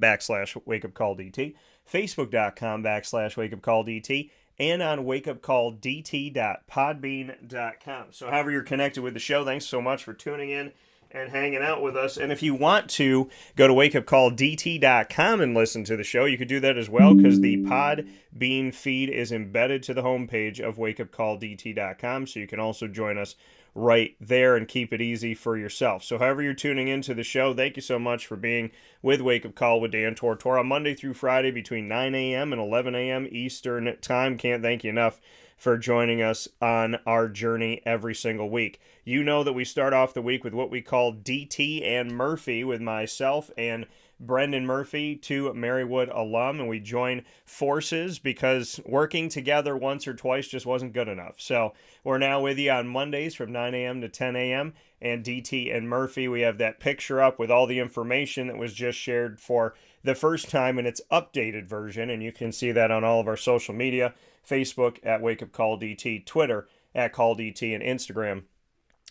wakeupcalldt, facebook.com/wakeupcalldt, and on wakeupcalldt.podbean.com. So however you're connected with the show, thanks so much for tuning in and hanging out with us. And if you want to go to wakeupcalldt.com and listen to the show, you could do that as well, because the Podbean feed is embedded to the homepage of wakeupcalldt.com. So you can also join us right there and keep it easy for yourself. So however you're tuning into the show, thank you so much for being with Wake Up Call with Dan Tortora, Monday through Friday between 9 a.m. and 11 a.m. Eastern Time. Can't thank you enough for joining us on our journey every single week. You know that we start off the week with what we call DT and Murphy with myself and Brendan Murphy, two Marywood alum, and we join forces because working together once or twice just wasn't good enough. So we're now with you on Mondays from 9 a.m. to 10 a.m. And DT and Murphy, we have that picture up with all the information that was just shared for the first time in its updated version, and you can see that on all of our social media, Facebook at Wake Up Call DT, Twitter at Call DT, and Instagram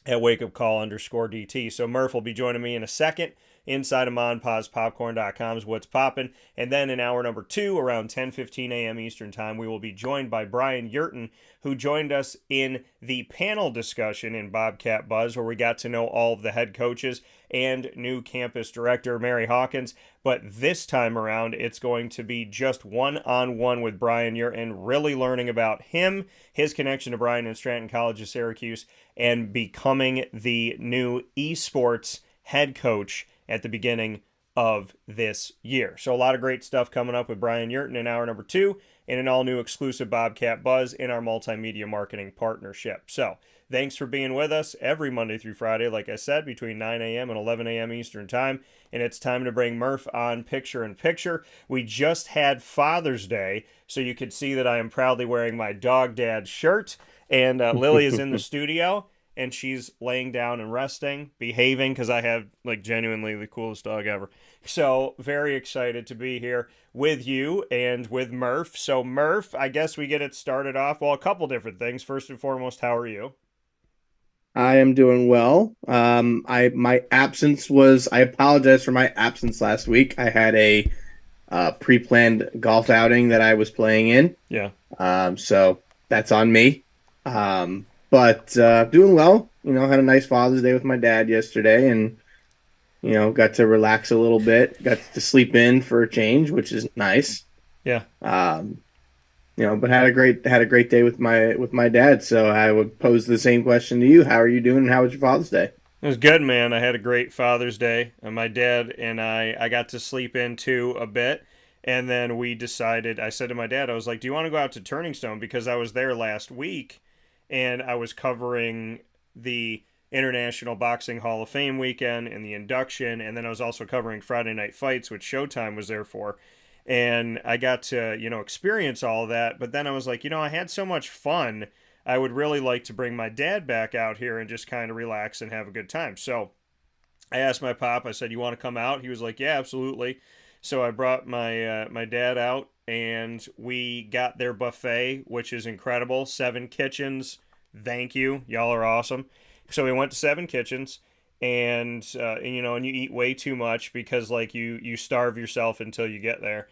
at wakeupcall_DT. So Murph will be joining me in a second inside of monpazpopcorn.com's What's Poppin'. And then in hour number 2, around 10:15 a.m. Eastern Time, we will be joined by Bryan Yerton, who joined us in the panel discussion in Bobcat Buzz, where we got to know all of the head coaches and new campus director, Mary Hawkins. But this time around, it's going to be just one-on-one with Bryan Yerton, really learning about him, his connection to Bryant and Stratton College of Syracuse, and becoming the new eSports head coach at the beginning of this year. So a lot of great stuff coming up with Bryan Yerton in hour number 2 and an all-new exclusive Bobcat Buzz in our multimedia marketing partnership. So thanks for being with us every Monday through Friday, like I said, between 9 a.m. and 11 a.m. Eastern Time. And it's time to bring Murph on picture in picture. We just had Father's Day, so you could see that I am proudly wearing my dog dad shirt. And Lily is in the studio, and she's laying down and resting, behaving, because I have, like, genuinely the coolest dog ever. So very excited to be here with you and with Murph. So Murph, I guess we get it started off. Well, a couple different things. First and foremost, how are you? I am doing well. My absence was. I apologize for my absence last week. I had a pre-planned golf outing that I was playing in. Yeah. So that's on me. But doing well. Had a nice Father's Day with my dad yesterday, and got to relax a little bit. Got to sleep in for a change, which is nice. Yeah. But had a great day with my dad. So I would pose the same question to you. How are you doing? And how was your Father's Day? It was good, man. I had a great Father's Day. And my dad and I got to sleep in too a bit. And then we decided, I said to my dad, I was like, do you want to go out to Turning Stone? Because I was there last week and I was covering the International Boxing Hall of Fame weekend and the induction. And then I was also covering Friday Night Fights, which Showtime was there for. And I got to, experience all of that. But then I was like, I had so much fun. I would really like to bring my dad back out here and just kind of relax and have a good time. So I asked my pop, I said, you want to come out? He was like, yeah, absolutely. So I brought my dad out, and we got their buffet, which is incredible. 7 Kitchens. Thank you. Y'all are awesome. So we went to 7 Kitchens, and you eat way too much because, like, you starve yourself until you get there.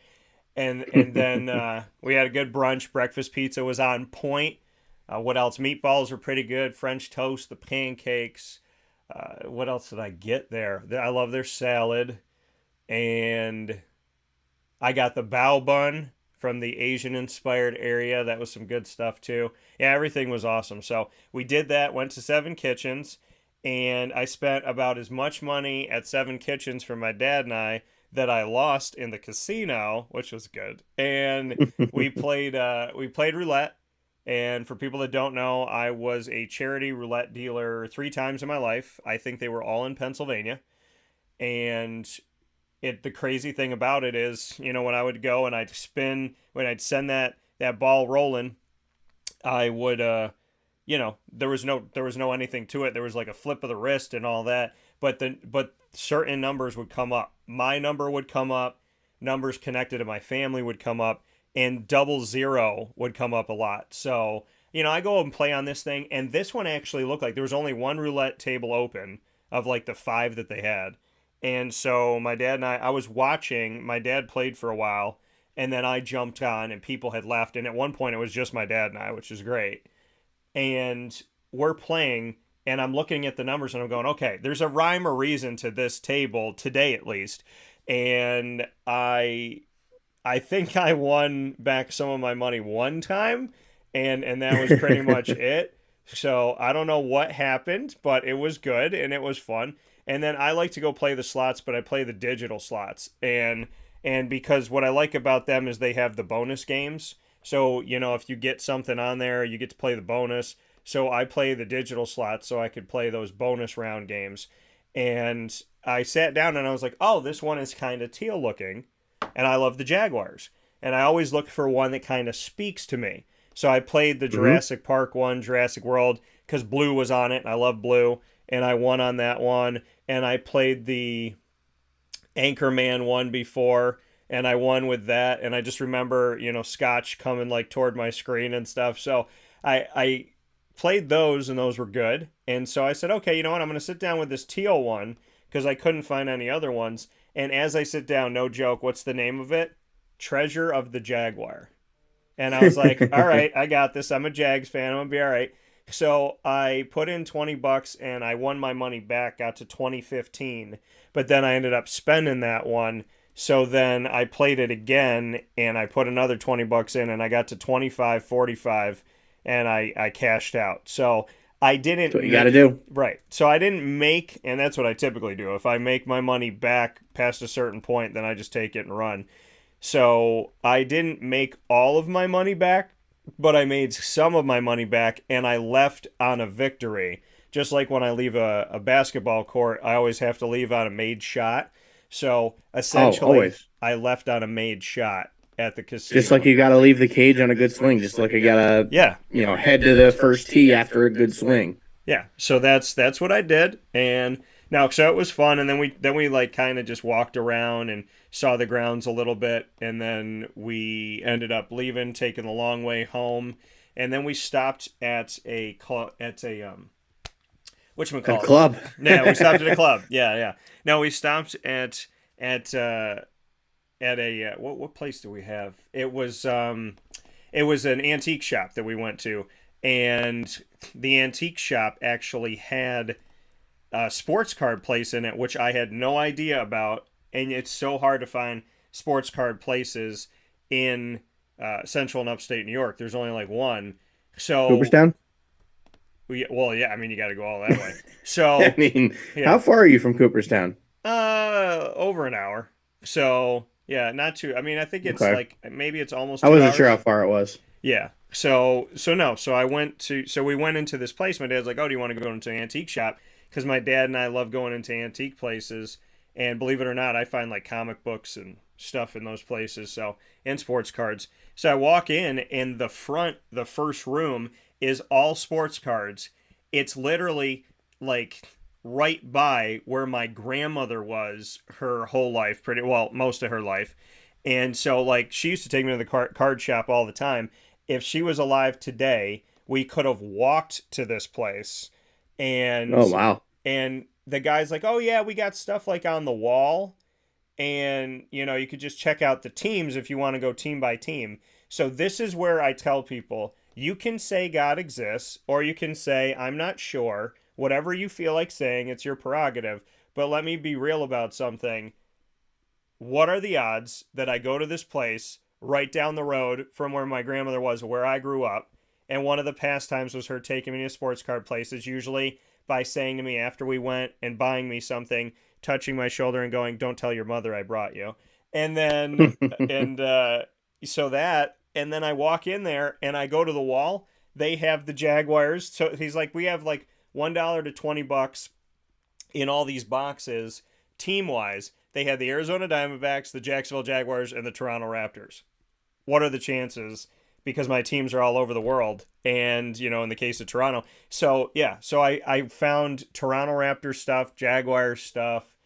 And then we had a good brunch. Breakfast pizza was on point. What else? Meatballs were pretty good. French toast, the pancakes. What else did I get there? I love their salad. And I got the bao bun from the Asian-inspired area. That was some good stuff, too. Yeah, everything was awesome. So we did that, went to 7 Kitchens, and I spent about as much money at 7 Kitchens for my dad and I that I lost in the casino, which was good. And we played roulette. And for people that don't know, I was a charity roulette dealer 3 times in my life. I think they were all in Pennsylvania. And the crazy thing about it is, when I would go and I'd spin, when I'd send that ball rolling, I would, there was no anything to it. There was like a flip of the wrist and all that, but certain numbers would come up. My number would come up, numbers connected to my family would come up, and 00 would come up a lot. So, I go and play on this thing, and this one actually looked like there was only one roulette table open of like the 5 that they had. And so my dad and I was watching. My dad played for a while, and then I jumped on, and people had left. And at one point, it was just my dad and I, which is great. And we're playing, and I'm looking at the numbers, and I'm going, okay, there's a rhyme or reason to this table today, at least. And I think I won back some of my money one time, and that was pretty much it. So I don't know what happened, but it was good and it was fun. And then I like to go play the slots, but I play the digital slots. And because what I like about them is they have the bonus games. So, if you get something on there, you get to play the bonus. So I play the digital slots so I could play those bonus round games. And I sat down and I was like, oh, this one is kind of teal looking. And I love the Jaguars. And I always look for one that kind of speaks to me. So I played the Jurassic Park one, Jurassic World, because blue was on it, and I love blue, and I won on that one. And I played the Anchorman one before, and I won with that. And I just remember, Scotch coming like toward my screen and stuff. So I played those, and those were good. And so I said, okay, you know what? I'm going to sit down with this teal one because I couldn't find any other ones. And as I sit down, no joke, what's the name of it? Treasure of the Jaguar. And I was like, all right, I got this. I'm a Jags fan. I'm going to be all right. So I put in $20 and I won my money back, got to 2015. But then I ended up spending that one. So then I played it again and I put another $20 in and I got to 25.45 and I cashed out. So I didn't. That's what you got to do. Right. So I didn't make, and that's what I typically do. If I make my money back past a certain point, then I just take it and run. So I didn't make all of my money back, but I made some of my money back, and I left on a victory. Just like when I leave a basketball court, I always have to leave on a made shot. So essentially, I left on a made shot at the casino. Just like you got to leave the cage on a good swing. Just like you got to, head to the first tee after a good swing. Yeah. So that's what I did, and now so it was fun, and then we like kind of just walked around and saw the grounds a little bit, and then we ended up leaving, taking the long way home, and then we stopped at a club. Whatchamacallit? A club. Yeah, we stopped at a club. Yeah. No, we stopped at a what place do we have? It was an antique shop that we went to, and the antique shop actually had a sports card place in it, which I had no idea about. And it's so hard to find sports card places in central and upstate New York. There's only like one. So Cooperstown? Well, yeah. I mean, you got to go all that way. So how far are you from Cooperstown? Over an hour. So yeah, not too. I mean, I think it's like maybe it's almost. I wasn't 2 hours. sure how far it was. Yeah. So we went into this place. My dad's like, oh, do you want to go into an antique shop? Because my dad and I love going into antique places. And believe it or not, I find like comic books and stuff in those places. So, and sports cards. So I walk in, and the first room is all sports cards. It's literally like right by where my grandmother was her whole life, most of her life. And so like she used to take me to the card shop all the time. If she was alive today, we could have walked to this place. And oh wow. And the guy's like, oh yeah, we got stuff like on the wall, and you could just check out the teams if you want to go team by team. So this is where I tell people, you can say God exists, or you can say I'm not sure. Whatever you feel like saying, it's your prerogative. But let me be real about something. What are the odds that I go to this place right down the road from where my grandmother was, where I grew up, and one of the pastimes was her taking me to sports card places, usually by saying to me after we went and buying me something, touching my shoulder and going, don't tell your mother I brought you. And then, and then I walk in there and I go to the wall. They have the Jaguars. So he's like, we have like $1 to $20 in all these boxes, team-wise. They had the Arizona Diamondbacks, the Jacksonville Jaguars, and the Toronto Raptors. What are the chances? Because my teams are all over the world, and in the case of Toronto. So yeah, so I found Toronto Raptors stuff, Jaguars stuff,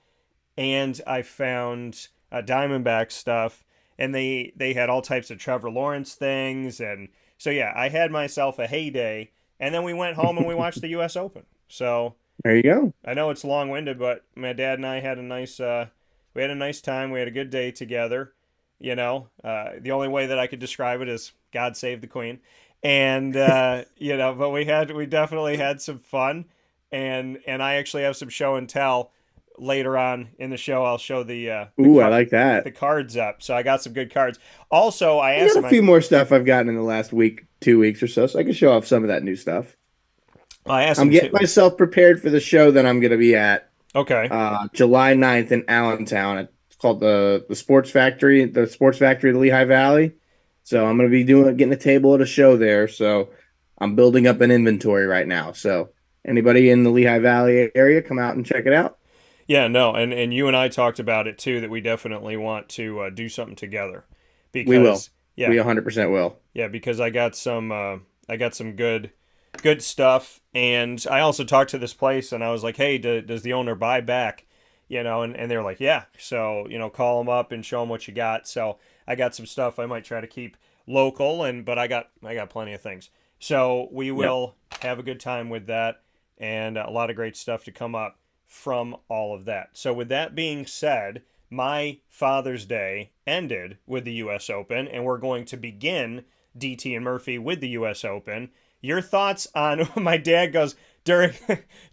and I found Diamondback stuff, and they had all types of Trevor Lawrence things, and so yeah, I had myself a heyday, and then we went home and we watched the U.S. Open. So There you go. I know it's long-winded, but my dad and I had a nice we had a nice time. We had a good day together. The only way that I could describe it is God save the Queen, and but we definitely had some fun, and I actually have some show and tell later on in the show. I'll show Ooh, I like that. the cards up. So I got some good cards. Also, I I asked got a few more stuff I've gotten in the last week, 2 weeks or so I can show off some of that new stuff. I asked I'm him getting too. myself prepared for the show that I'm going to be at Okay. July 9th in Allentown. It's called the Sports Factory, of the Lehigh Valley. So I'm going to be getting a table at a show there. So I'm building up an inventory right now. So anybody in the Lehigh Valley area, come out and check it out. Yeah, no, and you and I talked about it too that we definitely want to do something together We will. because We yeah, 100% will. yeah, because I got some good stuff, and I also talked to this place and I was like, hey, does the owner buy back? And they're like, yeah. So call them up and show them what you got. So I got some stuff I might try to keep local, but I got plenty of things. So we Yep. will have a good time with that, and a lot of great stuff to come up from all of that. So with that being said, my Father's Day ended with the U.S. Open, and we're going to begin DT and Murphy with the U.S. Open. Your thoughts on my dad goes during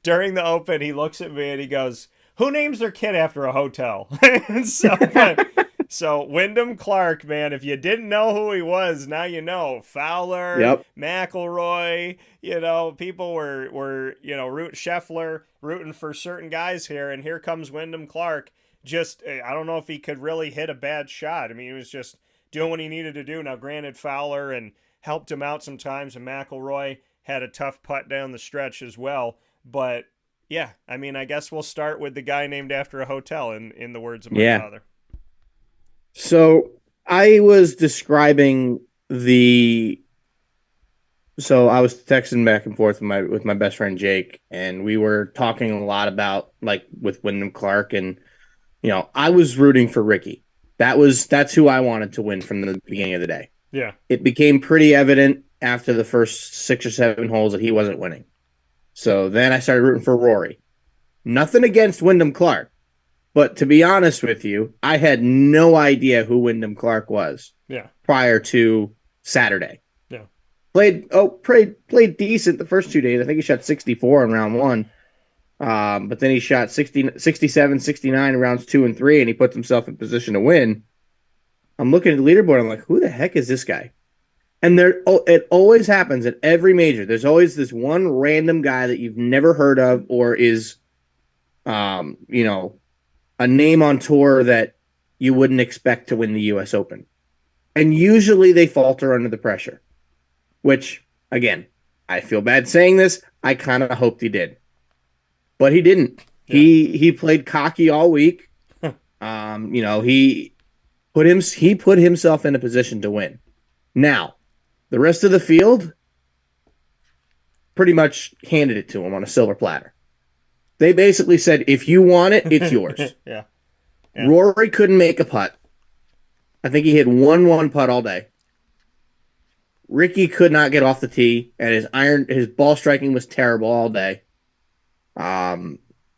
during the Open, he looks at me and he goes, "Who names their kid after a hotel?" And so Wyndham Clark, man, if you didn't know who he was, now you know. Fowler, Yep. McElroy, people were Scheffler rooting for certain guys here, and here comes Wyndham Clark. Just I don't know if he could really hit a bad shot. I mean, he was just doing what he needed to do. Now, granted, Fowler and helped him out sometimes, and McElroy had a tough putt down the stretch as well. But yeah, I mean, I guess we'll start with the guy named after a hotel, in the words of my Yeah. father. So I was describing the so I was texting back and forth with my best friend Jake, and we were talking a lot about like with Wyndham Clark, and I was rooting for Ricky. That's who I wanted to win from the beginning of the day. Yeah. It became pretty evident after the first 6 or 7 holes that he wasn't winning. So then I started rooting for Rory. Nothing against Wyndham Clark, but to be honest with you, I had no idea who Wyndham Clark was Yeah. prior to Saturday. Yeah. Played decent the first 2 days. I think he shot 64 in round one. But then he shot 60, 67, 69 in rounds 2 and 3, and he puts himself in position to win. I'm looking at the leaderboard. I'm like, who the heck is this guy? And it always happens at every major. There's always this one random guy that you've never heard of or is, a name on tour that you wouldn't expect to win the U.S. Open. And usually they falter under the pressure, which, again, I feel bad saying this. I kind of hoped he did. But he didn't. Yeah. He played cocky all week. He put himself in a position to win. Now, the rest of the field pretty much handed it to him on a silver platter. They basically said, if you want it, it's yours. Yeah. Rory couldn't make a putt. I think he hit one putt all day. Ricky could not get off the tee, and his ball striking was terrible all day.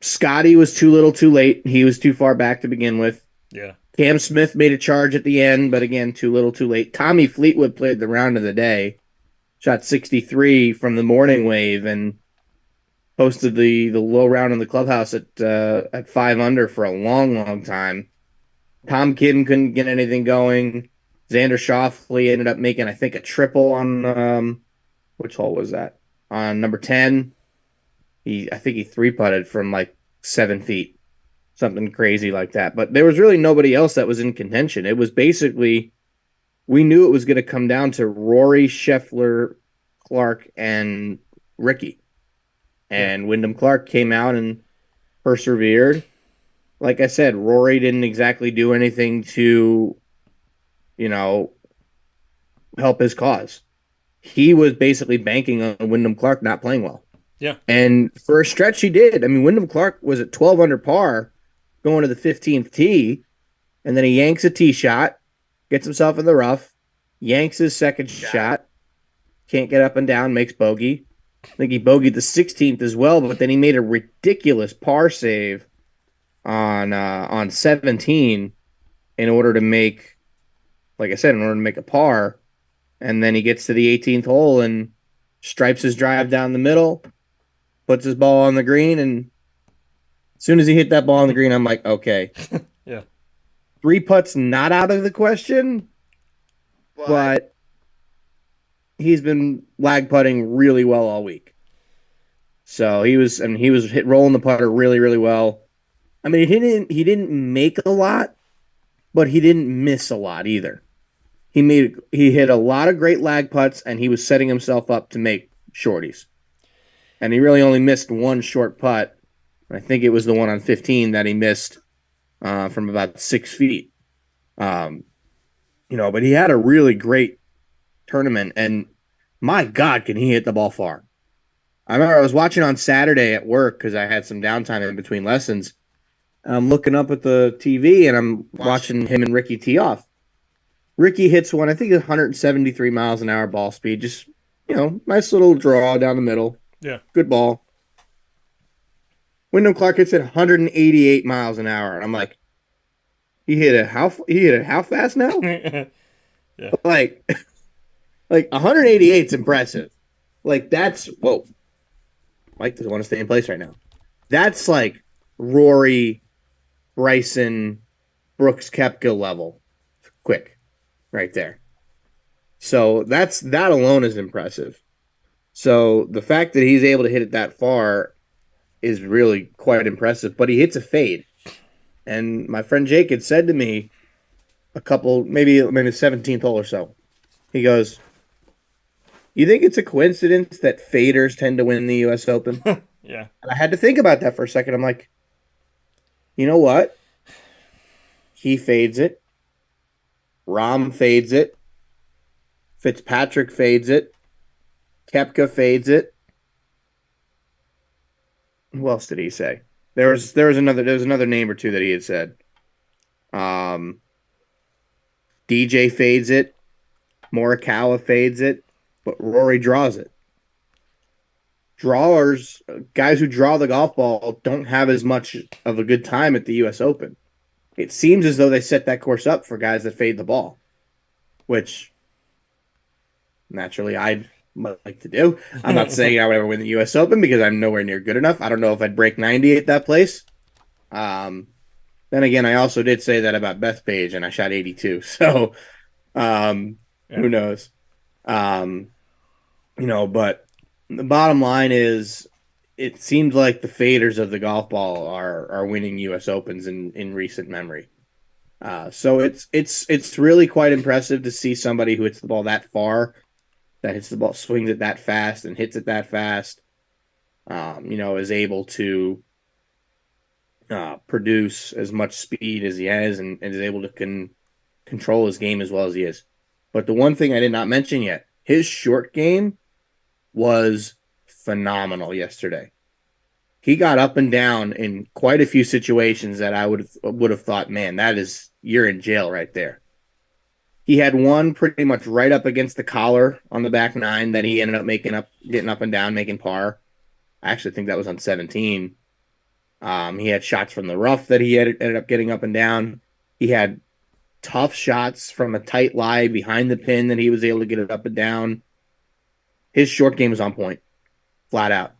Scotty was too little too late. He was too far back to begin with. Yeah. Cam Smith made a charge at the end, but again, too little too late. Tommy Fleetwood played the round of the day, shot 63 from the morning wave, and hosted the low round in the clubhouse at 5 under for a long time. Tom Kim couldn't get anything going. Xander Schauffele ended up making, I think, a triple on which hole was that? On number 10. I think he 3-putted from like 7 feet. Something crazy like that. But there was really nobody else that was in contention. It was basically, we knew it was going to come down to Rory, Scheffler, Clark, and Ricky. And Wyndham Clark came out and persevered. Like I said, Rory didn't exactly do anything to, help his cause. He was basically banking on Wyndham Clark not playing well. Yeah. And for a stretch, he did. I mean, Wyndham Clark was at 12 under par going to the 15th tee, and then he yanks a tee shot, gets himself in the rough, yanks his second shot, can't get up and down, makes bogey, I think he bogeyed the 16th as well, but then he made a ridiculous par save on 17 in order to make, like I said, in order to make a par. And then he gets to the 18th hole and stripes his drive down the middle, puts his ball on the green, and as soon as he hit that ball on the green, I'm like, okay, Yeah. three putts not out of the question, but he's been lag putting really well all week. So he was rolling the putter really, really well. I mean, he didn't make a lot, but he didn't miss a lot either. He hit a lot of great lag putts, and he was setting himself up to make shorties. And he really only missed one short putt. I think it was the one on 15 that he missed from about 6 feet. But he had a really great tournament, and my God, can he hit the ball far? I remember I was watching on Saturday at work because I had some downtime in between lessons. I'm looking up at the TV, and I'm watching him and Ricky tee off. Ricky hits one, I think 173 miles an hour ball speed. Just, nice little draw down the middle. Yeah. Good ball. Wyndham Clark hits it 188 miles an hour. And I'm like, he hit it how fast now? Yeah. Like 188 is impressive. Like, that's, whoa. Mike doesn't want to stay in place right now. That's like Rory, Bryson, Brooks, Koepka level. Quick. Right there. So that alone is impressive. So the fact that he's able to hit it that far is really quite impressive, but he hits a fade. And my friend Jake had said to me maybe the 17th hole or so, he goes, you think it's a coincidence that faders tend to win the U.S. Open? Yeah. And I had to think about that for a second. I'm like, you know what? He fades it. Rahm fades it. Fitzpatrick fades it. Koepka fades it. Who else did he say? There was another name or two that he had said. DJ fades it. Morikawa fades it, but Rory draws it. Guys who draw the golf ball don't have as much of a good time at the U.S. Open. It seems as though they set that course up for guys that fade the ball, which naturally I'd like to do. I'm not saying I would ever win the U.S. Open because I'm nowhere near good enough. I don't know if I'd break 90 at that place. Then again, I also did say that about Bethpage, and I shot 82. So who knows? But the bottom line is, it seems like the faders of the golf ball are winning U.S. Opens in recent memory. So it's really quite impressive to see somebody who hits the ball that far, that hits the ball, swings it that fast, and hits it that fast. Is able to produce as much speed as he has, and is able to control his game as well as he is. But the one thing I did not mention yet, his short game was phenomenal yesterday. He got up and down in quite a few situations that I would have thought, man, you're in jail right there. He had one pretty much right up against the collar on the back nine that he ended up getting up and down, making par. I actually think that was on 17. He had shots from the rough that he ended up getting up and down. He had tough shots from a tight lie behind the pin that he was able to get it up and down. His short game was on point, flat out.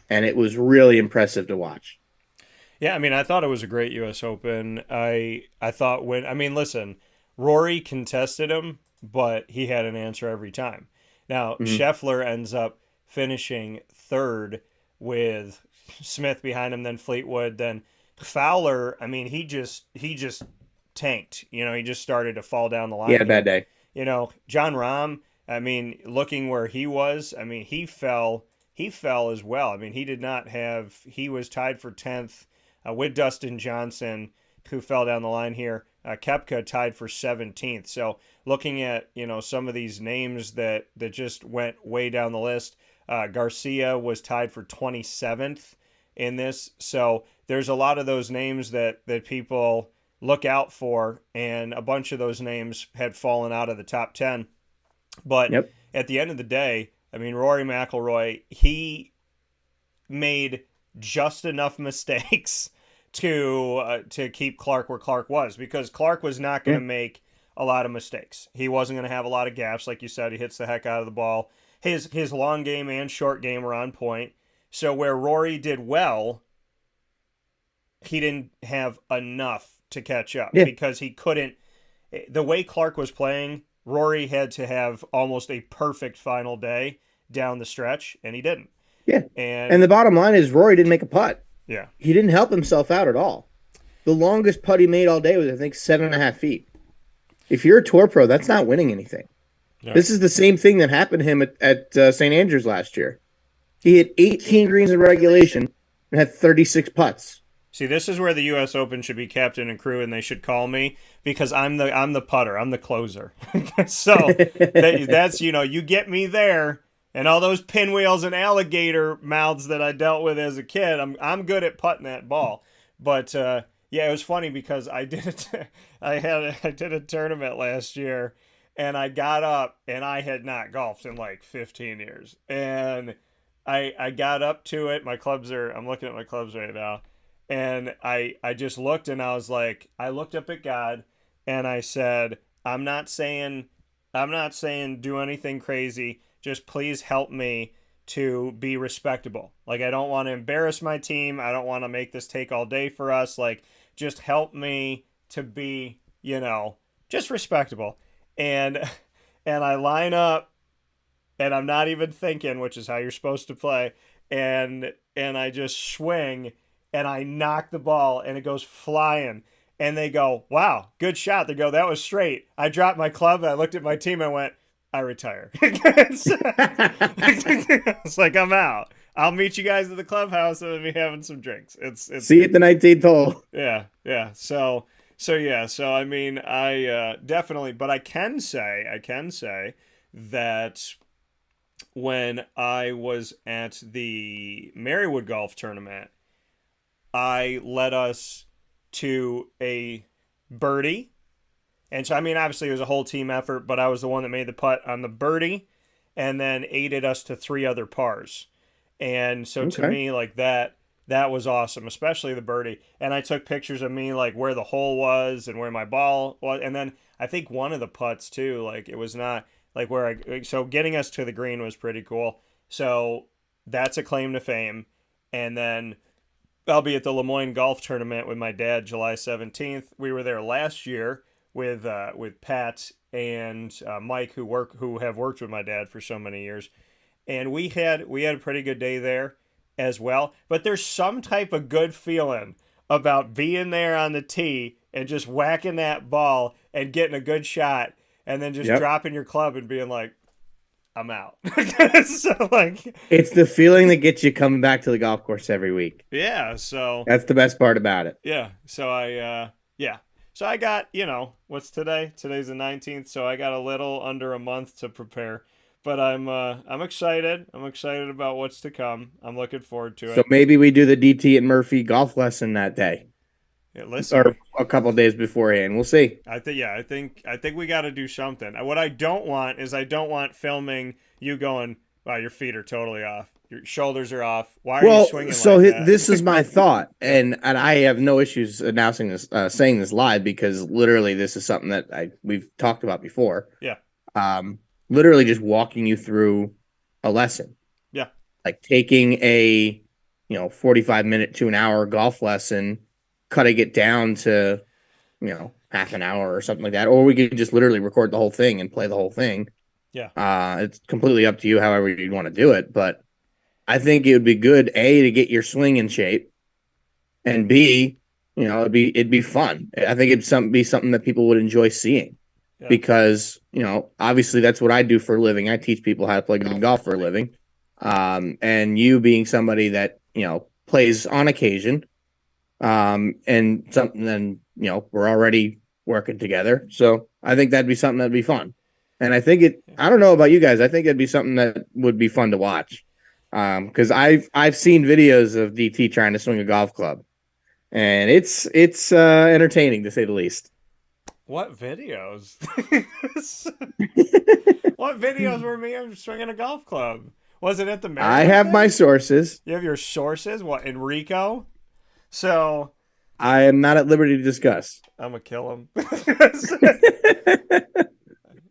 And it was really impressive to watch. Yeah, I mean, I thought it was a great U.S. Open. I thought listen, Rory contested him, but he had an answer every time. Now, Scheffler ends up finishing third with Smith behind him, then Fleetwood, then Fowler. I mean, he just tanked. He just started to fall down the line. He had a bad day. John Rahm, I mean, looking where he was, I mean, he fell as well. I mean, he was tied for 10th with Dustin Johnson, who fell down the line here. Koepka tied for 17th. So looking at, some of these names that just went way down the list, Garcia was tied for 27th in this. So there's a lot of those names that people look out for, and a bunch of those names had fallen out of the top 10. But at the end of the day, I mean, Rory McIlroy, he made just enough mistakes to keep Clark where Clark was, because Clark was not going to make a lot of mistakes. He wasn't going to have a lot of gaps, like you said. He hits the heck out of the ball. His long game and short game were on point. So where Rory did well, he didn't have enough to catch up because he couldn't. The way Clark was playing, Rory had to have almost a perfect final day down the stretch, and he didn't. Yeah. And the bottom line is Rory didn't make a putt. Yeah. He didn't help himself out at all. The longest putt he made all day was, I think, 7.5 feet. If you're a tour pro, that's not winning anything. Yeah. This is the same thing that happened to him at St. Andrews last year. He hit 18 greens in regulation and had 36 putts. See, this is where the U.S. Open should be captain and crew, and they should call me, because I'm the putter. I'm the closer. So that's, you get me there, and all those pinwheels and alligator mouths that I dealt with as a kid, I'm good at putting that ball. But yeah, it was funny because I did a tournament last year, and I got up, and I had not golfed in like 15 years, and I got up to it. I'm looking at my clubs right now. And I just looked, and I was like, I looked up at God, and I said, I'm not saying do anything crazy. Just please help me to be respectable. Like, I don't want to embarrass my team. I don't want to make this take all day for us. Like, just help me to be, just respectable. And I line up, and I'm not even thinking, which is how you're supposed to play. And I just swing, and I knock the ball, and it goes flying. And they go, wow, good shot. They go, that was straight. I dropped my club, and I looked at my team, and I went, I retire. It's like, I'm out. I'll meet you guys at the clubhouse, and we'll be having some drinks. It's See you at the 19th hole. Yeah. So I mean, I definitely, but I can say that when I was at the Marywood Golf Tournament, I led us to a birdie. And so, I mean, obviously it was a whole team effort, but I was the one that made the putt on the birdie and then aided us to 3 other pars. And so to me, like that was awesome, especially the birdie. And I took pictures of me, like where the hole was and where my ball was. And then I think one of the putts too, like it was not like so getting us to the green was pretty cool. So that's a claim to fame. And then I'll be at the Lemoyne Golf Tournament with my dad July 17th. We were there last year with Pat and Mike, who have worked with my dad for so many years. And we had a pretty good day there as well. But there's some type of good feeling about being there on the tee and just whacking that ball and getting a good shot and then just dropping your club and being like, I'm out. So like, it's the feeling that gets you coming back to the golf course every week. Yeah, so that's the best part about it. Yeah. So So I got, what's today? Today's the 19th, so I got a little under a month to prepare. But I'm excited. I'm excited about what's to come. I'm looking forward to it. So maybe we do the DT and Murphy golf lesson that day. Yeah, listen, or a couple days beforehand. We'll see. I think we got to do something. What I don't want is filming you going, wow, your feet are totally off. Your shoulders are off. Why are you swinging like that? This is my thought, and I have no issues announcing this, saying this live, because literally this is something that we've talked about before. Yeah. Literally just walking you through a lesson. Yeah. Like taking a 45-minute to an hour golf lesson, cutting it down to half an hour or something like that, or we could just literally record the whole thing and play the whole thing. Yeah. It's completely up to you, however you want to do it, but I think it would be good, A, to get your swing in shape, and B, it'd be fun. I think it'd be something that people would enjoy seeing, because obviously that's what I do for a living. I teach people how to play good golf for a living, and you being somebody that plays on occasion, and something. Then we're already working together, so I think that'd be something that'd be fun. And I think I don't know about you guys, I think it'd be something that would be fun to watch. Because I've seen videos of DT trying to swing a golf club, and it's entertaining, to say the least. What videos? What videos were me swinging a golf club? Was it at the I Maryland have my thing? sources. You have your sources? What, Enrico? So, I am not at liberty to discuss. I'm going to kill him.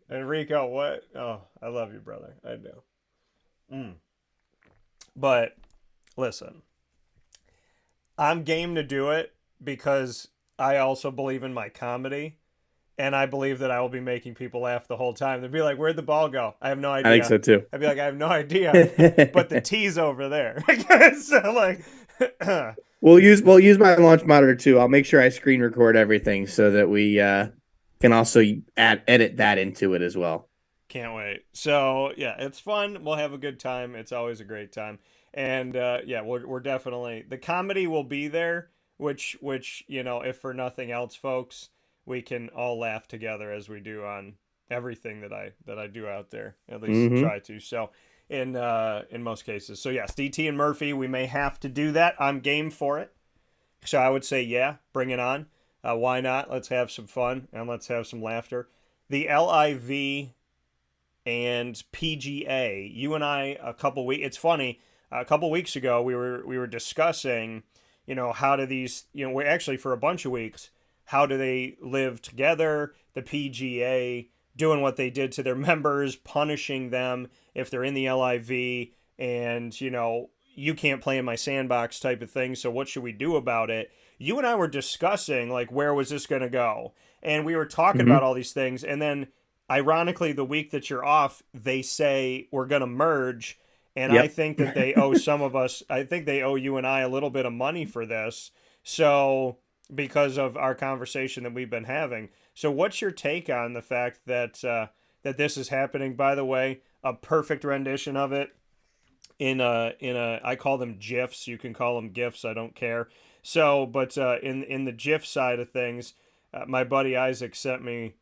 Enrico, what? Oh, I love you, brother. I do. Mm. But listen, I'm game to do it because I also believe in my comedy. And I believe that I will be making people laugh the whole time. They'd be like, "Where'd the ball go?" I have no I think idea. so too. I'd be like, "I have no idea," but the T's over there. So like, we'll use my launch monitor too. I'll make sure I screen record everything so that we can also edit that into it as well. can't wait. So yeah, it's fun. We'll have a good time. It's always a great time. And yeah, we're definitely the comedy will be there. Which if for nothing else, folks, we can all laugh together as we do on everything that I do out there. At least Mm-hmm. try to. So in most cases. So yes, DT and Murphy, we may have to do that. I'm game for it. So I would say yeah, bring it on. Why not? Let's have some fun and let's have some laughter. The LIV and PGA. You and I a couple weeks. It's funny. A couple weeks ago, we were discussing, how do these, we actually for a bunch of weeks, how do they live together? The PGA doing what they did to their members, punishing them if they're in the LIV, and you can't play in my sandbox type of thing. So what should we do about it? You and I were discussing like where was this going to go, and we were talking Mm-hmm. about all these things, and then ironically, the week that you're off, they say we're going to merge. And I Yep. think that they owe some of us, I think they owe you and I a little bit of money for this. So, because of our conversation that we've been having. So, what's your take on the fact that this is happening? By the way, a perfect rendition of it in a I call them GIFs. You can call them GIFs. I don't care. So, but in the GIF side of things, my buddy Isaac sent me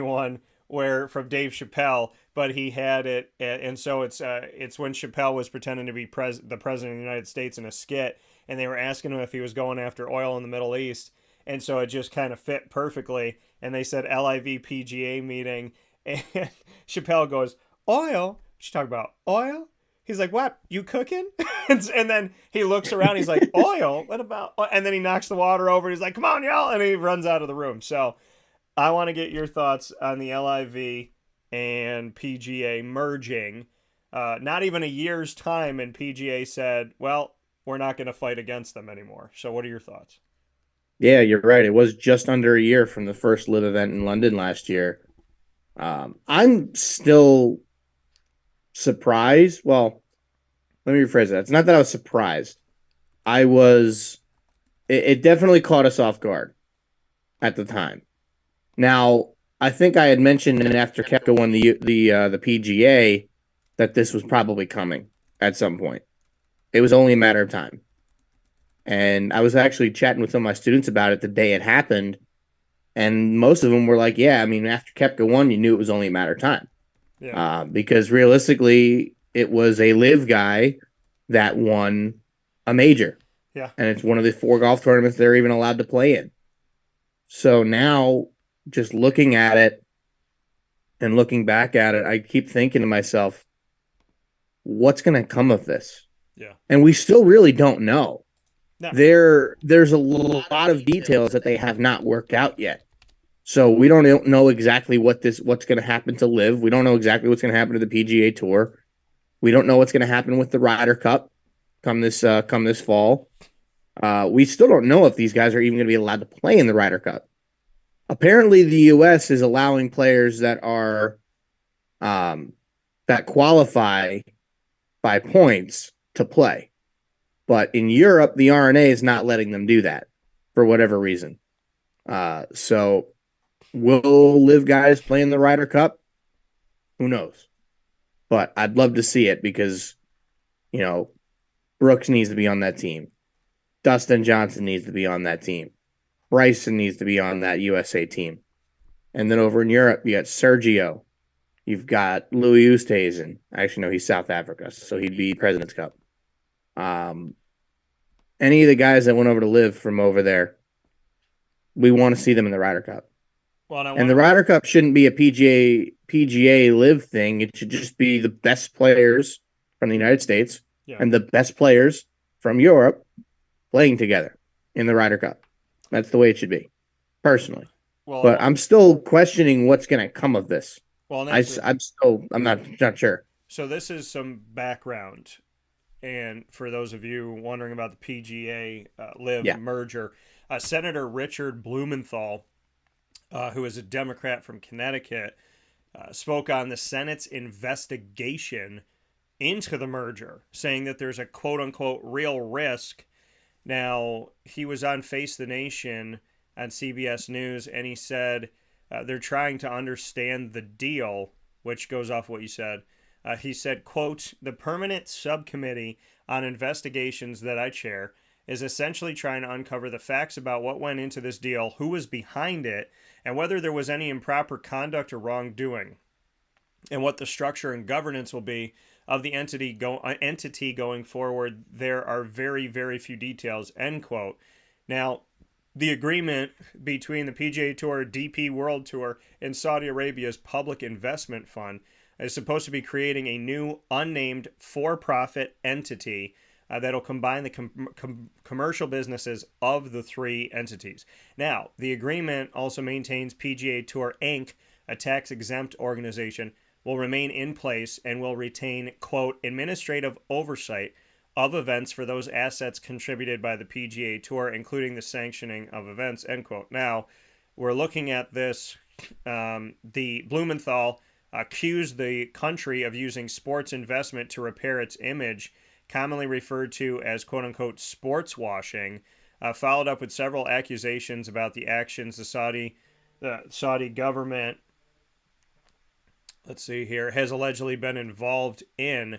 one where from Dave Chappelle, but he had it, and so it's when Chappelle was pretending to be the president of the United States in a skit, and they were asking him if he was going after oil in the Middle East, and so it just kind of fit perfectly, and they said LIV PGA meeting, and Chappelle goes oil. She talk about oil. He's like, "What? You cooking?" And then he looks around. He's like, "Oil? What about?" And then he knocks the water over. He's like, "Come on, y'all!" And he runs out of the room. So I want to get your thoughts on the LIV and PGA merging. Not even a year's time, and PGA said, "Well, we're not going to fight against them anymore." So, what are your thoughts? Yeah, you're right. It was just under a year from the first live event in London last year. I'm still surprised. Well, let me rephrase that. It's not that I was surprised. I was. It definitely caught us off guard at the time. Now, I think I had mentioned after Kepka won the PGA that this was probably coming at some point. It was only a matter of time. And I was actually chatting with some of my students about it the day it happened, and most of them were like, "Yeah, I mean, after Kepka won, you knew it was only a matter of time." Yeah, Because realistically, it was a live guy that won a major, yeah, and it's one of the 4 golf tournaments they're even allowed to play in. So now, just looking at it and looking back at it, I keep thinking to myself, what's going to come of this? yeah. And we still really don't know. No, There's a lot of details that they have not worked out yet. So we don't know exactly what's going to happen to Live. We don't know exactly what's going to happen to the PGA Tour. We don't know what's going to happen with the Ryder Cup come this fall. We still don't know if these guys are even going to be allowed to play in the Ryder Cup. Apparently, the U.S. is allowing players that are that qualify by points to play, but in Europe, the RNA is not letting them do that for whatever reason. So, will Live guys play in the Ryder Cup? Who knows? But I'd love to see it because Brooks needs to be on that team. Dustin Johnson needs to be on that team. Bryson needs to be on that USA team. And then over in Europe, you got Sergio. You've got Louis Oosthuizen. Actually, no, he's South Africa, so he'd be President's Cup. Any of the guys that went over to Live from over there, we want to see them in the Ryder Cup. well, And the Ryder Cup shouldn't be a PGA Live thing, it should just be the best players from the United States and the best players from Europe playing together in the Ryder Cup. That's the way it should be, personally. Well, but I'm still questioning what's going to come of this. Well, I'm not sure. So this is some background, and for those of you wondering about the PGA Live merger, Senator Richard Blumenthal, who is a Democrat from Connecticut, spoke on the Senate's investigation into the merger, saying that there's a quote-unquote real risk. Now, he was on Face the Nation on CBS News, and he said they're trying to understand the deal, which goes off what you said. He said, quote, "The permanent subcommittee on investigations that I chair is essentially trying to uncover the facts about what went into this deal, who was behind it, and whether there was any improper conduct or wrongdoing, and what the structure and governance will be of the entity going forward. There are very, very few details," end quote. Now, the agreement between the PGA Tour, DP World Tour, and Saudi Arabia's Public Investment Fund is supposed to be creating a new unnamed for-profit entity that'll combine the commercial businesses of the three entities. Now, the agreement also maintains PGA Tour Inc., a tax-exempt organization, will remain in place and will retain, quote, "administrative oversight of events for those assets contributed by the PGA Tour, including the sanctioning of events," end quote. Now, we're looking at this. The Blumenthal accused the country of using sports investment to repair its image, commonly referred to as quote-unquote sports washing, followed up with several accusations about the actions the Saudi government, let's see here, has allegedly been involved in.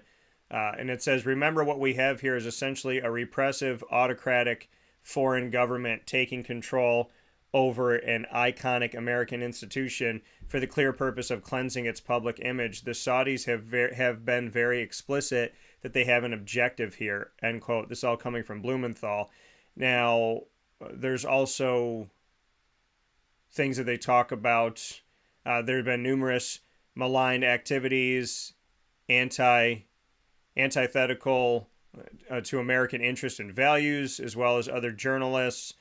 And it says, "Remember, what we have here is essentially a repressive, autocratic foreign government taking control over an iconic American institution for the clear purpose of cleansing its public image. The Saudis have been very explicit that they have an objective here," end quote. This is all coming from Blumenthal. Now, there's also things that they talk about. There have been numerous maligned activities, antithetical to American interests and values, as well as other journalists,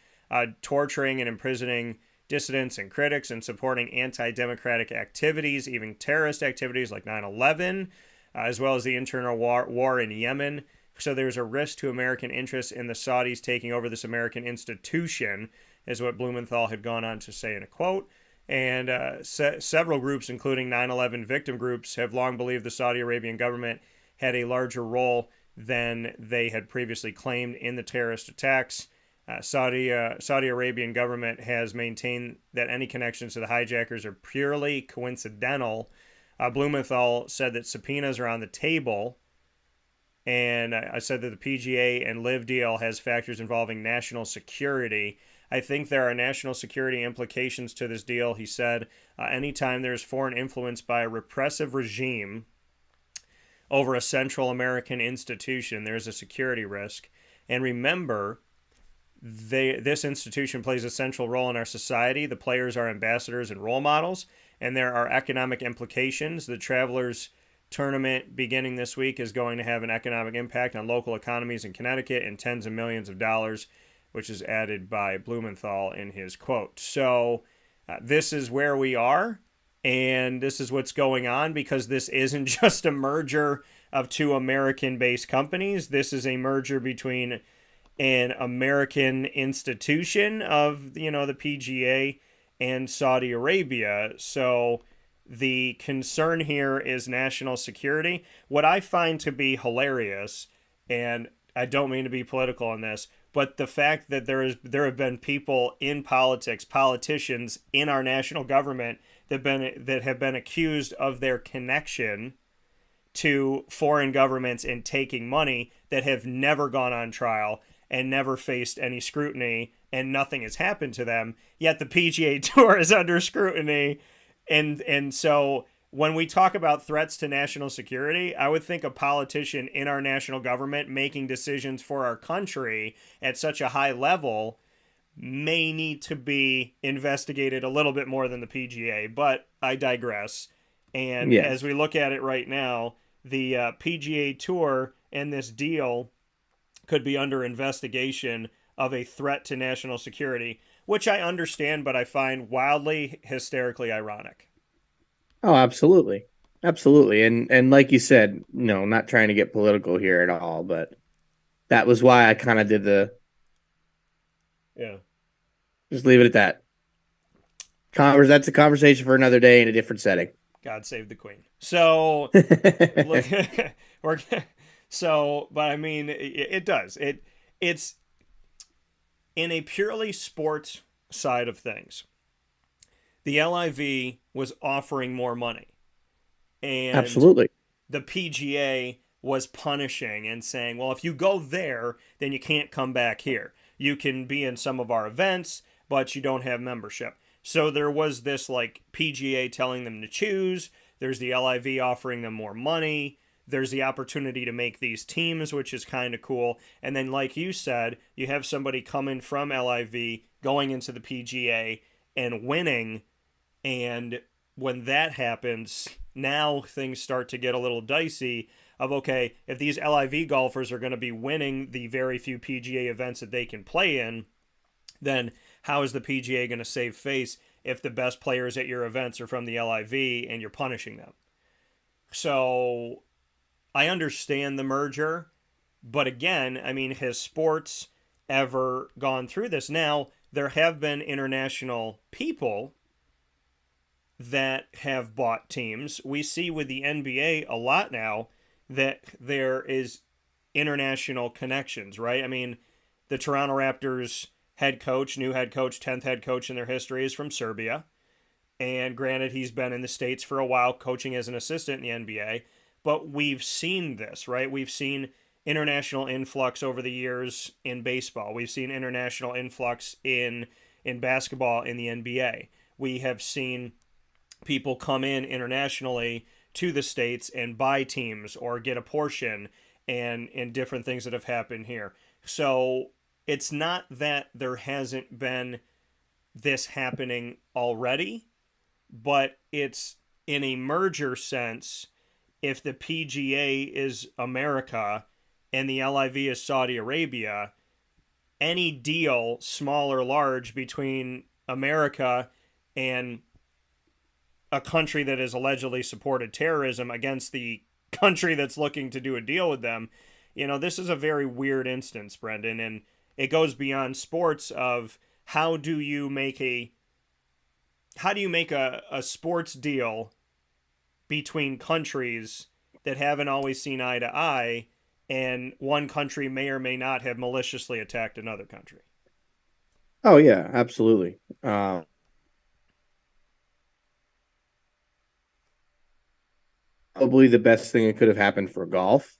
torturing and imprisoning dissidents and critics, and supporting anti-democratic activities, even terrorist activities like 9/11, as well as the internal war in Yemen. So there's a risk to American interests in the Saudis taking over this American institution, is what Blumenthal had gone on to say in a quote. And several groups, including 9/11 victim groups, have long believed the Saudi Arabian government had a larger role than they had previously claimed in the terrorist attacks. Saudi Arabian government has maintained that any connections to the hijackers are purely coincidental. Blumenthal said that subpoenas are on the table, and I said that the PGA and Live deal has factors involving national security. "I think there are national security implications to this deal," he said. "Anytime there's foreign influence by a repressive regime over a Central American institution, there's a security risk. And remember, this institution plays a central role in our society. The players are ambassadors and role models, and there are economic implications. The Travelers Tournament beginning this week is going to have an economic impact on local economies in Connecticut in tens of millions of dollars," which is added by Blumenthal in his quote. So this is where we are, and this is what's going on, because this isn't just a merger of two American-based companies. This is a merger between an American institution of, the PGA and Saudi Arabia. So the concern here is national security. What I find to be hilarious, and I don't mean to be political on this, but the fact that there have been people in politics, politicians in our national government that have been accused of their connection to foreign governments and taking money, that have never gone on trial and never faced any scrutiny, and nothing has happened to them. Yet the PGA Tour is under scrutiny, and so when we talk about threats to national security, I would think a politician in our national government making decisions for our country at such a high level may need to be investigated a little bit more than the PGA, but I digress. And as Yes. we look at it right now, the PGA Tour and this deal could be under investigation of a threat to national security, which I understand, but I find wildly hysterically ironic. Oh, absolutely. Absolutely. And like you said, no, not trying to get political here at all, but that was why I kind of did the Yeah. just leave it at that. That's a conversation for another day in a different setting. God save the Queen. So look, we're so, but I mean, it does. It's in a purely sports side of things. The LIV was offering more money, and Absolutely. the PGA was punishing and saying, well, if you go there, then you can't come back here. You can be in some of our events, but you don't have membership. So there was this like PGA telling them to choose. There's the LIV offering them more money. There's the opportunity to make these teams, which is kind of cool. And then, like you said, you have somebody coming from LIV going into the PGA and winning. And when that happens, now things start to get a little dicey of okay, if these LIV golfers are going to be winning the very few PGA events that they can play in, then how is the PGA going to save face if the best players at your events are from the LIV and you're punishing them? So I understand the merger, but again, I mean, has sports ever gone through this? Now, there have been international people that have bought teams. We see with the NBA a lot now that there is international connections, right? I mean, the Toronto Raptors head coach, new head coach, 10th head coach in their history is from Serbia. And granted, he's been in the States for a while coaching as an assistant in the NBA. But we've seen this, right? We've seen international influx over the years in baseball. We've seen international influx in basketball in the NBA. We have seen people come in internationally to the States and buy teams or get a portion and different things that have happened here. So it's not that there hasn't been this happening already, but it's in a merger sense. If the PGA is America and the LIV is Saudi Arabia, any deal, small or large, between America and a country that has allegedly supported terrorism against the country that's looking to do a deal with them, this is a very weird instance, Brendan, and it goes beyond sports of how do you make a sports deal between countries that haven't always seen eye to eye, and one country may or may not have maliciously attacked another country. Oh yeah, absolutely. Probably the best thing that could have happened for golf.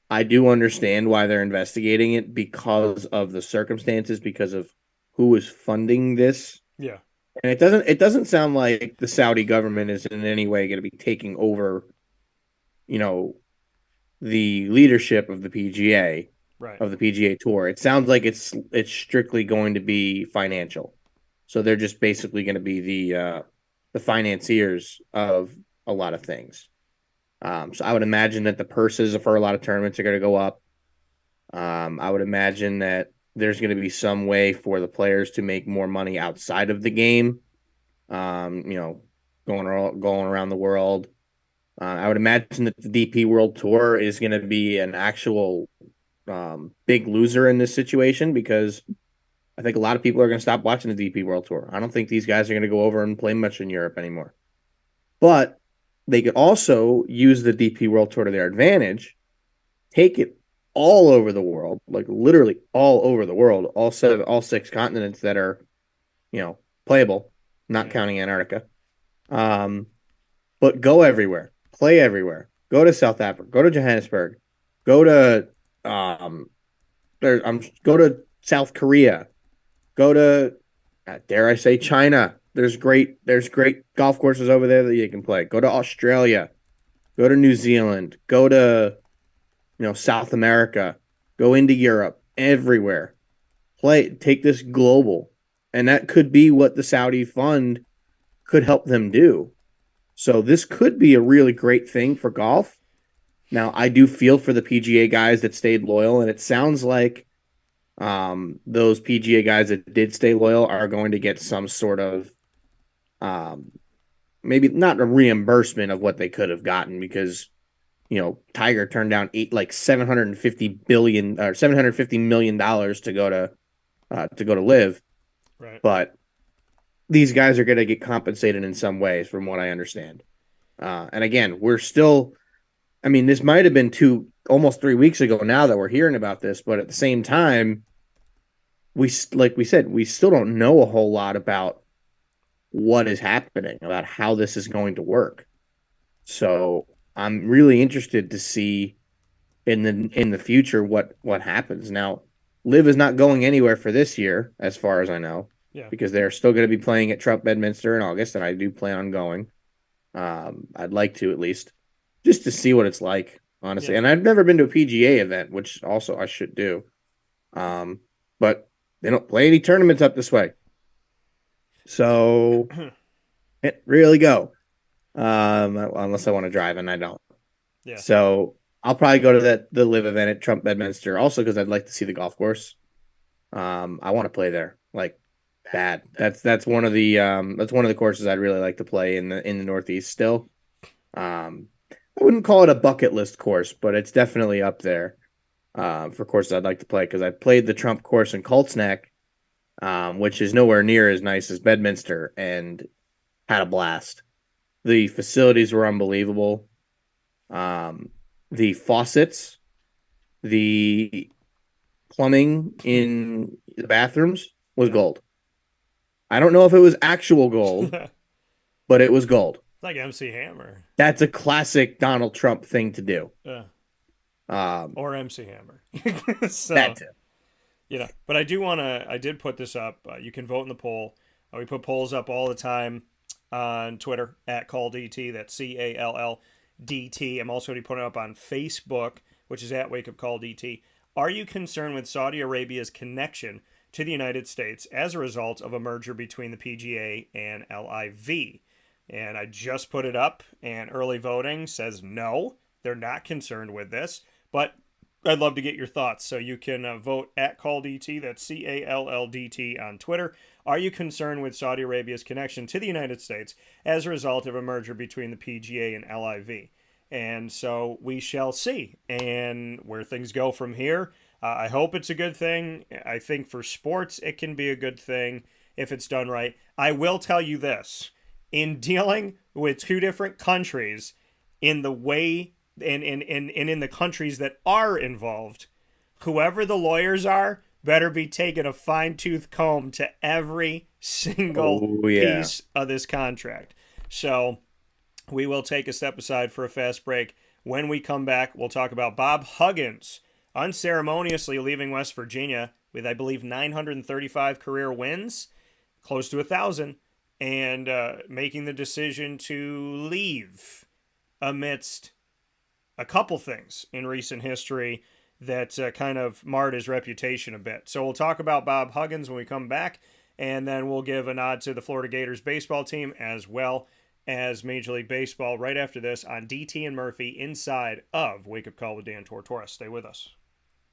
I do understand why they're investigating it because of the circumstances, because of who is funding this. Yeah. And it doesn't sound like the Saudi government is in any way going to be taking over, you know, the leadership of the PGA, Right. of the PGA Tour. It sounds like it's strictly going to be financial. So they're just basically going to be the financiers of a lot of things. So I would imagine that the purses for a lot of tournaments are going to go up. I would imagine that there's going to be some way for the players to make more money outside of the game. Um, you know, going around the world. I would imagine that the DP World Tour is going to be an actual big loser in this situation because I think a lot of people are going to stop watching the DP World Tour. I don't think these guys are going to go over and play much in Europe anymore. But they could also use the DP World Tour to their advantage, take it all over the world, like literally all over the world, all six continents that are, playable, not Yeah. counting Antarctica. Um, but go everywhere, play everywhere. Go to South Africa, go to Johannesburg, go to go to South Korea, go to dare I say China. There's great golf courses over there that you can play. Go to Australia, go to New Zealand, go to South America, go into Europe, everywhere. Take this global. And that could be what the Saudi fund could help them do. So this could be a really great thing for golf. Now, I do feel for the PGA guys that stayed loyal, and it sounds like those PGA guys that did stay loyal are going to get some sort of um, maybe not a reimbursement of what they could have gotten because Tiger turned down 750 million dollars to go to live, Right. but these guys are going to get compensated in some ways, from what I understand. And again, we're still. I mean, this might have been almost 3 weeks ago now that we're hearing about this, but at the same time, like we said, we still don't know a whole lot about what is happening, about how this is going to work. So I'm really interested to see in the future what happens. Now, Liv is not going anywhere for this year, as far as I know, because they're still going to be playing at Trump Bedminster in August, and I do plan on going. I'd like to, at least, just to see what it's like, honestly. Yeah. And I've never been to a PGA event, which also I should do. But they don't play any tournaments up this way. So can't really go. Unless I want to drive, and I don't. Yeah. So I'll probably go to the live event at Trump Bedminster, also because I'd like to see the golf course. I want to play there, like bad. That's one of the courses I'd really like to play in the Northeast still. I wouldn't call it a bucket list course, but it's definitely up there for courses I'd like to play, because I played the Trump course in Colts Neck, which is nowhere near as nice as Bedminster, and had a blast. The facilities were unbelievable. The faucets, the plumbing in the bathrooms was gold. I don't know if it was actual gold, but it was gold. Like MC Hammer. That's a classic Donald Trump thing to do. Or MC Hammer. So, that too. But I did put this up. You can vote in the poll. We put polls up all the time on Twitter at CallDT. That's CALLDT. I'm also going to put it up on Facebook, which is at Wake Up Call DT. Are you concerned with Saudi Arabia's connection to the United States as a result of a merger between the PGA and LIV? And I just put it up, and early voting says no, they're not concerned with this. But I'd love to get your thoughts. So you can vote at CallDT, that's CALLDT on Twitter. Are you concerned with Saudi Arabia's connection to the United States as a result of a merger between the PGA and LIV? And so we shall see, and where things go from here. I hope it's a good thing. I think for sports, it can be a good thing if it's done right. I will tell you this. In dealing with two different countries, in the way and in the countries that are involved, whoever the lawyers are better be taking a fine-tooth comb to every single piece of this contract. So we will take a step aside for a fast break. When we come back, we'll talk about Bob Huggins unceremoniously leaving West Virginia with, I believe, 935 career wins, close to 1,000. And making the decision to leave amidst a couple things in recent history that kind of marred his reputation a bit. So we'll talk about Bob Huggins when we come back, and then we'll give a nod to the Florida Gators baseball team as well as Major League Baseball right after this on DT and Murphy inside of Wake Up Call with Dan Tortora. Stay with us.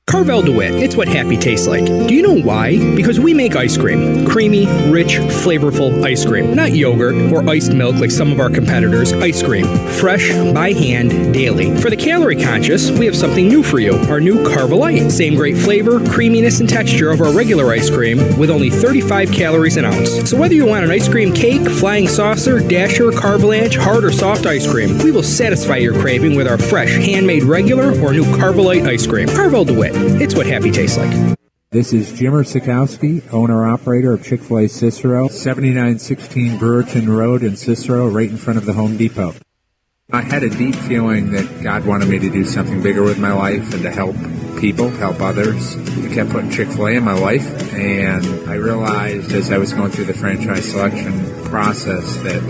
Carvel DeWitt, it's what happy tastes like. Do you know why? Because we make ice cream. Creamy, rich, flavorful ice cream. Not yogurt or iced milk like some of our competitors. Ice cream. Fresh, by hand, daily. For the calorie conscious, we have something new for you. Our new Carvelite. Same great flavor, creaminess, and texture of our regular ice cream with only 35 calories an ounce. So whether you want an ice cream cake, flying saucer, dasher, carvalanche, hard or soft ice cream, we will satisfy your craving with our fresh, handmade regular or new Carvelite ice cream. Carvel DeWitt. It's what happy tastes like. This is Jimmer Sikowski, owner-operator of Chick-fil-A Cicero, 7916 Brewerton Road in Cicero, right in front of the Home Depot. I had a deep feeling that God wanted me to do something bigger with my life and to help people, help others. I kept putting Chick-fil-A in my life, and I realized as I was going through the franchise selection process that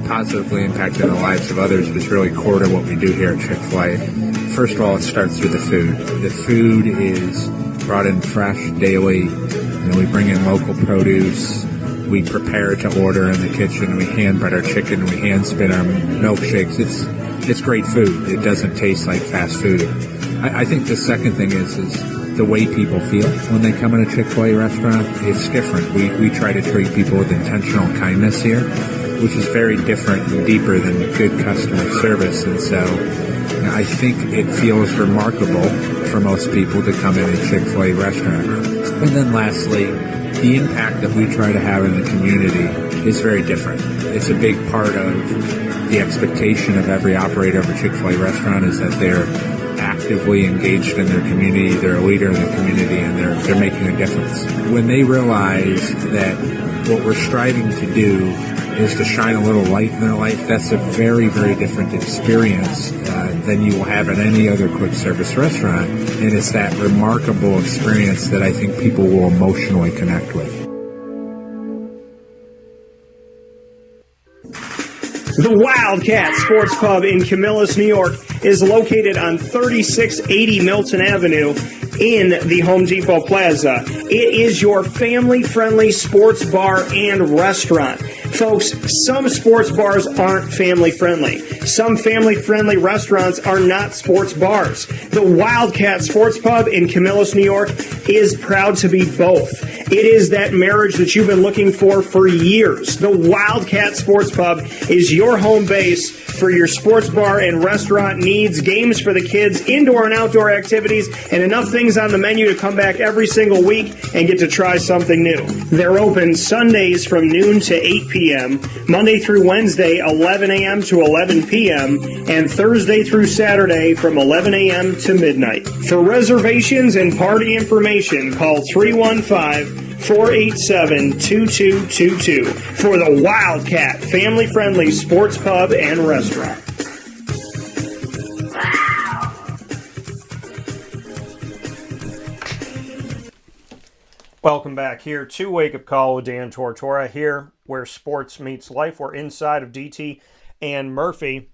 positively impacting the lives of others was really core to what we do here at Chick-fil-A. First of all, it starts with the food. The food is brought in fresh daily, and we bring in local produce. we prepare to order in the kitchen. We hand bread our chicken. We hand spin our milkshakes. It's great food. It doesn't taste like fast food. I think the second thing is the way people feel when they come in a Chick-fil-A restaurant. It's different. We try to treat people with intentional kindness here, which is very different and deeper than good customer service. And so I think it feels remarkable for most people to come in a Chick-fil-A restaurant. And then lastly, the impact that we try to have in the community is very different. It's a big part of the expectation of every operator of a Chick-fil-A restaurant is that they're actively engaged in their community, they're a leader in the community, and they're making a difference. When they realize that what we're striving to do is to shine a little light in their life, that's a very, very different experience than you will have at any other quick service restaurant. And it's that remarkable experience that I think people will emotionally connect with. The Wildcat Sports Pub in Camillus, New York is located on 3680 Milton Avenue in the Home Depot Plaza. It is your family-friendly sports bar and restaurant. Folks, some sports bars aren't family-friendly. Some family-friendly restaurants are not sports bars. The Wildcat Sports Pub in Camillus, New York is proud to be both. It is that marriage that you've been looking for years. The Wildcat Sports Pub is your home base for your sports bar and restaurant needs, games for the kids, indoor and outdoor activities, and enough things on the menu to come back every single week and get to try something new. They're open Sundays from noon to 8 p.m., Monday through Wednesday, 11 a.m. to 11 p.m., and Thursday through Saturday from 11 a.m. to midnight. For reservations and party information, call 315-487-2222 for the Wildcat family-friendly sports pub and restaurant. Welcome back here to Wake Up Call with Dan Tortora, here where sports meets life. We're inside of DT and Murphy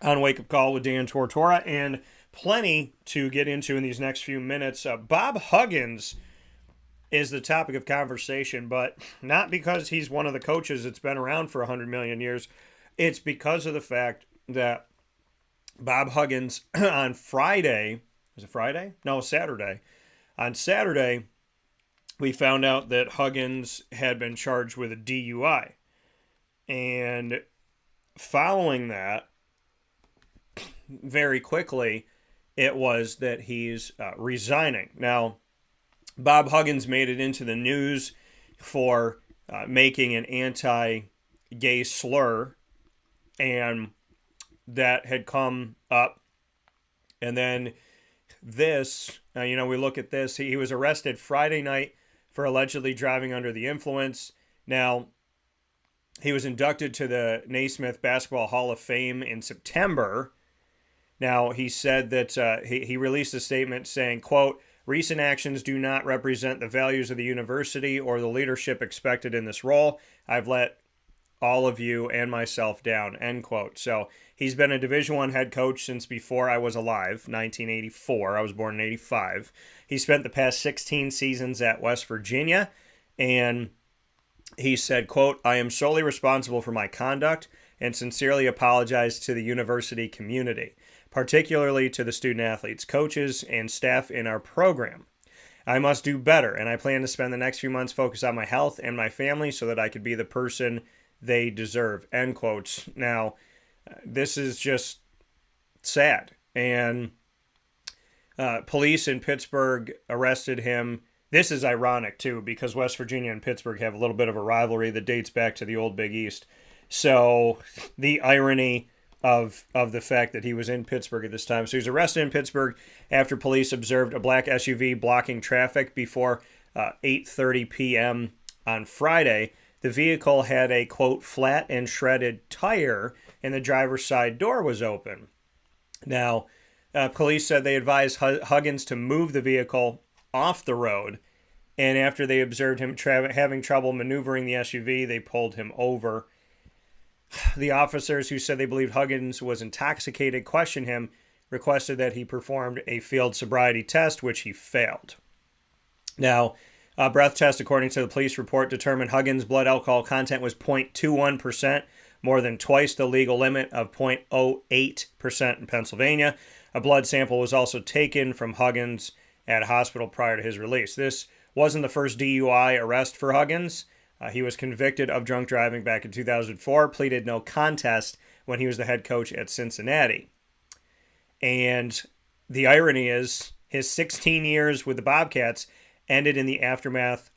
on Wake Up Call with Dan Tortora, and plenty to get into in these next few minutes. Bob Huggins is the topic of conversation, but not because he's one of the coaches that's been around for 100 million years. It's because of the fact that Bob Huggins on Friday, was it Friday? No, Saturday. On Saturday, we found out that Huggins had been charged with a DUI. And following that, very quickly, it was that he's resigning. Now, Bob Huggins made it into the news for making an anti-gay slur, and that had come up. And then this, we look at this. He was arrested Friday night for allegedly driving under the influence. Now, he was inducted to the Naismith Basketball Hall of Fame in September. Now, he said that he released a statement saying, quote, "Recent actions do not represent the values of the university or the leadership expected in this role. I've let all of you and myself down," end quote. So he's been a Division I head coach since before I was alive, 1984. I was born in 85. He spent the past 16 seasons at West Virginia, and he said, quote, "I am solely responsible for my conduct and sincerely apologize to the university community, particularly to the student athletes, coaches, and staff in our program. I must do better, and I plan to spend the next few months focused on my health and my family so that I could be the person they deserve," end quotes. Now, this is just sad. And police in Pittsburgh arrested him. This is ironic, too, because West Virginia and Pittsburgh have a little bit of a rivalry that dates back to the old Big East. So the irony of the fact that he was in Pittsburgh at this time. So he was arrested in Pittsburgh after police observed a black SUV blocking traffic before 8:30 p.m. on Friday. The vehicle had a, quote, "flat and shredded tire, and the driver's side door was open." Now, police said they advised Huggins to move the vehicle off the road, and after they observed him having trouble maneuvering the SUV, they pulled him over. The officers, who said they believed Huggins was intoxicated, questioned him, requested that he performed a field sobriety test, which he failed. Now, A breath test, according to the police report, determined Huggins' blood alcohol content was 0.21%, more than twice the legal limit of 0.08% in Pennsylvania. A blood sample was also taken from Huggins at a hospital prior to his release. This wasn't the first DUI arrest for Huggins. He was convicted of drunk driving back in 2004, pleaded no contest when he was the head coach at Cincinnati. And the irony is his 16 years with the Bobcats ended in the aftermath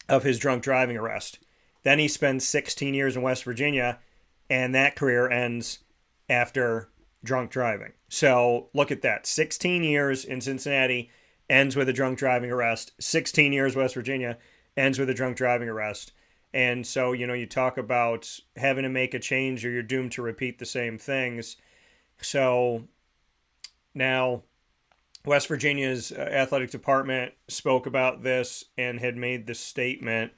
of his drunk driving arrest. Then he spends 16 years in West Virginia, and that career ends after drunk driving. So look at that. 16 years in Cincinnati, ends with a drunk driving arrest. 16 years West Virginia, ends with a drunk driving arrest. And so, you talk about having to make a change or you're doomed to repeat the same things. So now West Virginia's athletic department spoke about this and had made this statement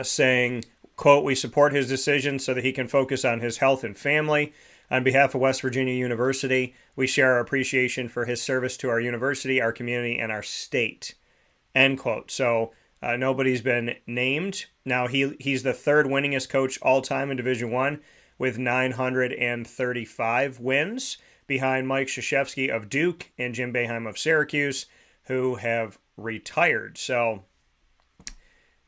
saying, quote, "We support his decision so that he can focus on his health and family. On behalf of West Virginia University, we share our appreciation for his service to our university, our community, and our state," end quote. So nobody's been named. Now he's the third winningest coach all time in Division I with 935 wins, behind Mike Krzyzewski of Duke and Jim Boeheim of Syracuse, who have retired. So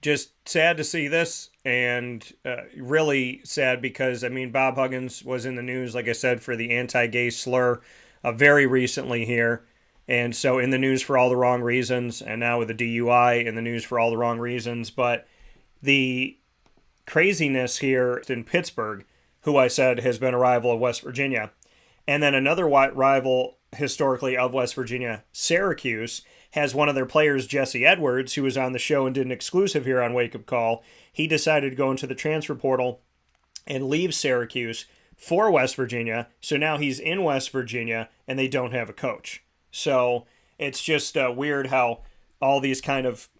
just sad to see this, and really sad because, Bob Huggins was in the news, like I said, for the anti-gay slur very recently here. And so in the news for all the wrong reasons, and now with the DUI in the news for all the wrong reasons. But the craziness here in Pittsburgh, who I said has been a rival of West Virginia, and then another rival historically of West Virginia, Syracuse, has one of their players, Jesse Edwards, who was on the show and did an exclusive here on Wake Up Call. He decided to go into the transfer portal and leave Syracuse for West Virginia. So now he's in West Virginia and they don't have a coach. So it's just weird how all these kind of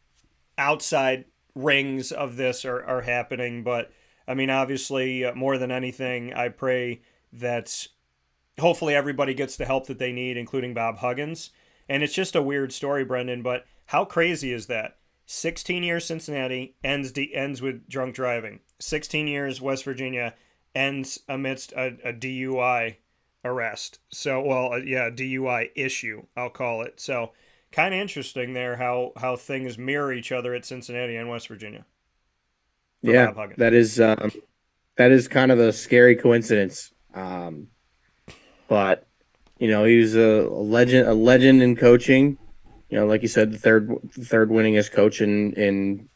outside rings of this are happening. But obviously, more than anything, I pray that hopefully everybody gets the help that they need, including Bob Huggins. And it's just a weird story, Brendan, but how crazy is that? 16 years Cincinnati ends with drunk driving. 16 years West Virginia ends amidst a DUI arrest. So, DUI issue, I'll call it. So, kind of interesting there how things mirror each other at Cincinnati and West Virginia. Yeah, that is kind of a scary coincidence. But he was a legend in coaching. Like you said, the third winningest coach in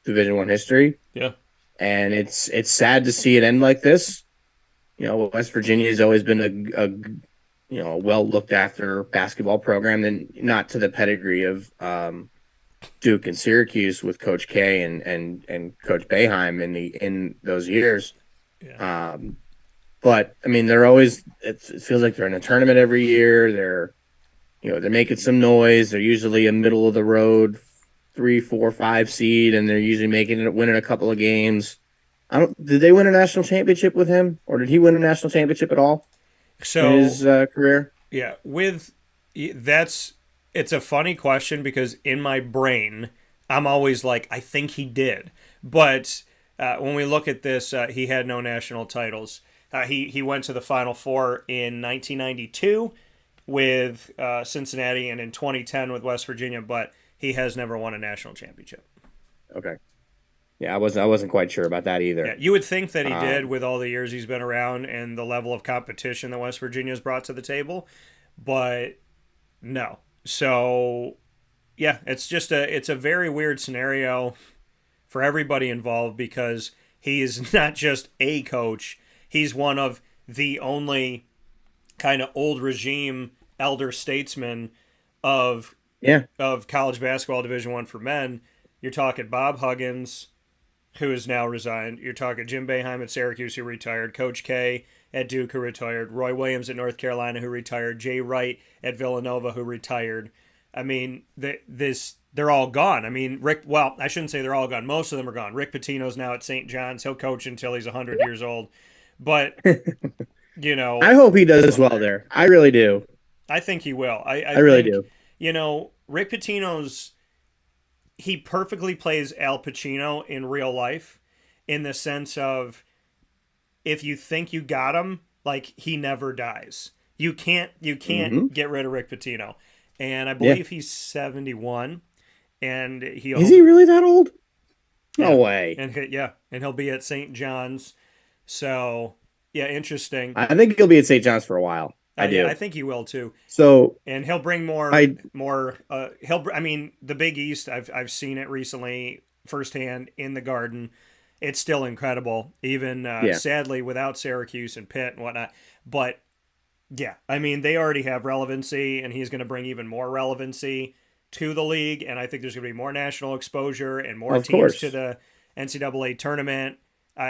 Division I history. Yeah, and it's sad to see it end like this. West Virginia has always been a well looked after basketball program, and not to the pedigree of Duke and Syracuse with Coach K and Coach Boeheim in those years. Yeah. But they're always. It feels like they're in a tournament every year. They're making some noise. They're usually a middle of the road 3, 4, 5 seed, and they're usually winning a couple of games. Did they win a national championship with him, or did he win a national championship at all in his career? Yeah, it's a funny question because in my brain, I'm always like, I think he did. But when we look at this, he had no national titles. He went to the Final Four in 1992 with Cincinnati and in 2010 with West Virginia, but he has never won a national championship. Okay. Yeah, I wasn't quite sure about that either. Yeah, you would think that he did with all the years he's been around and the level of competition that West Virginia's brought to the table, but no. So, yeah, it's a very weird scenario for everybody involved because he is not just a coach, he's one of the only kind of old regime elder statesmen of college basketball Division I for men. You're talking Bob Huggins, who has now resigned. You're talking Jim Boeheim at Syracuse, who retired. Coach K at Duke, who retired. Roy Williams at North Carolina, who retired. Jay Wright at Villanova, who retired. They're all gone. Rick, well, I shouldn't say they're all gone. Most of them are gone. Rick Pitino's now at St. John's. He'll coach until he's 100 years old. But, I hope he does well there. I really do. I think he will. I really do. Rick Pitino's he perfectly plays Al Pacino in real life, in the sense of, if you think you got him, like, he never dies. You can't get rid of Rick Pitino. And I Yeah. believe he's 71, and Is he really that old? No yeah. way. And he'll be at St. John's. So, yeah, interesting. I think he'll be at St. John's for a while. I do. Yeah, I think he will too. So, And he'll bring more. I I mean, the Big East. I've seen it recently firsthand in the Garden. It's still incredible, even sadly without Syracuse and Pitt and whatnot. But yeah, I mean, they already have relevancy, and he's going to bring even more relevancy to the league. And I think there's going to be more national exposure and more Of teams course. to the NCAA tournament.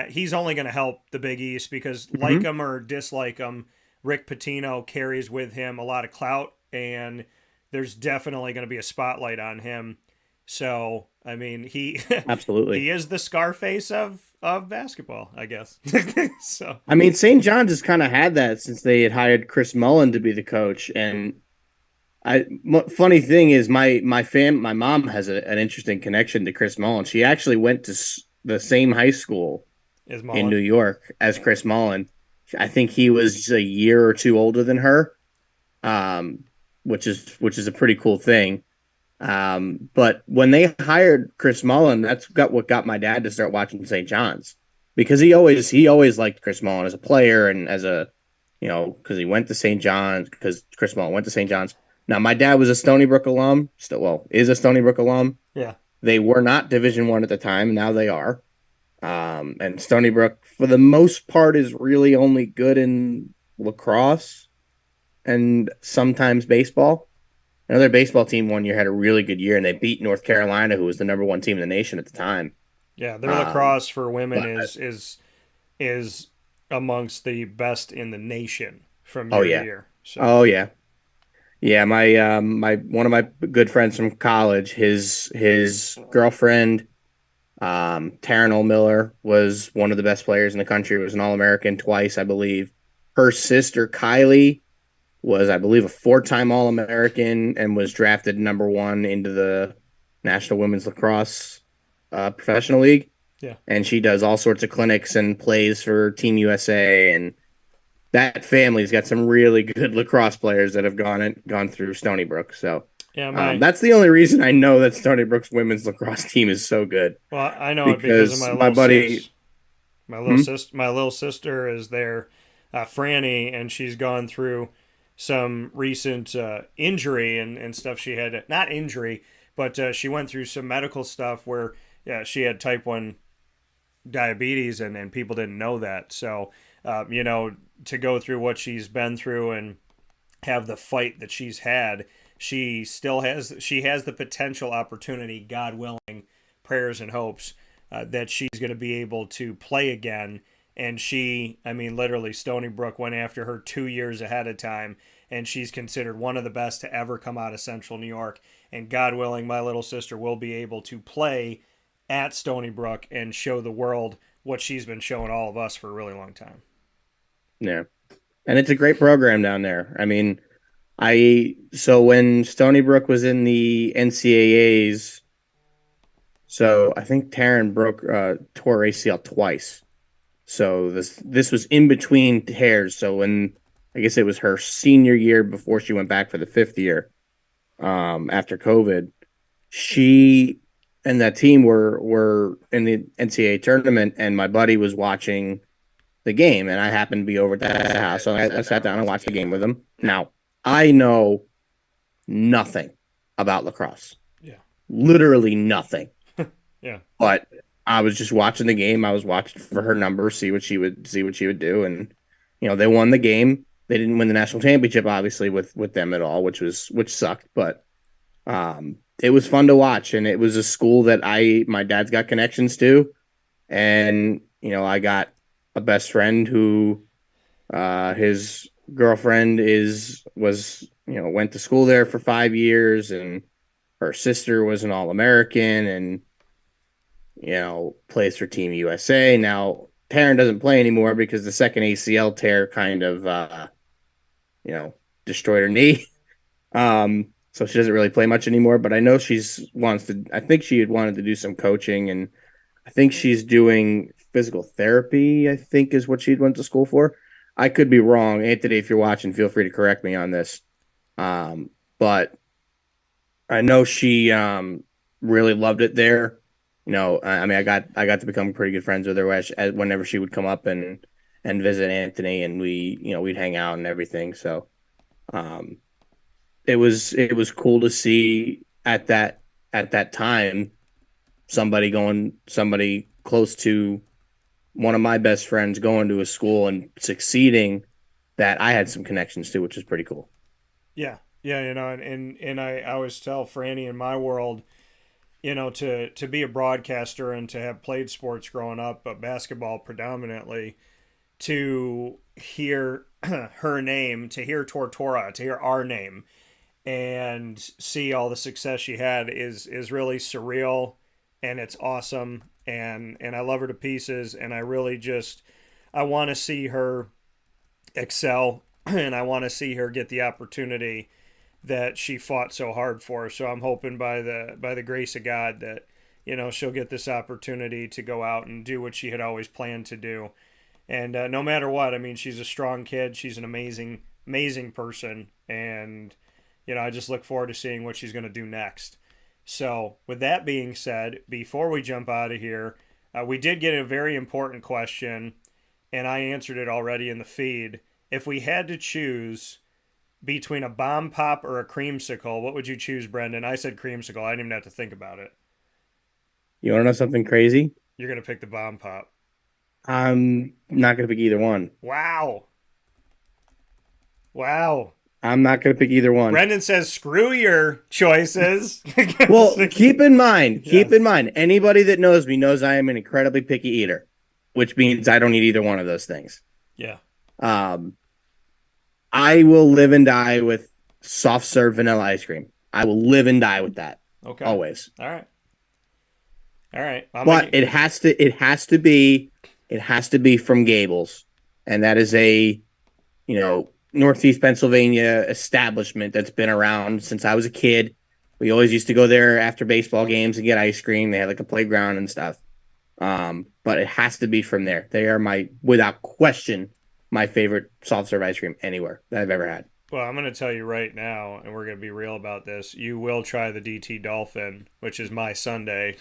He's only going to help the Big East because, like him or dislike him, Rick Pitino carries with him a lot of clout, and there's definitely going to be a spotlight on him. So, I mean, he absolutely. he is the Scarface of basketball, I guess. So, I mean, St. John's has kind of had that since they had hired Chris Mullen to be the coach. And funny thing is, my mom has an interesting connection to Chris Mullen. She actually went to the same high school in New York as Chris Mullen. I think he was a year or two older than her, which is a pretty cool thing. But when they hired Chris Mullen, that's what got my dad to start watching St. John's, because he always liked Chris Mullen as a player and as a, because he went to St. John's, because Chris Mullen went to St. John's. Now, my dad was a Stony Brook alum, is a Stony Brook alum. Yeah. They were not Division I at the time. Now they are. And Stony Brook, for the most part, is really only good in lacrosse and sometimes baseball. Another baseball team one year had a really good year, and they beat North Carolina, who was the number one team in the nation at the time. Yeah, their lacrosse for women is amongst the best in the nation from year to year. So. Oh yeah, yeah. My one of my good friends from college, his girlfriend, Taryn Miller, was one of the best players in the country. Was an All-American twice, I believe. Her sister Kylie was, I believe, a 4-time All-American and was drafted number 1 into the National Women's Lacrosse Professional League. Yeah. And she does all sorts of clinics and plays for Team USA. And that family's got some really good lacrosse players that have gone through Stony Brook. So yeah, that's the only reason I know that Stony Brook's women's lacrosse team is so good. Well, I know it because of my little sister is there, Franny, and she's gone through some recent injury and stuff. She had, not injury, but she went through some medical stuff where she had type 1 diabetes, and people didn't know that. So, to go through what she's been through and have the fight that she's had, she has the potential opportunity, God willing, prayers and hopes, that she's going to be able to play again. And literally, Stony Brook went after her 2 years ahead of time, and she's considered one of the best to ever come out of Central New York. And God willing, my little sister will be able to play at Stony Brook and show the world what she's been showing all of us for a really long time. Yeah. And it's a great program down there. I mean, so when Stony Brook was in the NCAAs, so I think Taryn tore ACL twice. So this was in between tears. So when, I guess it was her senior year before she went back for the 5th year, after COVID, she and that team were in the NCAA tournament, and my buddy was watching the game, and I happened to be over at the house, so I sat down and watched the game with him. Now, I know nothing about lacrosse. Yeah. Literally nothing. Yeah. But I was just watching the game. I was watching for her numbers, see what she would do, and they won the game. They didn't win the national championship, obviously, with them at all, which sucked. But it was fun to watch, and it was a school that my dad's got connections to, and I got a best friend who his girlfriend went to school there for 5 years, and her sister was an All-American, and plays for Team USA. Now, Taryn doesn't play anymore because the second ACL tear kind of, destroyed her knee. so she doesn't really play much anymore. But I know I think she had wanted to do some coaching, and I think she's doing physical therapy, I think is what she'd went to school for. I could be wrong. Anthony, if you're watching, feel free to correct me on this. But I know she really loved it there. I mean, I got to become pretty good friends with her whenever she would come up and visit Anthony, and we'd hang out and everything. So it was cool to see at that time somebody close to one of my best friends going to a school and succeeding that I had some connections to, which is pretty cool. Yeah. Yeah, and I always tell Franny, in my world, to be a broadcaster and to have played sports growing up, but basketball predominantly, to hear her name, to hear Tortora, to hear our name, and see all the success she had is really surreal, and it's awesome, and I love her to pieces, and I want to see her excel, and I want to see her get the opportunity that she fought so hard for. So I'm hoping by the grace of God that she'll get this opportunity to go out and do what she had always planned to do. And no matter what, I mean, she's a strong kid. She's an amazing person, and I just look forward to seeing what she's going to do next. So with that being said, before we jump out of here, we did get a very important question, and I answered it already in the feed. If we had to choose between a bomb pop or a creamsicle, what would you choose, Brendan? I said creamsicle. I didn't even have to think about it. You want to know something crazy? You're going to pick the bomb pop. I'm not going to pick either one. Wow. I'm not going to pick either one. Brendan says, screw your choices. Well, keep in mind, anybody that knows me knows I am an incredibly picky eater, which means I don't eat either one of those things. Yeah. I will live and die with soft serve vanilla ice cream. I will live and die with that. Okay. Always. All right. But it has to be from Gables, and that is a Northeast Pennsylvania establishment that's been around since I was a kid. We always used to go there after baseball games and get ice cream. They had like a playground and stuff. But it has to be from there. They are without question, my favorite soft serve ice cream anywhere that I've ever had. Well, I'm going to tell you right now, and we're going to be real about this. You will try the DT Dolphin, which is my Sunday,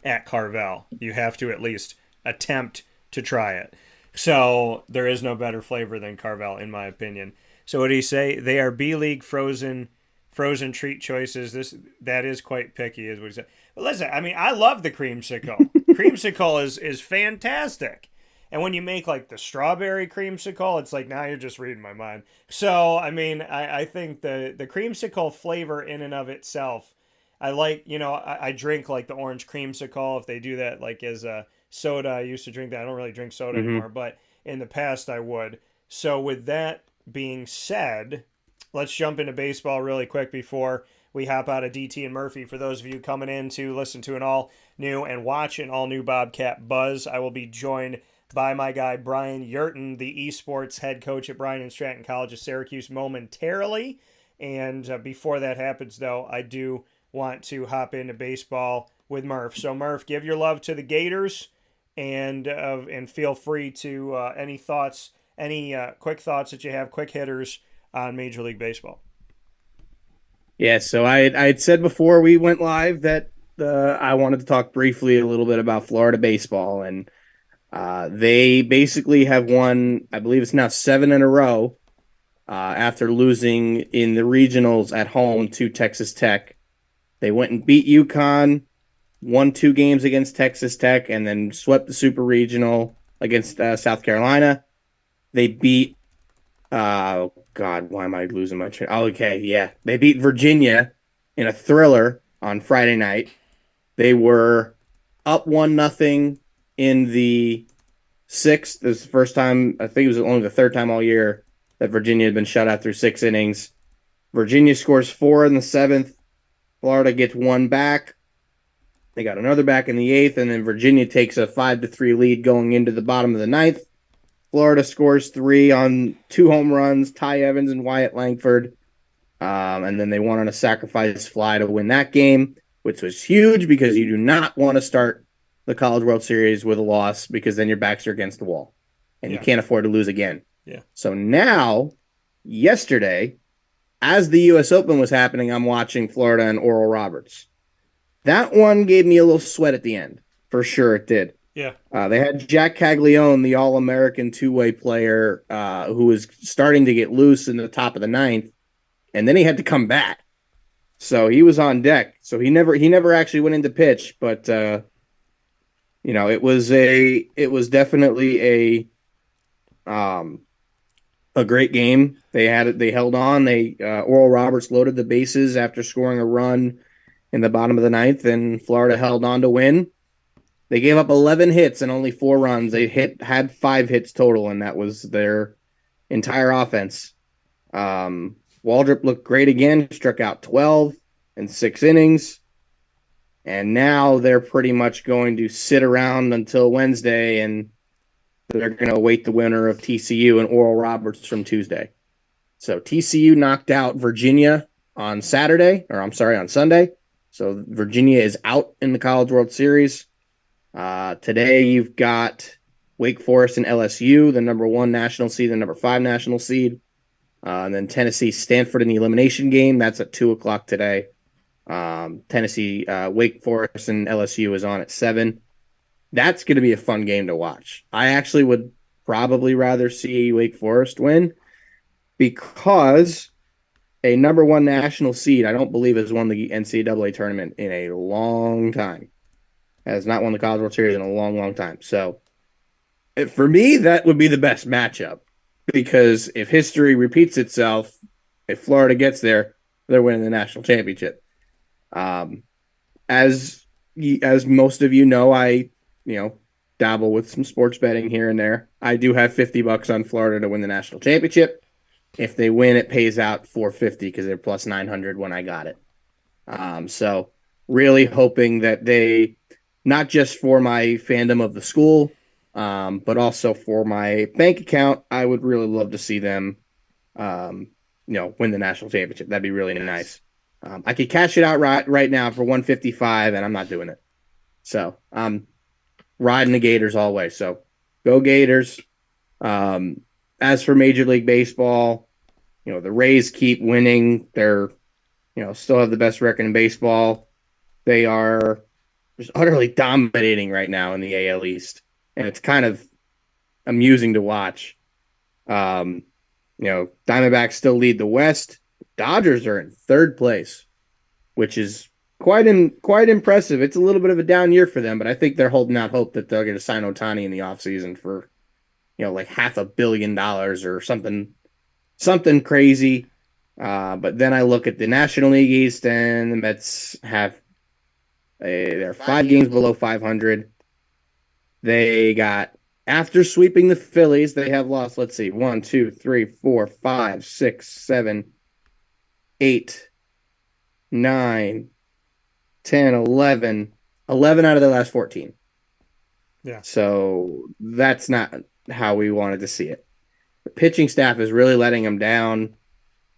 at Carvel. You have to at least attempt to try it. So there is no better flavor than Carvel, in my opinion. So what do you say? They are B-League frozen treat choices. That is quite picky, is what he said. But listen, I mean, I love the creamsicle. Creamsicle is fantastic. And when you make like the strawberry creamsicle, it's like, now you're just reading my mind. So, I mean, I think the creamsicle flavor in and of itself, I like, I drink like the orange creamsicle. If they do that like as a soda, I used to drink that. I don't really drink soda anymore, but in the past I would. So with that being said, let's jump into baseball really quick before we hop out of DT and Murphy. For those of you coming in to listen to an all new and watch an all new Bobcat Buzz, I will be joined by my guy Bryan Yerton, the eSports head coach at Bryant and Stratton College of Syracuse, momentarily. And before that happens, though, I do want to hop into baseball with Murph. So Murph, give your love to the Gators, and feel free to any thoughts, any quick thoughts that you have, quick hitters on Major League Baseball. Yeah, so I had said before we went live that I wanted to talk briefly a little bit about Florida baseball, and they basically have won, I believe it's now 7 in a row, after losing in the regionals at home to Texas Tech. They went and beat UConn, won 2 games against Texas Tech, and then swept the Super Regional against South Carolina. They beat, oh God, why am I losing my train? Oh, okay, yeah. They beat Virginia in a thriller on Friday night. They were up 1-0 in the 6th. This is the first time, I think it was only the 3rd time all year that Virginia had been shut out through 6 innings. Virginia scores 4 in the 7th. Florida gets 1 back. They got another back in the 8th, and then Virginia takes a 5-3 lead going into the bottom of the 9th. Florida scores 3 on 2 home runs, Ty Evans and Wyatt Langford. And then they won on a sacrifice fly to win that game, which was huge because you do not want to start the College World Series with a loss because then your backs are against the wall and you can't afford to lose again. Yeah. So now, yesterday, as the U.S. Open was happening, I'm watching Florida and Oral Roberts. That one gave me a little sweat at the end. For sure it did. Yeah. They had Jack Caglione, the All-American two-way player, who was starting to get loose in the top of the ninth, and then he had to come back. So he was on deck. So he never actually went into pitch, but it was definitely a great game. They held on. Oral Roberts loaded the bases after scoring a run in the bottom of the ninth, and Florida held on to win. They gave up 11 hits and only 4 runs. They had 5 hits total, and that was their entire offense. Waldrop looked great again, struck out 12 in 6 innings. And now they're pretty much going to sit around until Wednesday, and they're going to await the winner of TCU and Oral Roberts from Tuesday. So TCU knocked out Virginia on Sunday. So Virginia is out in the College World Series. Today you've got Wake Forest and LSU, the number 1 national seed, the number 5 national seed. And then Tennessee, Stanford in the elimination game. That's at 2:00 today. Tennessee, Wake Forest and LSU is on at 7. That's going to be a fun game to watch. I actually would probably rather see Wake Forest win because a number 1 national seed, I don't believe, has won the NCAA tournament in a long time. Has not won the College World Series in a long, long time. So for me, that would be the best matchup because if history repeats itself, if Florida gets there, they're winning the national championship. As most of you know, I dabble with some sports betting here and there. I do have $50 on Florida to win the national championship. If they win, it pays out $450 because they're plus 900 when I got it. So really hoping that they, not just for my fandom of the school, but also for my bank account, I would really love to see them, win the national championship. That'd be really nice. I could cash it out right now for $155, and I'm not doing it. So I'm riding the Gators all the way. So go Gators. As for Major League Baseball, the Rays keep winning. They're, still have the best record in baseball. They are just utterly dominating right now in the AL East, and it's kind of amusing to watch. Diamondbacks still lead the West. Dodgers are in 3rd place, which is quite impressive. It's a little bit of a down year for them, but I think they're holding out hope that they're going to sign Ohtani in the offseason for, like $500 million or something crazy. But then I look at the National League East, and the Mets they're 5 games below 500. They got, after sweeping the Phillies, they have lost, 1, 2, 3, 4, 5, 6, 7, 8, 9, 10, 11 out of the last 14. Yeah. So that's not how we wanted to see it. The pitching staff is really letting them down.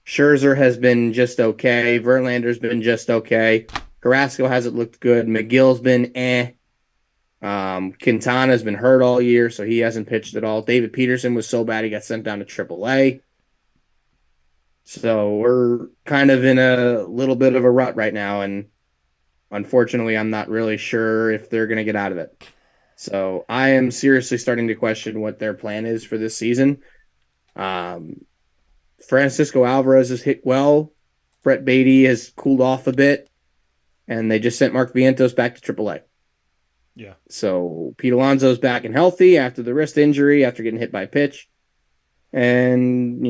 Scherzer has been just okay. Verlander's been just okay. Carrasco hasn't looked good. McGill's been Quintana's been hurt all year, so he hasn't pitched at all. David Peterson was so bad he got sent down to AAA. So we're kind of in a little bit of a rut right now, and unfortunately, I'm not really sure if they're going to get out of it. So I am seriously starting to question what their plan is for this season. Francisco Alvarez has hit well. Brett Beatty has cooled off a bit, and they just sent Mark Vientos back to AAA. Yeah. So Pete Alonso's back and healthy after the wrist injury, after getting hit by a pitch. And,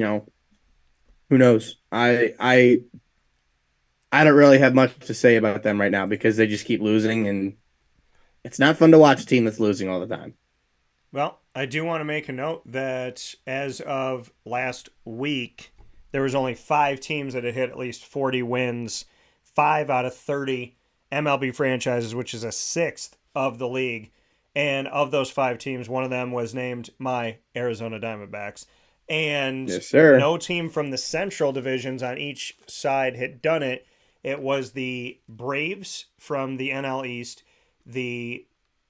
who knows? I don't really have much to say about them right now because they just keep losing, and it's not fun to watch a team that's losing all the time. Well, I do want to make a note that as of last week, there was only 5 teams that had hit at least 40 wins, 5 out of 30 MLB franchises, which is a 6th of the league. And of those 5 teams, one of them was named my Arizona Diamondbacks. And Yes, sir. no team from the Central divisions on each side had done it. It was the Braves from the NL East, the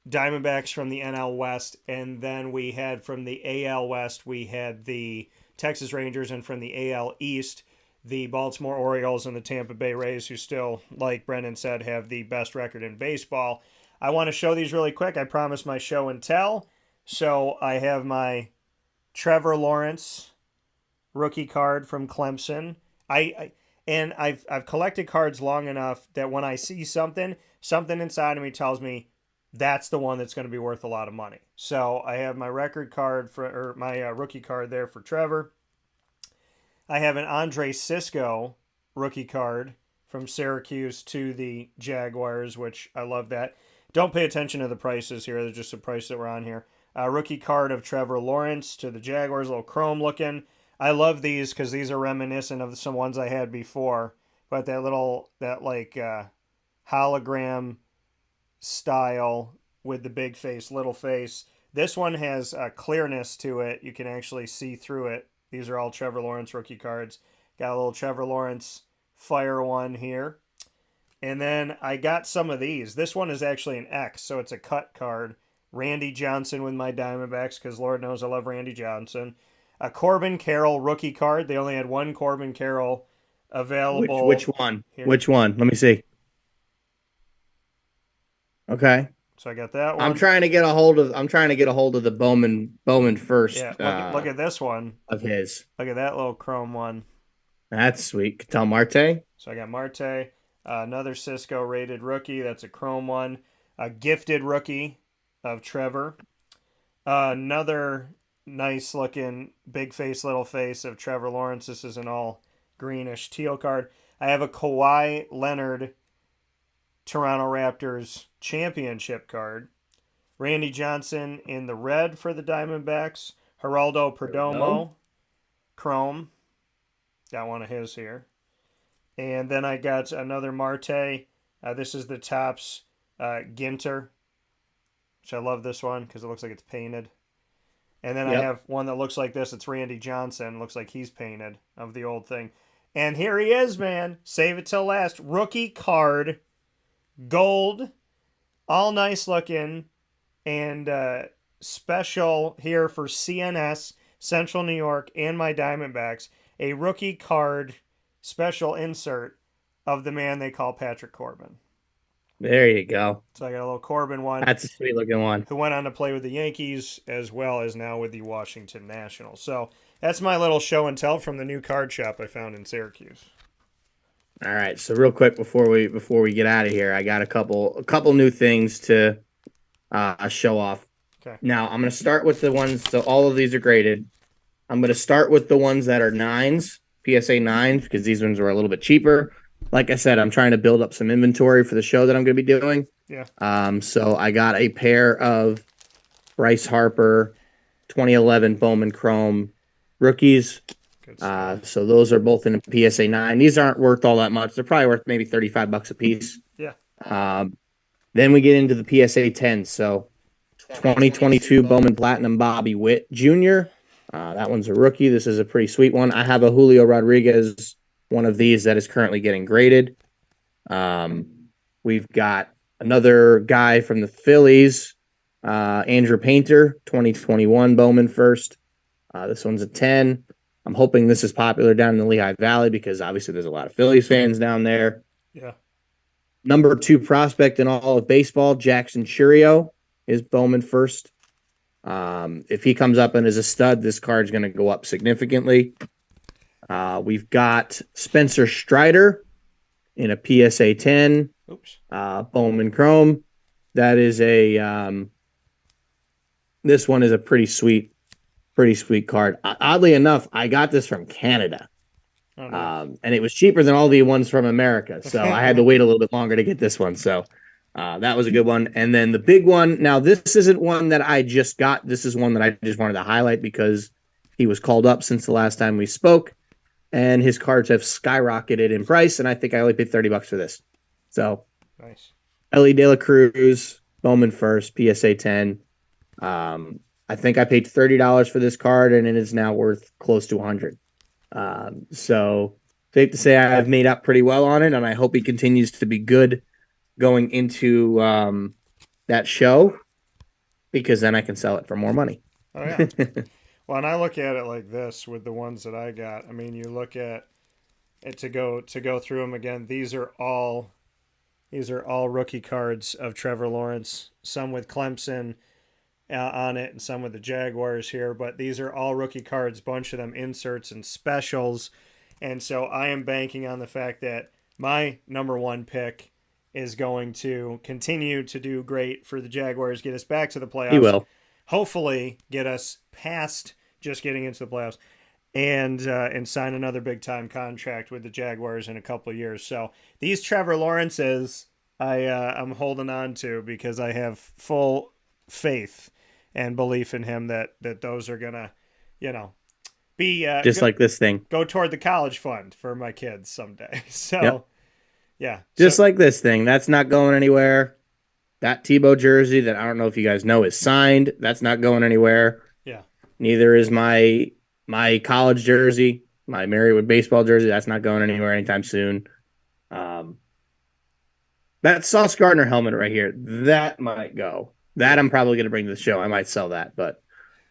Diamondbacks from the NL West, and then we had from the AL West, we had the Texas Rangers, and from the AL East, the Baltimore Orioles and the Tampa Bay Rays, who still, like Brendan said, have the best record in baseball. I want to show these really quick. I promised my show and tell. So I have my Trevor Lawrence rookie card from Clemson. I've collected cards long enough that when I see something inside of me tells me that's the one that's going to be worth a lot of money. So I have my record card or my rookie card there for Trevor. I have an Andre Sisco rookie card from Syracuse to the Jaguars, which I love that. Don't pay attention to the prices here. They're just the price that we're on here. Rookie card of Trevor Lawrence to the Jaguars, a little chrome looking. I love these because these are reminiscent of some ones I had before. But that hologram style with the big face, little face. This one has a clearness to it. You can actually see through it. These are all Trevor Lawrence rookie cards. Got a little Trevor Lawrence fire one here. And then I got some of these. This one is actually an X, so it's a cut card. Randy Johnson with my Diamondbacks, because Lord knows I love Randy Johnson. A Corbin Carroll rookie card. They only had one Corbin Carroll available. Which one? Here. Which one? Let me see. Okay. So I got that one. I'm trying to get a hold of the Bowman first. Yeah, look at this one of his. Look at that little chrome one. That's sweet. Cattell Marte. So I got Marte, another Cisco rated rookie. That's a chrome one. A gifted rookie of Trevor. Another nice looking big face, little face of Trevor Lawrence. This is an all greenish teal card. I have a Kawhi Leonard Toronto Raptors championship card. Randy Johnson in the red for the Diamondbacks. Geraldo Perdomo, chrome. Got one of his here. And then I got another Marte. This is the Topps Ginter, which I love this one because it looks like it's painted. And then I have one that looks like this. It's Randy Johnson. Looks like he's painted of the old thing. And here he is, man. Save it till last. Rookie card. Gold. All nice looking. And special here for CNS, Central New York, and my Diamondbacks. A rookie card special insert of the man they call Patrick Corbin. There you go. So I got a little Corbin one. That's a sweet looking one. Who went on to play with the Yankees as well as now with the Washington Nationals. So that's my little show and tell from the new card shop I found in Syracuse. All right. So real quick before we get out of here, I got a couple new things to show off. Okay. Now I'm going to start with the ones. So all of these are graded. I'm going to start with the ones that are 9s, PSA 9s, because these ones were a little bit cheaper. Like I said, I'm trying to build up some inventory for the show that I'm going to be doing. Yeah. So I got a pair of Bryce Harper 2011 Bowman Chrome rookies. So those are both in a PSA 9. These aren't worth all that much. They're probably worth maybe $35 a piece. Yeah. Then we get into the PSA 10. So 2022 Bowman Platinum Bobby Witt Jr. That one's a rookie. This is a pretty sweet one. I have a Julio Rodriguez, one of these that is currently getting graded. We've got another guy from the Phillies, Andrew Painter, 2021 Bowman first. This one's a 10. I'm hoping this is popular down in the Lehigh Valley because obviously there's a lot of Phillies fans down there. Yeah. Number 2 prospect in all of baseball, Jackson Churio, is Bowman first. If he comes up and is a stud, this card's going to go up significantly. We've got Spencer Strider in a PSA 10. Oops. Bowman Chrome. That is this one is a pretty sweet card. Oddly enough, I got this from Canada. Oh, nice. And it was cheaper than all the ones from America. So I had to wait a little bit longer to get this one. So that was a good one. And then the big one. Now, this isn't one that I just got. This is one that I just wanted to highlight because he was called up since the last time we spoke. And his cards have skyrocketed in price. And I think I only paid $30 for this. So Nice. Ellie De La Cruz, Bowman first, PSA 10. I think I paid $30 for this card, and it is now worth close to 100. So safe to say I've made up pretty well on it, and I hope he continues to be good going into that show, because then I can sell it for more money. Oh yeah. Well, and I look at it like this with the ones that I got. I mean, you look at it to go through them again. These are all rookie cards of Trevor Lawrence. Some with Clemson on it, and some with the Jaguars here. But these are all rookie cards. Bunch of them inserts and specials. And so I am banking on the fact that my number one pick is going to continue to do great for the Jaguars, get us back to the playoffs. He will. Hopefully get us past just getting into the playoffs, and sign another big time contract with the Jaguars in a couple of years. So these Trevor Lawrences I'm holding on to, because I have full faith and belief in him that those are gonna, be just like this thing. go toward the college fund for my kids someday. So Yep. yeah, Just like this thing. That's not going anywhere. That Tebow jersey that I don't know if you guys know is signed. That's not going anywhere. yeah. Neither is my college jersey, my Marywood baseball jersey. That's not going anywhere anytime soon. That Sauce Gardner helmet right here, that might go. That I'm probably going to bring to the show. I might sell that, but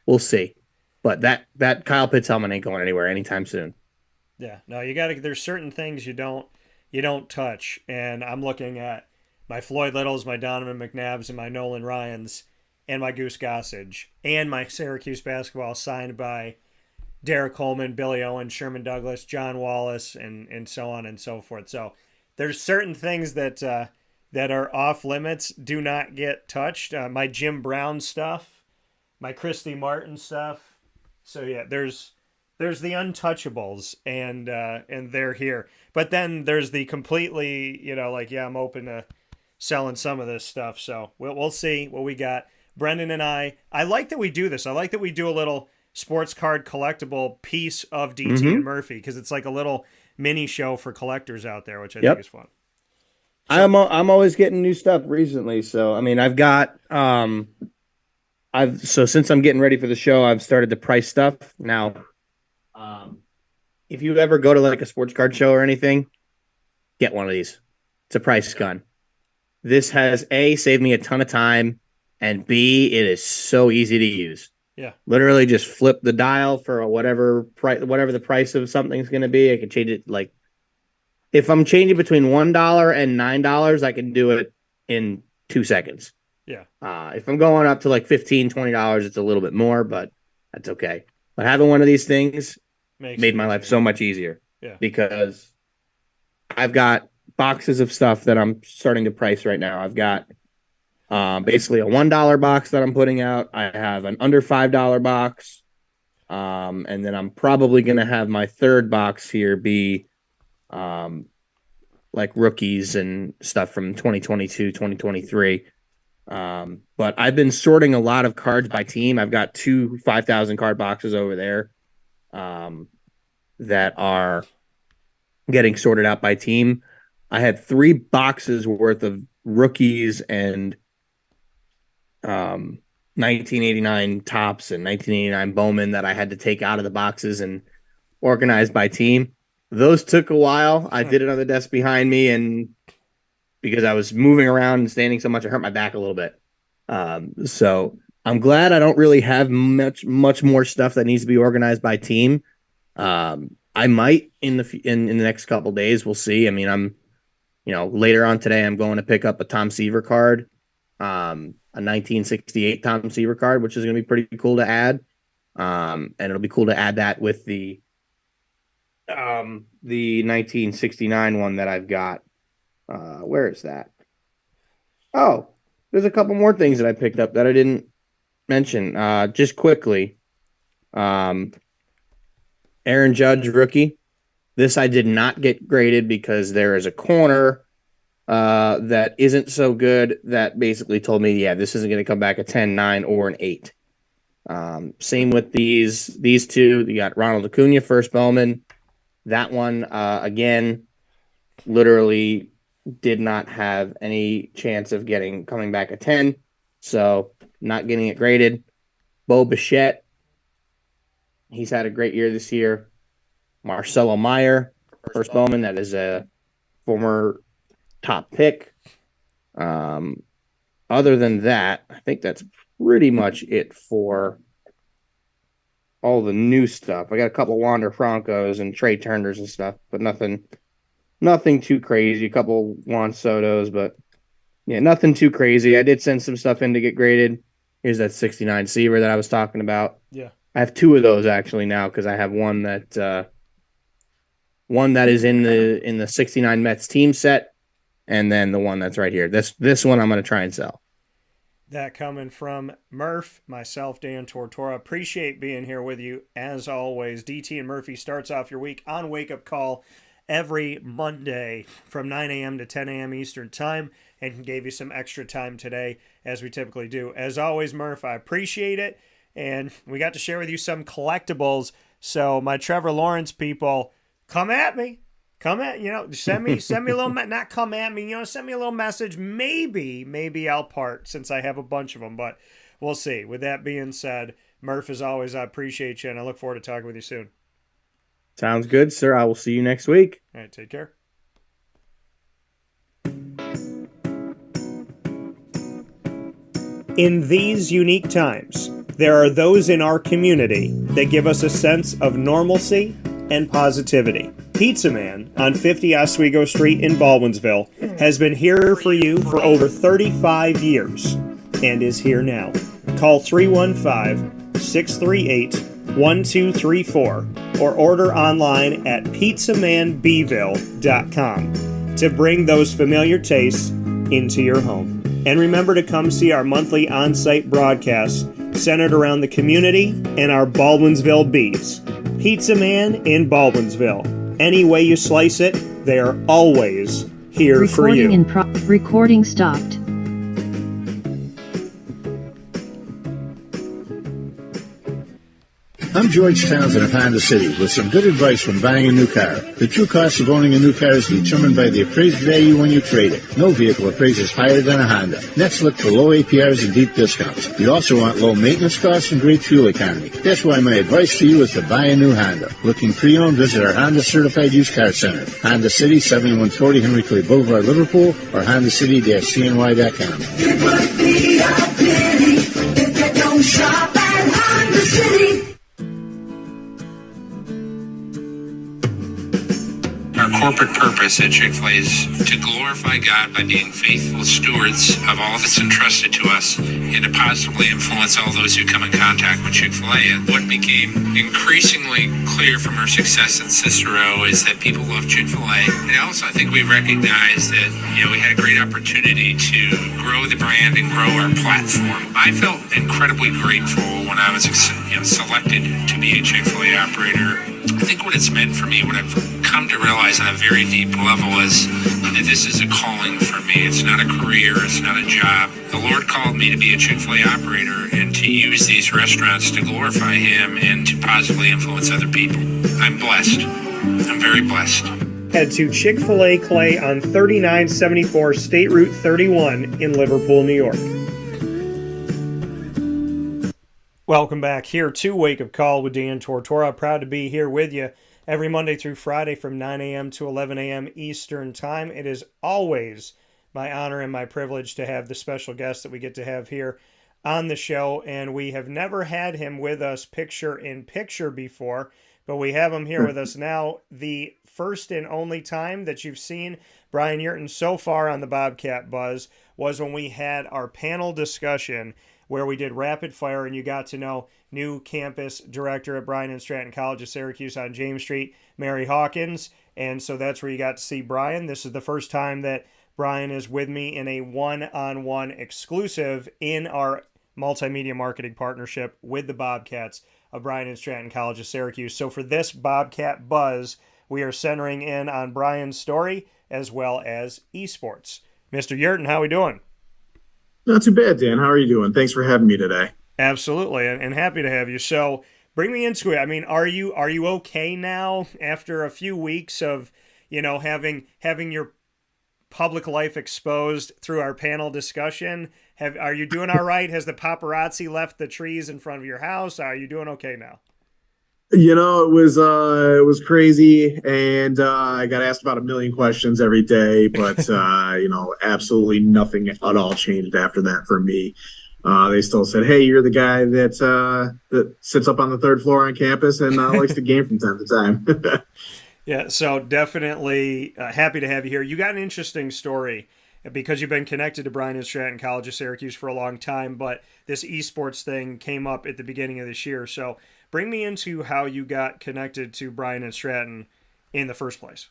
we'll see. But that Kyle Pitts helmet ain't going anywhere anytime soon. Yeah, no, you got to. There's certain things you don't touch, and I'm looking at my Floyd Littles, my Donovan McNabbs, and my Nolan Ryans, and my Goose Gossage, and my Syracuse basketball signed by Derek Coleman, Billy Owen, Sherman Douglas, John Wallace, and so on and so forth. So there's certain things that are off limits, do not get touched. My Jim Brown stuff, my Christy Martin stuff. So yeah, there's the untouchables, and they're here. But then there's the completely, I'm open to selling some of this stuff. So we'll see what we got. Brendan and I like that we do this. I like that we do a little sports card collectible piece of DT and Murphy, because it's like a little mini show for collectors out there, which I think is fun. So, I'm always getting new stuff recently. So I mean, I've got since I'm getting ready for the show, I've started to price stuff now. If you ever go to like a sports card show or anything, get one of these. It's a price gun. This has A, saved me a ton of time, and B, it is so easy to use. Yeah. Literally just flip the dial for whatever the price of something's going to be. I can change it. Like if I'm changing between $1 and $9, I can do it in 2 seconds. Yeah. If I'm going up to like $15, $20, it's a little bit more, but that's okay. But having one of these things made my life so much easier. Yeah. Because I've got boxes of stuff that I'm starting to price right now. I've got basically a $1 box that I'm putting out. I have an under $5 box. And then I'm probably going to have my third box here be like rookies and stuff from 2022, 2023. But I've been sorting a lot of cards by team. I've got 2 5,000 card boxes over there that are getting sorted out by team. I had 3 boxes worth of rookies and 1989 tops and 1989 Bowman that I had to take out of the boxes and organize by team. Those took a while. I did it on the desk behind me, and because I was moving around and standing so much, I hurt my back a little bit. So I'm glad I don't really have much more stuff that needs to be organized by team. I might in the next couple of days. We'll see. I mean, I'm later on today, I'm going to pick up a Tom Seaver card, a 1968 Tom Seaver card, which is going to be pretty cool to add. And it'll be cool to add that with the 1969 one that I've got. Where is that? Oh, there's a couple more things that I picked up that I didn't mention. Just quickly. Aaron Judge rookie. This I did not get graded because there is a corner that isn't so good that basically told me, yeah, this isn't going to come back a 10, 9, or an 8. Same with these two. You got Ronald Acuna, first Bowman. That one, again, literally did not have any chance of coming back a 10, so not getting it graded. Bo Bichette. He's had a great year this year. Marcelo Meyer, first Bowman. That is a former top pick. Other than that, I think that's pretty much it for all the new stuff. I got a couple Wander Francos and Trey Turners and stuff, but nothing too crazy. A couple Juan Sotos, but yeah, nothing too crazy. I did send some stuff in to get graded. Here's that 69 Seaver that I was talking about. Yeah. I have two of those actually now because I have one that is in the 69 Mets team set, and then the one that's right here. This one I'm going to try and sell. That coming from Murph, myself, Dan Tortora. Appreciate being here with you as always. DT and Murphy starts off your week on Wake Up Call every Monday from 9 a.m. to 10 a.m. Eastern Time, and gave you some extra time today as we typically do. As always, Murph, I appreciate it, and we got to share with you some collectibles. So my Trevor Lawrence people, come at me. Send me a little, not come at me, send me a little message. Maybe I'll part since I have a bunch of them, but we'll see. With that being said, Murph, as always, I appreciate you, and I look forward to talking with you soon. Sounds good, sir. I will see you next week. All right, take care. In these unique times, there are those in our community that give us a sense of normalcy and positivity. Pizza Man on 50 Oswego Street in Baldwinsville has been here for you for over 35 years and is here now. Call 315-638-1234 or order online at pizzamanbville.com to bring those familiar tastes into your home. And remember to come see our monthly on-site broadcasts centered around the community and our Baldwinsville Bees. Pizza Man in Baldwinsville. Any way you slice it, they are always here for you. Recording stopped. I'm George Townsend of Honda City with some good advice when buying a new car. The true cost of owning a new car is determined by the appraised value when you trade it. No vehicle appraises higher than a Honda. Next, look for low APRs and deep discounts. You also want low maintenance costs and great fuel economy. That's why my advice to you is to buy a new Honda. Looking pre-owned, visit our Honda Certified Used Car Center. Honda City, 7140 Henry Clay Boulevard, Liverpool, or HondaCity-CNY.com. It would be a pity if you don't shop at Honda City. Our corporate purpose at Chick-fil-A is to glorify God by being faithful stewards of all that's entrusted to us and to positively influence all those who come in contact with Chick-fil-A. And what became increasingly clear from our success in Cicero is that people love Chick-fil-A. And also I think we recognized that, we had a great opportunity to grow the brand and grow our platform. I felt incredibly grateful when I was selected to be a Chick-fil-A operator. I think what it's meant for me, what I've come to realize on a very deep level is that this is a calling for me. It's not a career. It's not a job. The Lord called me to be a Chick-fil-A operator and to use these restaurants to glorify Him and to positively influence other people. I'm blessed. I'm very blessed. Head to Chick-fil-A Clay on 3974 State Route 31 in Liverpool, New York. Welcome back here to Wake Up Call with Dan Tortora. Proud to be here with you every Monday through Friday from 9 a.m. to 11 a.m. Eastern Time. It is always my honor and my privilege to have the special guest that we get to have here on the show, and we have never had him with us picture-in-picture before, but we have him here with us now. The first and only time that you've seen Bryan Yerton so far on the Bobcat Buzz was when we had our panel discussion where we did rapid fire and you got to know new campus director at Bryant and Stratton College of Syracuse on James Street, Mary Hawkins. And so that's where you got to see Bryan. This is the first time that Bryan is with me in a one-on-one exclusive in our multimedia marketing partnership with the Bobcats of Bryant and Stratton College of Syracuse. So for this Bobcat Buzz, we are centering in on Bryan's story as well as esports. Mr. Yerton, how are we doing? Not too bad, Dan. How are you doing? Thanks for having me today. Absolutely, and happy to have you. So bring me into it. I mean, are you okay now after a few weeks of, having your public life exposed through our panel discussion? Are you doing all right? Has the paparazzi left the trees in front of your house? Are you doing okay now? It was crazy, and I got asked about a million questions every day, but absolutely nothing at all changed after that for me. They still said, "Hey, you're the guy that sits up on the third floor on campus and likes to game from time to time." Yeah, so definitely happy to have you here. You got an interesting story because you've been connected to Bryan and Stratton College of Syracuse for a long time, but this esports thing came up at the beginning of this year. So bring me into how you got connected to Bryan and Stratton in the first place.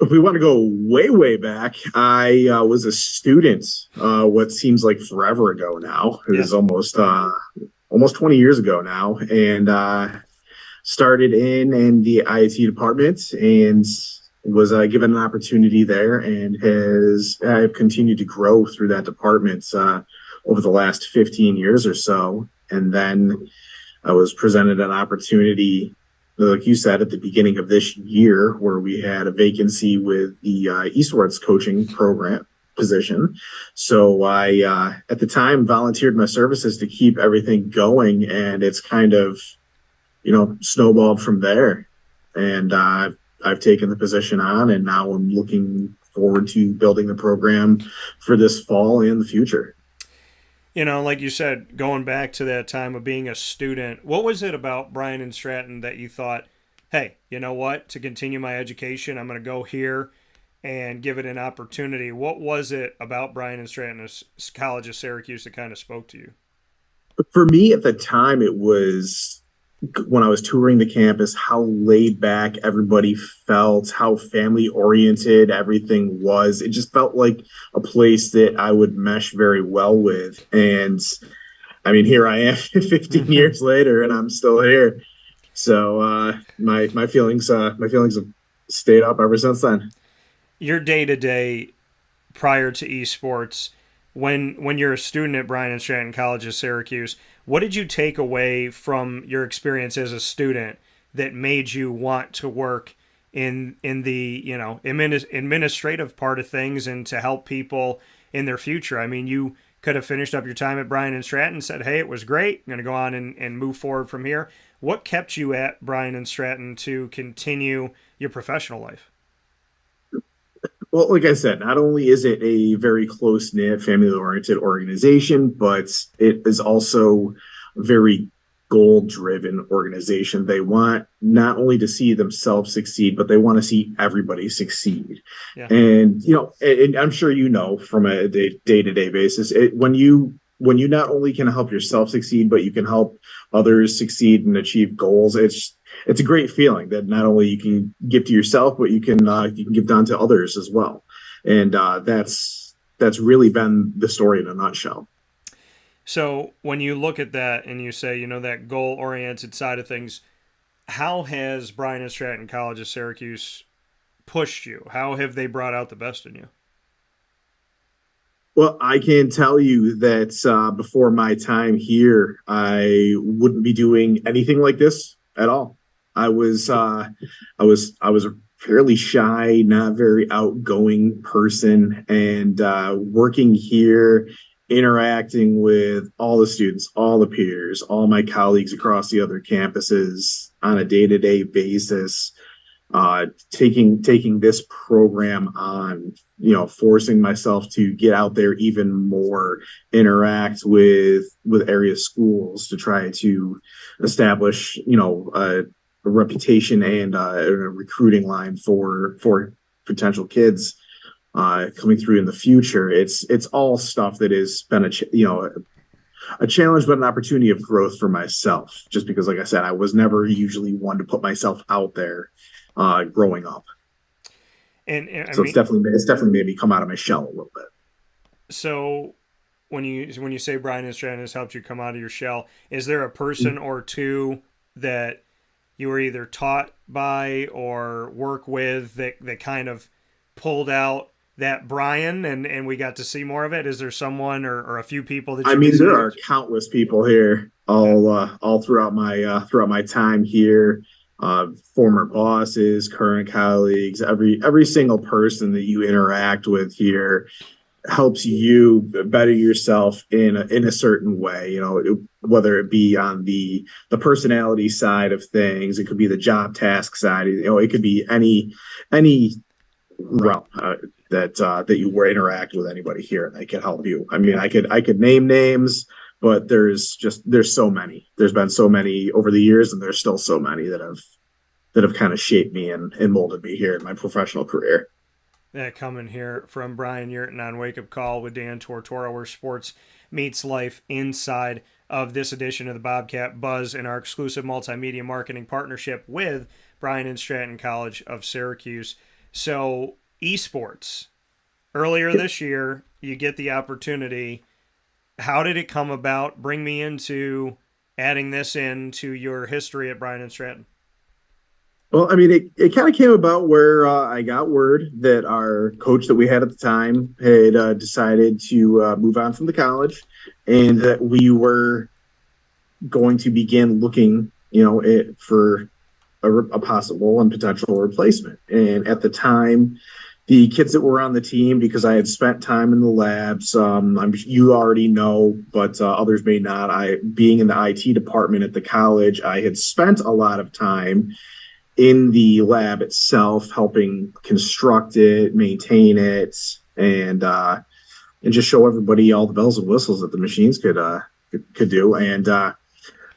If we want to go way, way back, I was a student what seems like forever ago now. It was almost 20 years ago now, and started in the IT department and was given an opportunity there, and I've continued to grow through that department over the last 15 years or so. And then I was presented an opportunity, like you said, at the beginning of this year, where we had a vacancy with the esports coaching program position. So I, at the time, volunteered my services to keep everything going, and it's kind of, snowballed from there. And I've taken the position on, and now I'm looking forward to building the program for this fall and the future. Like you said, going back to that time of being a student, what was it about Bryan and Stratton that you thought, hey, you know what, to continue my education, I'm going to go here and give it an opportunity? What was it about Bryan and Stratton College of Syracuse that kind of spoke to you? For me at the time, it was when I was touring the campus, how laid back everybody felt, how family oriented everything was. It just felt like a place that I would mesh very well with. And I mean, here I am 15 years later, and I'm still here. So my feelings have stayed up ever since then. Your day-to-day prior to esports, when you're a student at Bryan and Stratton College of Syracuse, what did you take away from your experience as a student that made you want to work in the administrative part of things and to help people in their future? I mean, you could have finished up your time at Bryan and Stratton and said, hey, it was great, I'm going to go on and move forward from here. What kept you at Bryan and Stratton to continue your professional life? Well, like I said, not only is it a very close-knit, family-oriented organization, but it is also a very goal-driven organization. They want not only to see themselves succeed, but they want to see everybody succeed. Yeah. And, and I'm sure from a day-to-day basis, when you not only can help yourself succeed, but you can help others succeed and achieve goals, it's a great feeling that not only you can give to yourself, but you can give down to others as well. And that's really been the story in a nutshell. So when you look at that and you say, that goal-oriented side of things, how has Bryan and Stratton College of Syracuse pushed you? How have they brought out the best in you? Well, I can tell you that before my time here, I wouldn't be doing anything like this at all. I was a fairly shy, not very outgoing person, and working here, interacting with all the students, all the peers, all my colleagues across the other campuses on a day-to-day basis, taking this program on, forcing myself to get out there even more, interact with area schools to try to establish, a reputation and a recruiting line for potential kids coming through in the future. It's all stuff that has been a challenge, but an opportunity of growth for myself. Just because, like I said, I was never usually one to put myself out there growing up. And so it's definitely made me come out of my shell a little bit. So when you say Bryan and Stratton has helped you come out of your shell, is there a person or two that you were either taught by or work with that kind of pulled out that Bryan and we got to see more of it? Is there someone or a few people that there are countless people here all throughout my time here, former bosses, current colleagues, every single person that you interact with here helps you better yourself in a certain way, whether it be on the personality side of things, it could be the job task side, it could be any realm that you were interact with anybody here, and they can help you. I mean, I could name names, but there's so many. There's been so many over the years, and there's still so many that have kind of shaped me and molded me here in my professional career. That coming here from Bryan Yerton on Wake Up Call with Dan Tortora, where sports meets life inside of this edition of the Bobcat Buzz in our exclusive multimedia marketing partnership with Bryant and Stratton College of Syracuse. So, esports. Earlier this year, you get the opportunity. How did it come about? Bring me into adding this into your history at Bryant and Stratton. Well, I mean, it kind of came about where I got word that our coach that we had at the time had decided to move on from the college, and that we were going to begin looking, for a possible and potential replacement. And at the time, the kids that were on the team, because I had spent time in the labs, you already know, but others may not. Being in the IT department at the college, I had spent a lot of time in the lab itself, helping construct it, maintain it, and just show everybody all the bells and whistles that the machines could do. And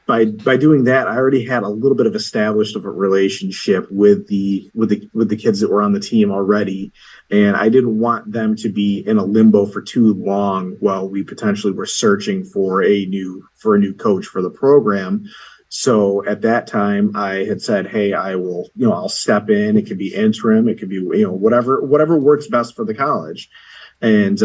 by doing that, I already had a little bit of established of a relationship with the kids that were on the team already, and I didn't want them to be in a limbo for too long while we potentially were searching for a new coach for the program. So at that time, I had said, "Hey, I'll step in. It could be interim. It could be, whatever works best for the college," and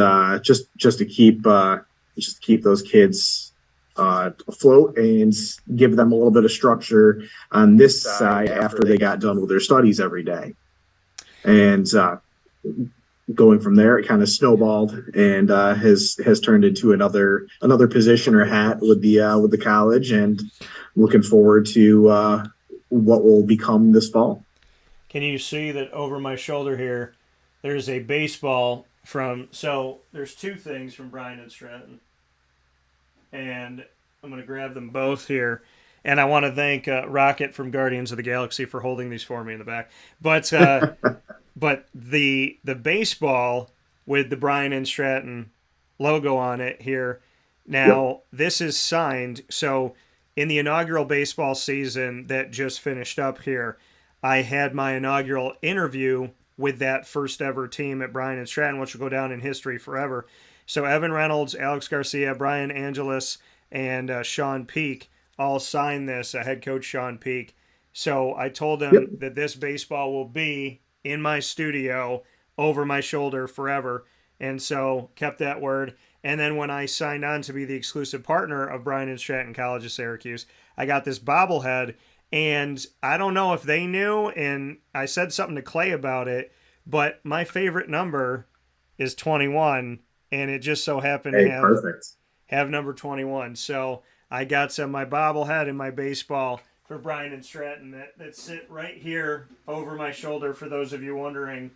just to keep those kids afloat and give them a little bit of structure on this side after they got done with their studies every day. And going from there, it kind of snowballed and has turned into another position or hat with the college, and looking forward to what will become this fall. Can you see that over my shoulder here, there's a baseball there's two things from Bryant and Stratton. And I'm going to grab them both here. And I want to thank Rocket from Guardians of the Galaxy for holding these for me in the back. But but the baseball with the Bryant and Stratton logo on it here, now this is signed. So in the inaugural baseball season that just finished up here, I had my inaugural interview with that first ever team at Bryant and Stratton, which will go down in history forever. So Evan Reynolds, Alex Garcia, Brian Angelis, and Sean Peak all signed this, head coach Sean Peak. So I told him that this baseball will be in my studio over my shoulder forever. And so kept that word. And then when I signed on to be the exclusive partner of Bryant and Stratton College of Syracuse, I got this bobblehead. And I don't know if they knew, and I said something to Clay about it, but my favorite number is 21, and it just so happened to have number 21. So I got my bobblehead and my baseball for Bryant and Stratton that sit right here over my shoulder, for those of you wondering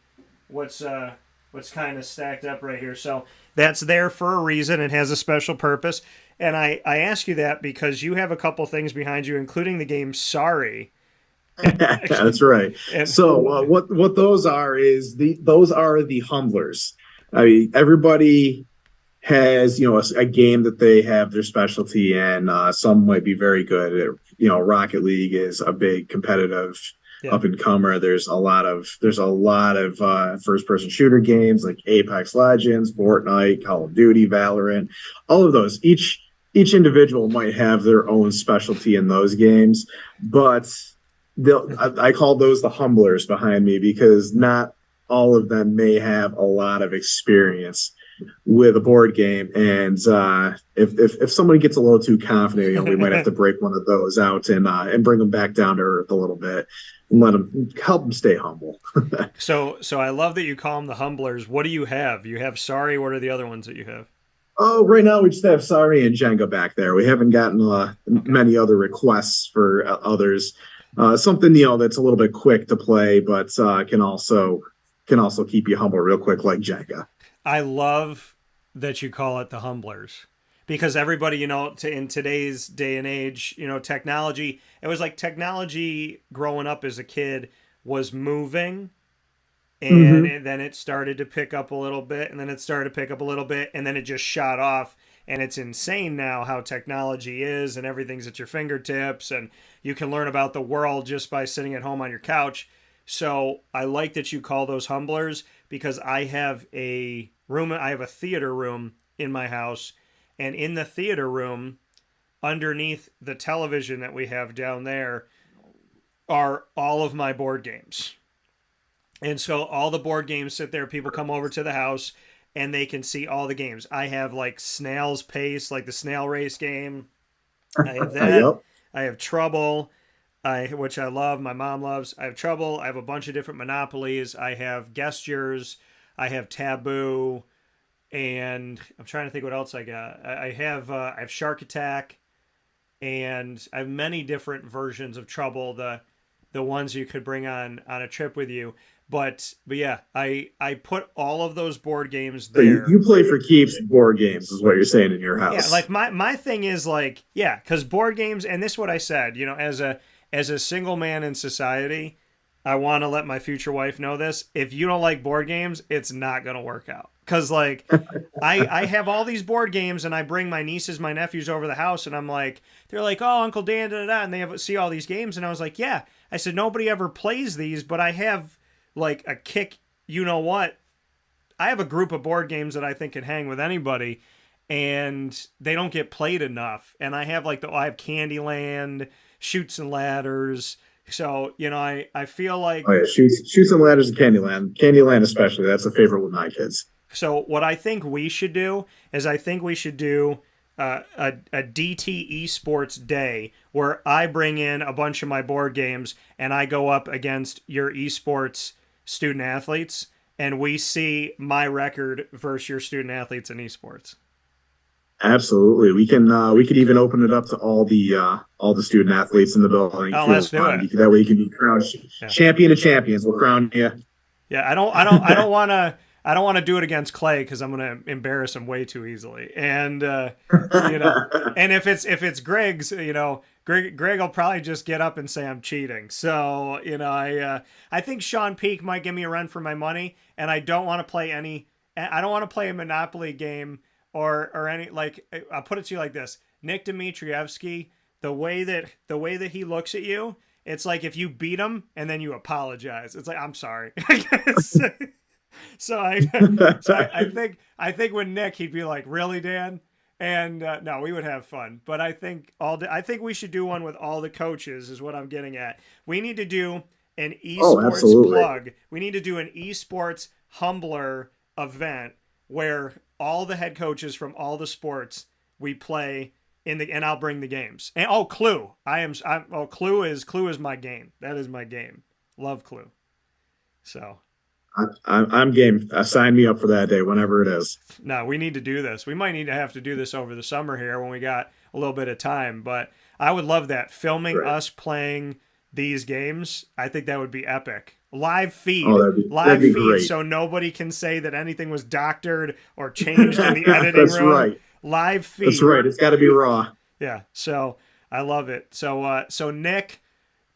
what's kind of stacked up right here. So that's there for a reason. It has a special purpose. And I ask you that because you have a couple things behind you, including the game Sorry. That's right. So what those are is those are the humblers. I mean, everybody has a game that they have their specialty in. Some might be very good at, Rocket League is a big competitive up and comer. There's a lot of first person shooter games like Apex Legends, Fortnite, Call of Duty, Valorant, all of those. Each individual might have their own specialty in those games, but I call those the humblers behind me, because not all of them may have a lot of experience with a board game. And if somebody gets a little too confident, we might have to break one of those out and bring them back down to earth a little bit and help them stay humble. So I love that you call them the humblers. What do you have? You have Sorry. What are the other ones that you have? Oh, right now we just have Sorry and Jenga back there. We haven't gotten many other requests for others. Something that's a little bit quick to play, but can also keep you humble real quick, like Jenga. I love that you call it the humblers, because everybody, you know, in today's day and age, you know, technology, it was like technology growing up as a kid was moving, and then it started to pick up a little bit, and then it started to pick up a little bit, and then it just shot off. And it's insane now how technology is, and everything's at your fingertips, and you can learn about the world just by sitting at home on your couch. So I like that you call those humblers, because I have a theater room in my house, and in the theater room, underneath the television that we have down there, are all of my board games. And so all the board games sit there. People come over to the house, and they can see all the games. I have like Snail's Pace, like the snail race game. I have that. Yep. I have Trouble, which I love. My mom loves. I have Trouble. I have a bunch of different Monopolies. I have Gestures. I have Taboo, and I'm trying to think what else I got. I have Shark Attack, and I have many different versions of Trouble. The ones you could bring on a trip with you. But yeah, I put all of those board games there. So you play for keeps board games is what you're saying in your house. Yeah, like my thing is like, yeah, because board games, and this is what I said, you know, as a single man in society, I want to let my future wife know this. If you don't like board games, it's not going to work out. Because like I have all these board games, and I bring my nieces, my nephews over the house, and I'm like, they're like, oh, Uncle Dan, da da da, and they see all these games, and I was like, yeah. I said, nobody ever plays these, but I have like a kick, you know what? I have a group of board games that I think can hang with anybody, and they don't get played enough. And I have like I have Candyland, Shoots and Ladders. So, you know, I feel like Shoots and Ladders and Candyland especially. That's a favorite with my kids. So what I think we should do is a DT eSports day where I bring in a bunch of my board games and I go up against your eSports student athletes, and we see my record versus your student athletes in eSports. Absolutely, we could even open it up to all the student athletes in the building. Oh, let's do it. That way you can be crowned champion of champions. We'll crown you. Yeah, I don't want to do it against Clay, because I'm going to embarrass him way too easily. And you know, and if it's Greg's, you know, Greg will probably just get up and say I'm cheating. So, you know, I think Sean Peake might give me a run for my money, and I don't want to play a Monopoly game or any, like, I'll put it to you like this. Nick Dimitrievsky, the way that he looks at you, it's like if you beat him and then you apologize. It's like, I'm sorry. So I think with Nick, he'd be like, really, Dan? And no, we would have fun. But I think we should do one with all the coaches is what I'm getting at. We need to do an eSports plug. We need to do an eSports humbler event where all the head coaches from all the sports we play and I'll bring the games. And Clue. Clue is my game. That is my game. Love Clue. So I'm game. Sign me up for that day, whenever it is. No, we need to do this. We might need to have to do this over the summer here when we got a little bit of time. But I would love that. Filming us playing these games, I think that would be epic. Live feed. Live feed, great. So nobody can say that anything was doctored or changed in the editing That's room. Right. Live feed. That's right. It's got to be raw. Yeah. So I love it. So Nick,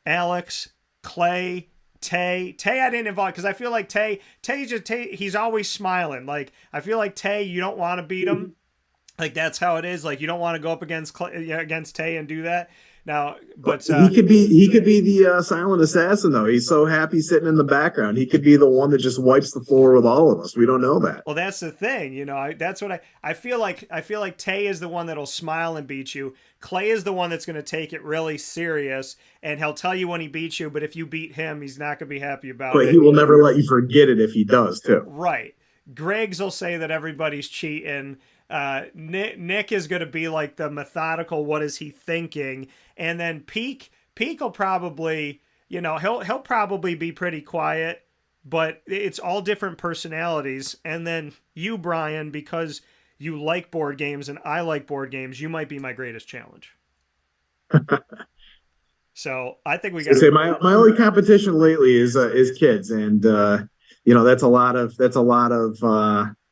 Alex, Clay, Tay I didn't involve, because I feel like Tay he's always smiling. Like, I feel like Tay, you don't want to beat him. Like, that's how it is. Like, you don't want to go up against Tay and do that. Now, but he could be the silent assassin, though. He's so happy sitting in the background. He could be the one that just wipes the floor with all of us. We don't know that. Well, that's the thing, you know. That's what I feel like. I feel like Tay is the one that'll smile and beat you. Clay is the one that's going to take it really serious, and he'll tell you when he beats you. But if you beat him, he's not going to be happy about it. But he will never let you forget it if he does too. Right. Greg's will say that everybody's cheating. Nick is going to be like the methodical, what is he thinking? And then Peak will probably, you know, he'll probably be pretty quiet, but it's all different personalities. And then you, Brian, because you like board games and I like board games, you might be my greatest challenge. So I think we got to say my only competition lately is kids. And, you know, that's a lot of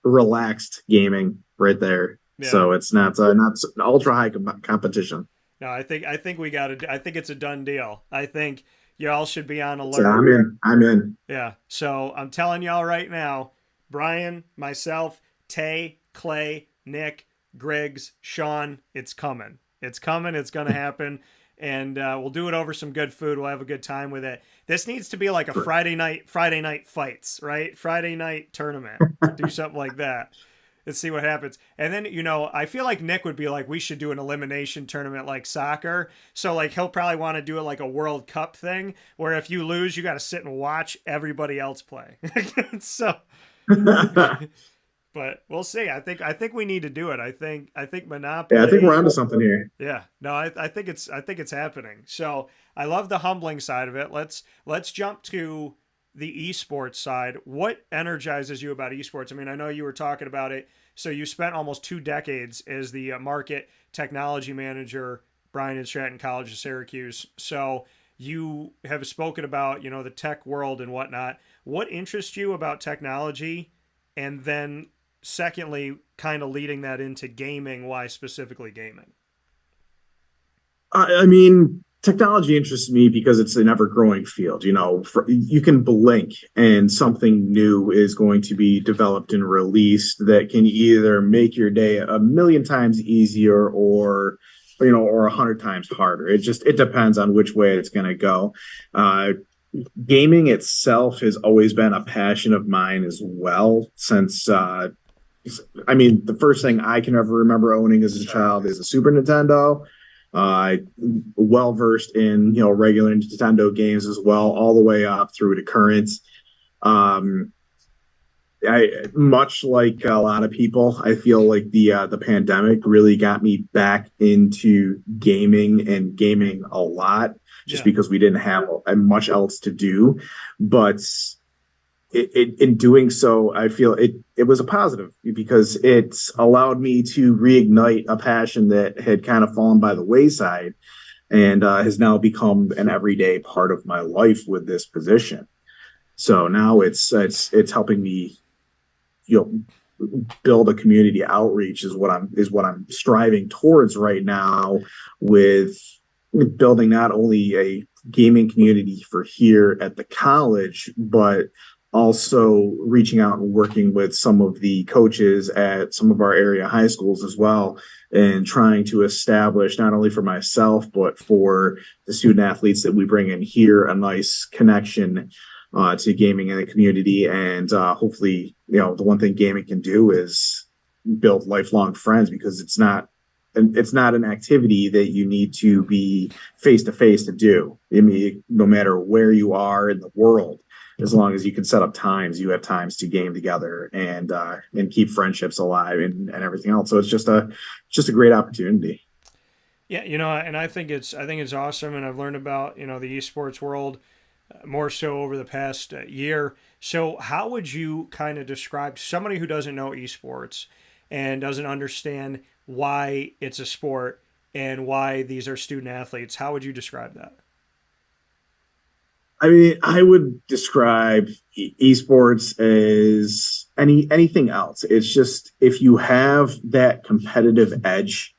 relaxed gaming. right there. Yeah. So it's not an ultra high competition. No, I think we got to. I think it's a done deal. I think y'all should be on alert. So I'm in. Yeah. So I'm telling y'all right now, Brian, myself, Tay, Clay, Nick, Griggs, Sean, it's coming. It's coming. It's going to happen. And we'll do it over some good food. We'll have a good time with it. This needs to be like a Friday night fights, right? Friday night tournament. Do something like that. Let's see what happens. And then, I feel like Nick would be like, we should do an elimination tournament like soccer. So like he'll probably want to do it like a World Cup thing where if you lose, you got to sit and watch everybody else play. So but we'll see. I think we need to do it. I think Monopoly. Yeah, I think we're onto something here. Yeah. No, I think it's happening. So I love the humbling side of it. Let's jump to the esports side. What energizes you about esports? I mean, I know you were talking about it. So you spent almost 2 decades as the market technology manager, Bryant and Stratton College of Syracuse. So you have spoken about, the tech world and whatnot. What interests you about technology? And then secondly, kind of leading that into gaming, why specifically gaming? I mean, technology interests me because it's an ever-growing field. You can blink and something new is going to be developed and released that can either make your day a million times easier or 100 times harder. It depends on which way it's going to go. Gaming itself has always been a passion of mine as well since the first thing I can ever remember owning as a child is a Super Nintendo. Well versed in regular Nintendo games as well, all the way up through to current. I much like a lot of people, I feel like the pandemic really got me back into gaming and gaming a lot, just because we didn't have much else to do. But in doing so, I feel it was a positive because it's allowed me to reignite a passion that had kind of fallen by the wayside and has now become an everyday part of my life with this position. So now it's helping me, build a community outreach is what I'm striving towards right now, with building not only a gaming community for here at the college, but also reaching out and working with some of the coaches at some of our area high schools as well, and trying to establish not only for myself, but for the student athletes that we bring in here, a nice connection to gaming in the community. And hopefully, the one thing gaming can do is build lifelong friends, because it's not an activity that you need to be face to face to do. I mean, no matter where you are in the world, as long as you can set up times, you have times to game together and keep friendships alive and everything else. So it's just a great opportunity. Yeah, and I think it's awesome, and I've learned about the esports world more so over the past year. So how would you kind of describe somebody who doesn't know esports and doesn't understand why it's a sport and why these are student athletes? How would you describe that? I mean, I would describe esports as anything else. It's just, if you have that competitive edge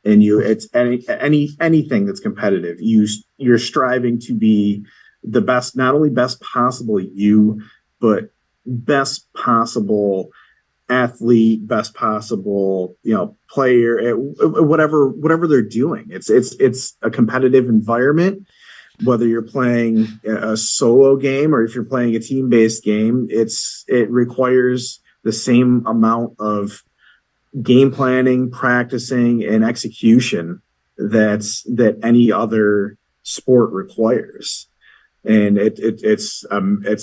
and it's anything that's competitive, you're striving to be the best, not only best possible you, but best possible athlete, best possible player, whatever they're doing. It's a competitive environment. Whether you're playing a solo game or if you're playing a team-based game, it requires the same amount of game planning, practicing, and execution that any other sport requires. And it's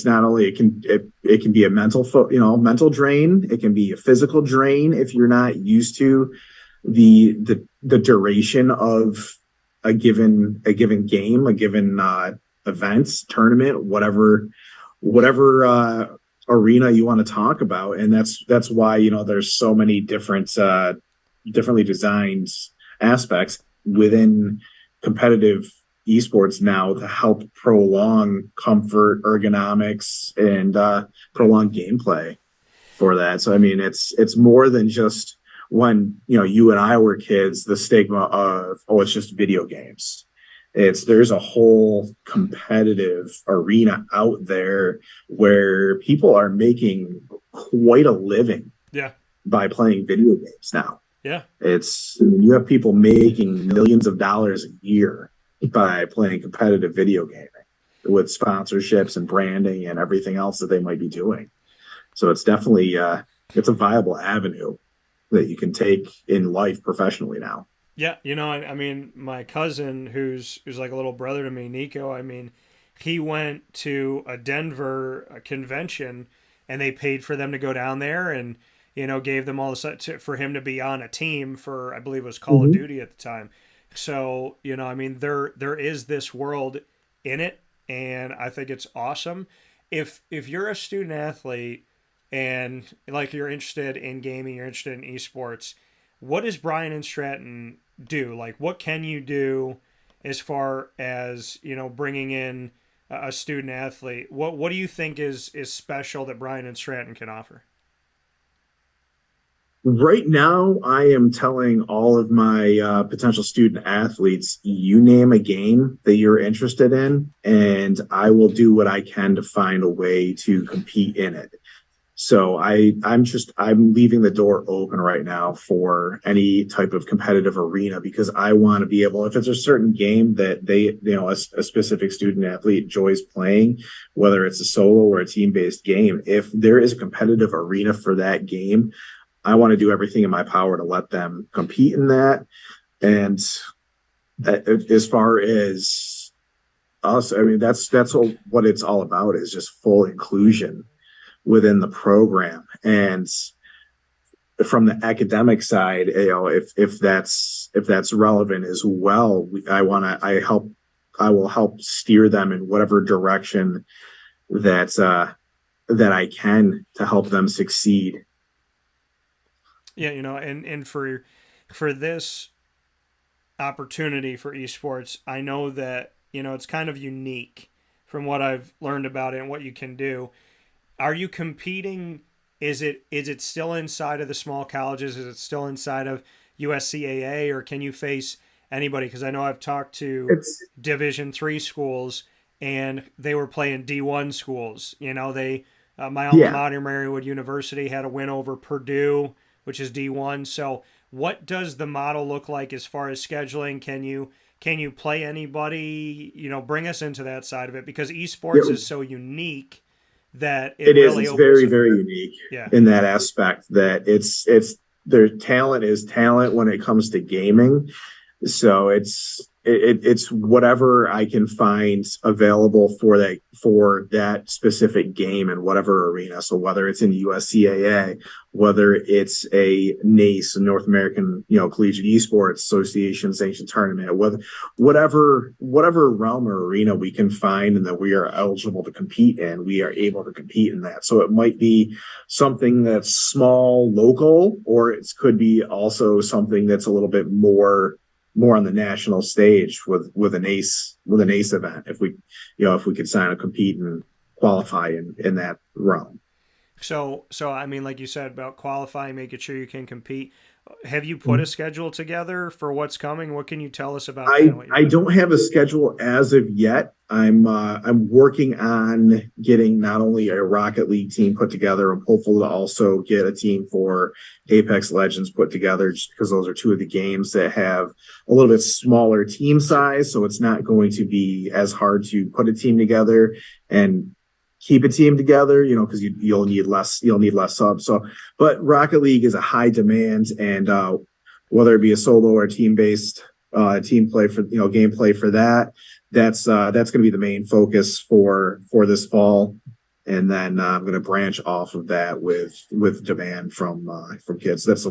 not only it can be a mental drain. It can be a physical drain if you're not used to the duration of a given game, a given events, tournament, whatever arena you want to talk about. And that's why there's so many differently designed aspects within competitive esports now to help prolong comfort, ergonomics, and prolong gameplay for that. So I mean, it's more than just when, you and I were kids, the stigma of, oh, it's just video games. There's a whole competitive arena out there where people are making quite a living by playing video games now. Yeah. You have people making millions of dollars a year by playing competitive video gaming with sponsorships and branding and everything else that they might be doing. So it's definitely, it's a viable avenue that you can take in life professionally now. Yeah, I mean, my cousin, who's like a little brother to me, Nico, I mean, he went to a Denver convention, and they paid for them to go down there, and gave them all the stuff for him to be on a team for, I believe it was Call of Duty at the time. So I mean, there is this world in it, and I think it's awesome. If you're a student athlete and like you're interested in gaming, you're interested in esports, what does Bryan and Stratton do? Like, what can you do as far as bringing in a student athlete? What do you think is special that Bryan and Stratton can offer? Right now, I am telling all of my potential student athletes, you name a game that you're interested in, and I will do what I can to find a way to compete in it. So I'm leaving the door open right now for any type of competitive arena, because I want to be able, if it's a certain game that they, a specific student athlete enjoys playing, whether it's a solo or a team-based game, if there is a competitive arena for that game, I want to do everything in my power to let them compete in that. And as far as us, I mean, that's what it's all about, is just full inclusion within the program. And from the academic side, if that's relevant as well, I will help steer them in whatever direction that I can to help them succeed. Yeah, and for this opportunity for esports, I know that it's kind of unique from what I've learned about it and what you can do. Are you competing? Is it still inside of the small colleges? Is it still inside of USCAA, or can you face anybody? Because I know I've talked to Division III schools, and they were playing D1 schools. My alma mater, Marywood University, had a win over Purdue, which is D1. So what does the model look like as far as scheduling? Can you play anybody? Bring us into that side of it, because esports is so unique that it really is. It's very, very unique in that aspect, that it's their talent is talent when it comes to gaming. So it's whatever I can find available for that specific game in whatever arena. So whether it's in USCAA, whether it's a NACE, North American Collegiate Esports Association sanctioned tournament, whatever realm or arena we can find and that we are eligible to compete in, we are able to compete in that. So it might be something that's small, local, or it could be also something that's a little bit more on the national stage with an ace event, if we could sign a compete and qualify in that realm. So I mean, like you said about qualifying, making sure you can compete. Have you put a schedule together for what's coming? What can you tell us about? I don't have a schedule as of yet. I'm working on getting not only a Rocket League team put together, I'm hopeful to also get a team for Apex Legends put together, just because those are two of the games that have a little bit smaller team size. So it's not going to be as hard to put a team together and keep a team together, because you'll need less subs. So, but Rocket League is a high demand, and whether it be a solo or team-based team play for gameplay for that's going to be the main focus for this fall. And then I'm going to branch off of that with demand from kids. That's the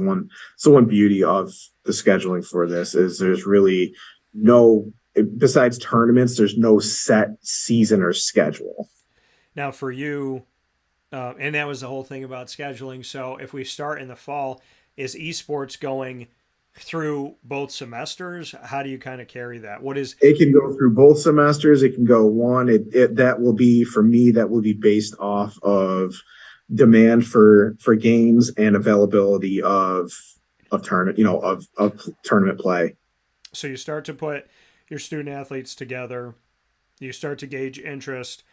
one beauty of the scheduling for this, is there's really besides tournaments, there's no set season or schedule. Now for you, and that was the whole thing about scheduling. So if we start in the fall, is esports going through both semesters? How do you kind of carry that? It can go through both semesters. It can go one. That will be based off of demand for games and availability of of tournament play. So you start to put your student athletes together. You start to gauge interest.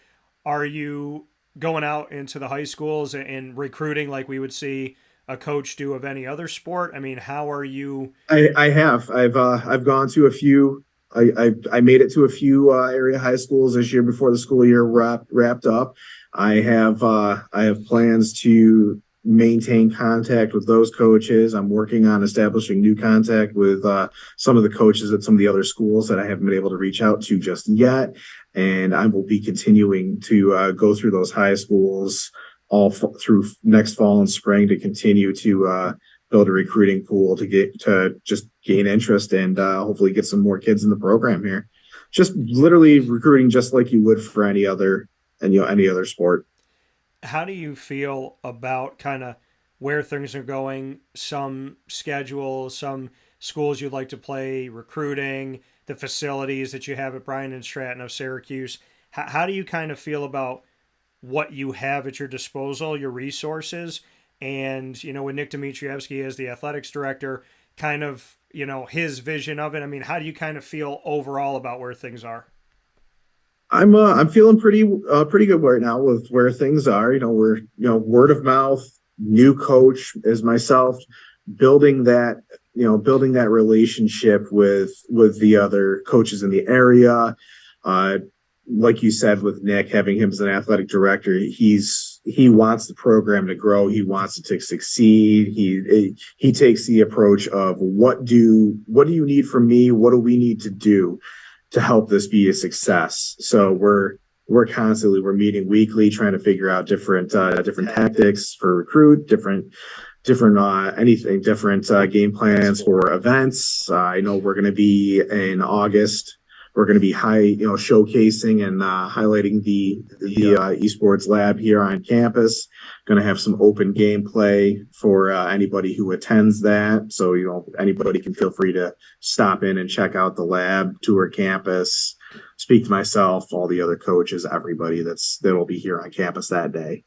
Are you going out into the high schools and recruiting like we would see a coach do of any other sport? I mean, how are you? I've gone to a few. I made it to a few area high schools this year before the school year wrapped up. I have plans to maintain contact with those coaches. I'm working on establishing new contact with some of the coaches at some of the other schools that I haven't been able to reach out to just yet. And I will be continuing to go through those high schools through next fall and spring to continue to build a recruiting pool to just gain interest and hopefully get some more kids in the program here. Just literally recruiting just like you would for any other sport. How do you feel about kind of where things are going? Some schedules, some schools you'd like to play, recruiting, the facilities that you have at Bryant and Stratton of Syracuse. How do you kind of feel about what you have at your disposal, your resources? And, you know, with Nick Dmitrievsky as the athletics director, kind of, you know, his vision of it. I mean, how do you kind of feel overall about where things are? I'm feeling pretty good right now with where things are. We're word of mouth, new coach as myself, building that relationship with the other coaches in the area. Like you said, with Nick, having him as an athletic director, he wants the program to grow. He wants it to succeed. He takes the approach of what do you need from me? What do we need to do to help this be a success? So we're meeting weekly, trying to figure out different tactics for recruit, different game plans for events. I know we're going to be in August. We're going to be showcasing and highlighting the esports lab here on campus. Going to have some open gameplay for anybody who attends that. So, anybody can feel free to stop in and check out the lab, tour campus, speak to myself, all the other coaches, everybody that'll be here on campus that day.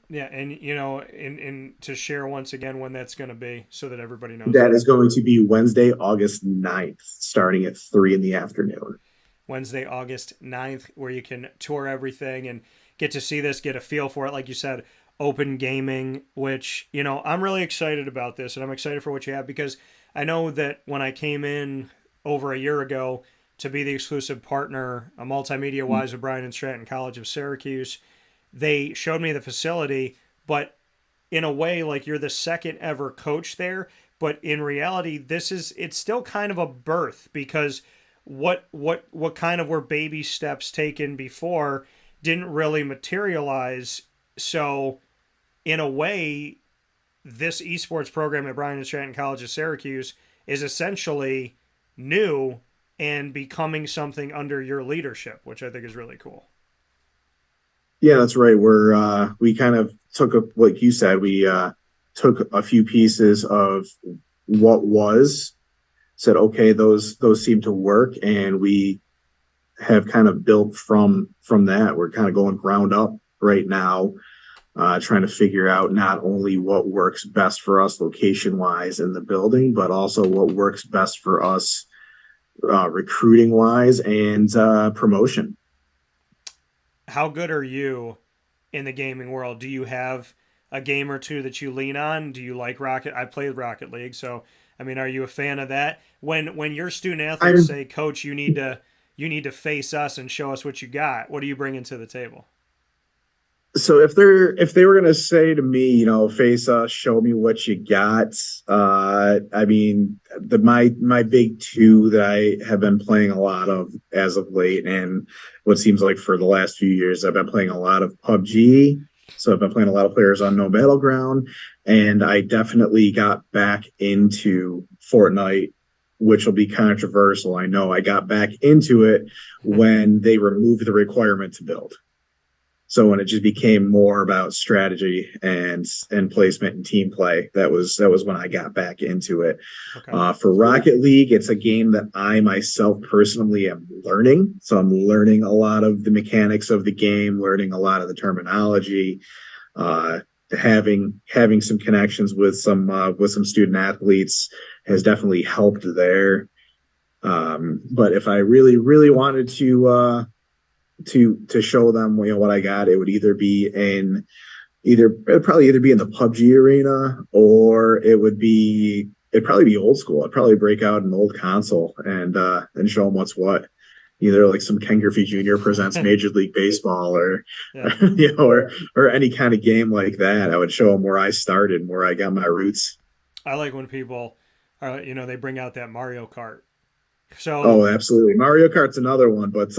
Yeah, and and to share once again when that's going to be so that everybody knows. That is going to be Wednesday, August 9th, starting at 3 p.m. Wednesday, August 9th, where you can tour everything and get to see this, get a feel for it. Like you said, open gaming, which, I'm really excited about this, and I'm excited for what you have, because I know that when I came in over a year ago to be the exclusive partner, multimedia-wise, of Bryan and Stratton College of Syracuse, they showed me the facility, but in a way, like, you're the second ever coach there. But in reality, it's still kind of a birth, because what kind of were baby steps taken before didn't really materialize. So in a way, this esports program at Bryan and Stratton College of Syracuse is essentially new and becoming something under your leadership, which I think is really cool. Yeah, that's right. We kind of like you said, we took a few pieces of what said, okay, those seem to work. And we have kind of built from that. We're kind of going ground up right now, trying to figure out not only what works best for us location wise in the building, but also what works best for us recruiting wise and promotion. How good are you in the gaming world? Do you have a game or two that you lean on? Do you like Rocket? I played Rocket League, so I mean, are you a fan of that? When your student athletes say, "Coach, you need to face us and show us what you got," what are you bringing to the table? So if they were going to say to me, face us, show me what you got. I mean, my big two that I have been playing a lot of as of late, and what seems like for the last few years, I've been playing a lot of PUBG. So I've been playing a lot of players on No Battleground, and I definitely got back into Fortnite, which will be controversial. I know I got back into it when they removed the requirement to build. So when it just became more about strategy and placement and team play, that was when I got back into it. Okay. For Rocket League, it's a game that I myself personally am learning. So I'm learning a lot of the mechanics of the game, learning a lot of the terminology. having some connections with some student athletes has definitely helped there. But if I really wanted to show them, what I got, it would it'd probably either be in the PUBG arena, or it'd probably be old school. I'd probably break out an old console and show them what's what. Either like some Ken Griffey Jr. presents Major League Baseball, or or any kind of game like that. I would show them where I started, where I got my roots. I like when people are, they bring out that Mario Kart. So Oh, absolutely. Mario Kart's another one, but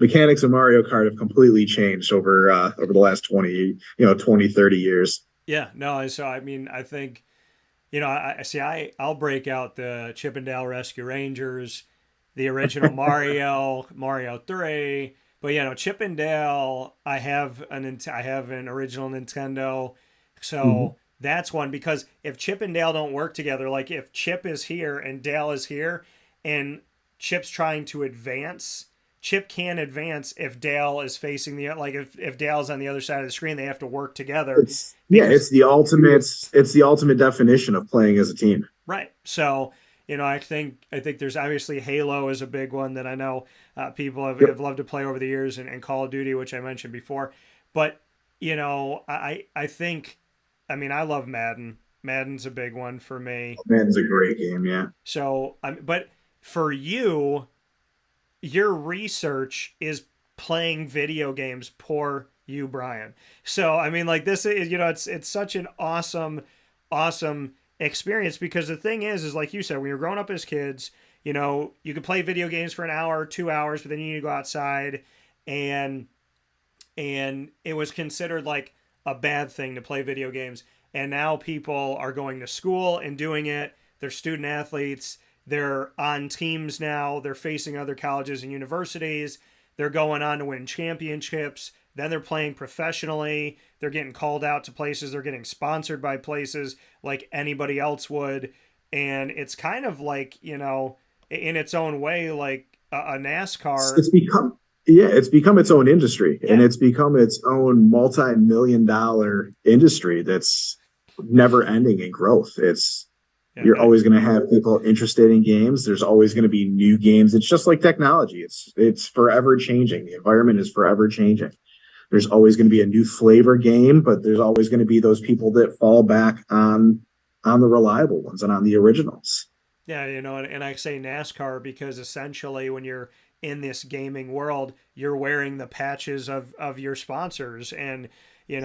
mechanics of Mario Kart have completely changed over the last 30 years. yeah, no, so I mean, I think, I see. I'll break out the Chippendale Rescue Rangers, the original Mario 3. But Chippendale, I have an original Nintendo, so that's one. Because if Chip and Dale don't work together, like if Chip is here and Dale is here, and Chip's trying to advance, Chip can't advance if Dale is facing if Dale's on the other side of the screen, they have to work together. It's the ultimate definition of playing as a team. Right. So, I think there's obviously Halo is a big one that I know people have loved to play over the years, and Call of Duty, which I mentioned before. But, I think, I love Madden. Madden's a big one for me. Madden's a great game, yeah. So, but for you, your research is playing video games. Poor you, Bryan. So, this is, it's such an awesome experience, because the thing is like you said, when you're growing up as kids, you could play video games for an hour, 2 hours, but then you need to go outside, and it was considered like a bad thing to play video games. And now people are going to school and doing it. They're student athletes. They're on teams now. They're facing other colleges and universities. They're going on to win championships. Then they're playing professionally. They're getting called out to places. They're getting sponsored by places like anybody else would. And it's kind of like, in its own way, like a NASCAR. It's become its own industry, and it's become its own multi-million-dollar industry that's never ending in growth. You're always going to have people interested in games. There's always going to be new games. It's just like technology. It's forever changing. The environment is forever changing. There's always going to be a new flavor game, but there's always going to be those people that fall back on the reliable ones and on the originals. Yeah, and I say NASCAR because essentially when you're in this gaming world, you're wearing the patches of your sponsors, and you're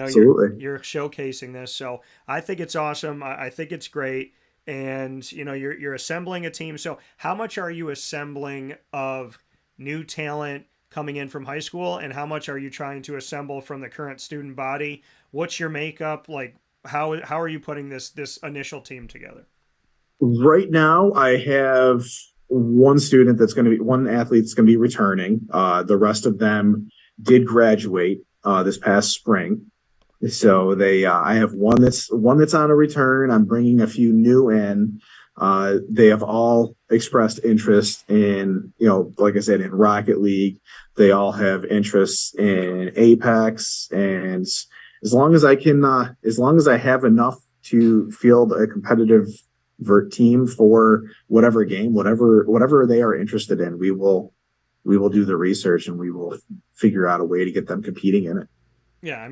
showcasing this. So I think it's awesome. I think it's great. And you're assembling a team. So how much are you assembling of new talent coming in from high school, and how much are you trying to assemble from the current student body? What's your makeup like? How are you putting this initial team together? Right now, I have one athlete that's going to be returning. The rest of them did graduate this past spring. So I have one that's on a return. I'm bringing a few new in. They have all expressed interest in, like I said, in Rocket League. They all have interests in Apex, and as long as I have enough to field a competitive team for whatever game, whatever they are interested in, we will do the research, and we will figure out a way to get them competing in it. Yeah,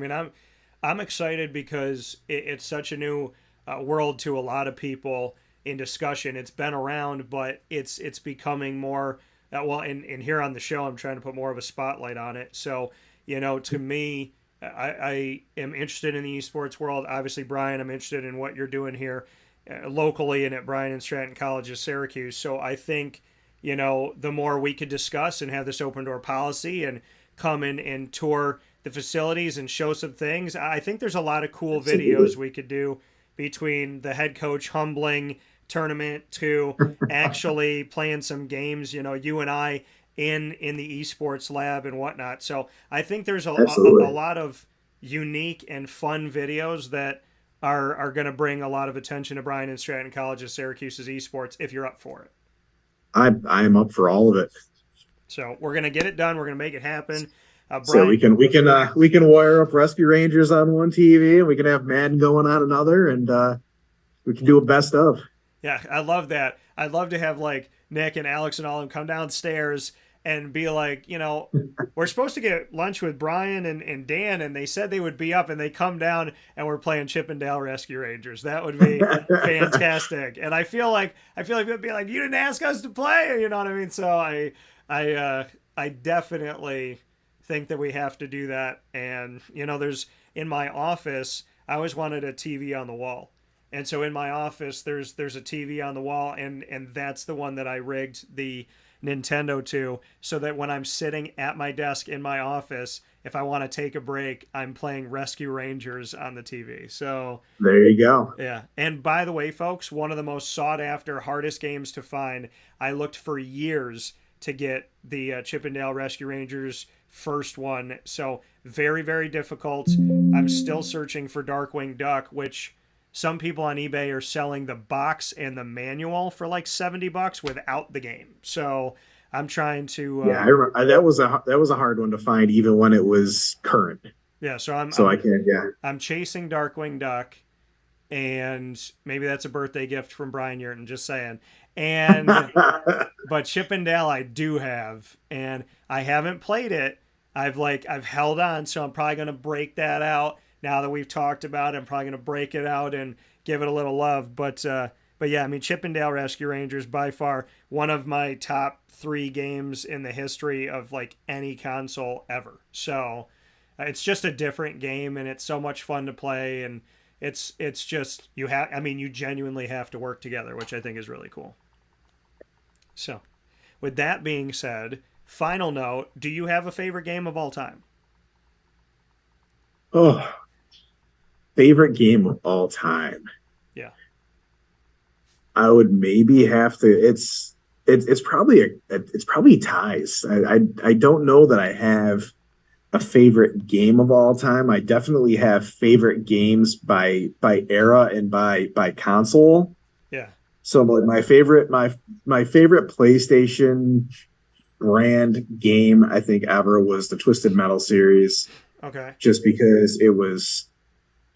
I'm excited because it's such a new world to a lot of people in discussion. It's been around, but it's becoming more and here on the show, I'm trying to put more of a spotlight on it. So, to me, I am interested in the esports world. Obviously, Bryan, I'm interested in what you're doing here locally and at Bryant and Stratton Colleges, Syracuse. So I think, the more we could discuss and have this open door policy and come in and tour the facilities and show some things, I think there's a lot of cool videos we could do between the head coach humbling tournament to actually playing some games, you and I in the esports lab and whatnot. So I think there's a lot of unique and fun videos that are going to bring a lot of attention to Bryan and Stratton College's Syracuse's esports if you're up for it. I am up for all of it. So we're going to get it done. We're going to make it happen. So Brian, we can wire up Rescue Rangers on one TV, and we can have Madden going on another, and we can do a best of. yeah, I love that. I'd love to have like Nick and Alex and all of them come downstairs and be like, we're supposed to get lunch with Brian and Dan, and they said they would be up, and they come down and we're playing Chippendale Rescue Rangers. That would be fantastic. And I feel like it'd be like, you didn't ask us to play, you know what I mean? So I definitely think that we have to do that. And there's in my office, I always wanted a TV on the wall. And so in my office, there's a TV on the wall, and that's the one that I rigged the Nintendo to, so that when I'm sitting at my desk in my office, if I want to take a break, I'm playing Rescue Rangers on the TV. So there you go. Yeah. And by the way, folks, one of the most sought after, hardest games to find, I looked for years to get the Chippendale Rescue Rangers first one. So very, very difficult. I'm still searching for Darkwing Duck, which some people on eBay are selling the box and the manual for like $70 without the game. So I'm trying to. Yeah, I remember, that was a hard one to find, even when it was current. Yeah, so I'm chasing Darkwing Duck, and maybe that's a birthday gift from Bryan Yerton. Just saying. And but Chippendale I do have, and I haven't played it. I've held on, so I'm probably gonna break that out. Now that we've talked about it, I'm probably going to break it out and give it a little love. But yeah, I mean, Chippendale Rescue Rangers, by far, one of my top 3 games in the history of, like, any console ever. So it's just a different game, and it's so much fun to play. And it's just, you genuinely have to work together, which I think is really cool. So with that being said, final note, do you have a favorite game of all time? Oh, favorite game of all time. Yeah. I would maybe have to. It's probably ties. I don't know that I have a favorite game of all time. I definitely have favorite games by era and by console. Yeah. So like my favorite PlayStation brand game I think ever was the Twisted Metal series. Okay. Just because it was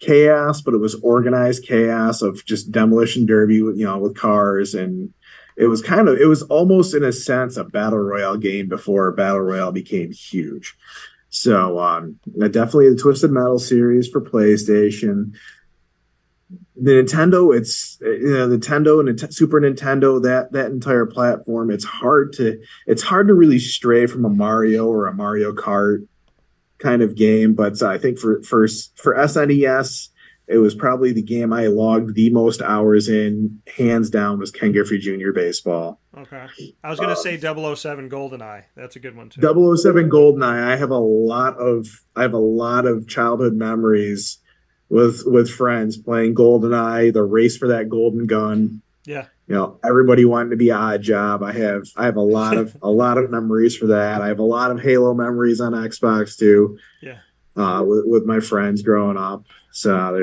chaos, but it was organized chaos of just demolition derby with cars, and it was almost in a sense a battle royale game before battle royale became huge. So definitely the Twisted Metal series for PlayStation. The Nintendo, Nintendo and Super Nintendo, that entire platform, it's hard to really stray from a Mario or a Mario Kart kind of game, but I think for SNES, it was probably the game I logged the most hours in, hands down, was Ken Griffey Jr. Baseball. Okay. I was going to say 007 GoldenEye. That's a good one too. 007 GoldenEye. I have a lot of childhood memories with friends playing GoldenEye, the race for that golden gun. Yeah. Everybody wanted to be Odd Job. I have a lot of memories for that. I have a lot of Halo memories on Xbox too. Yeah. With my friends growing up. So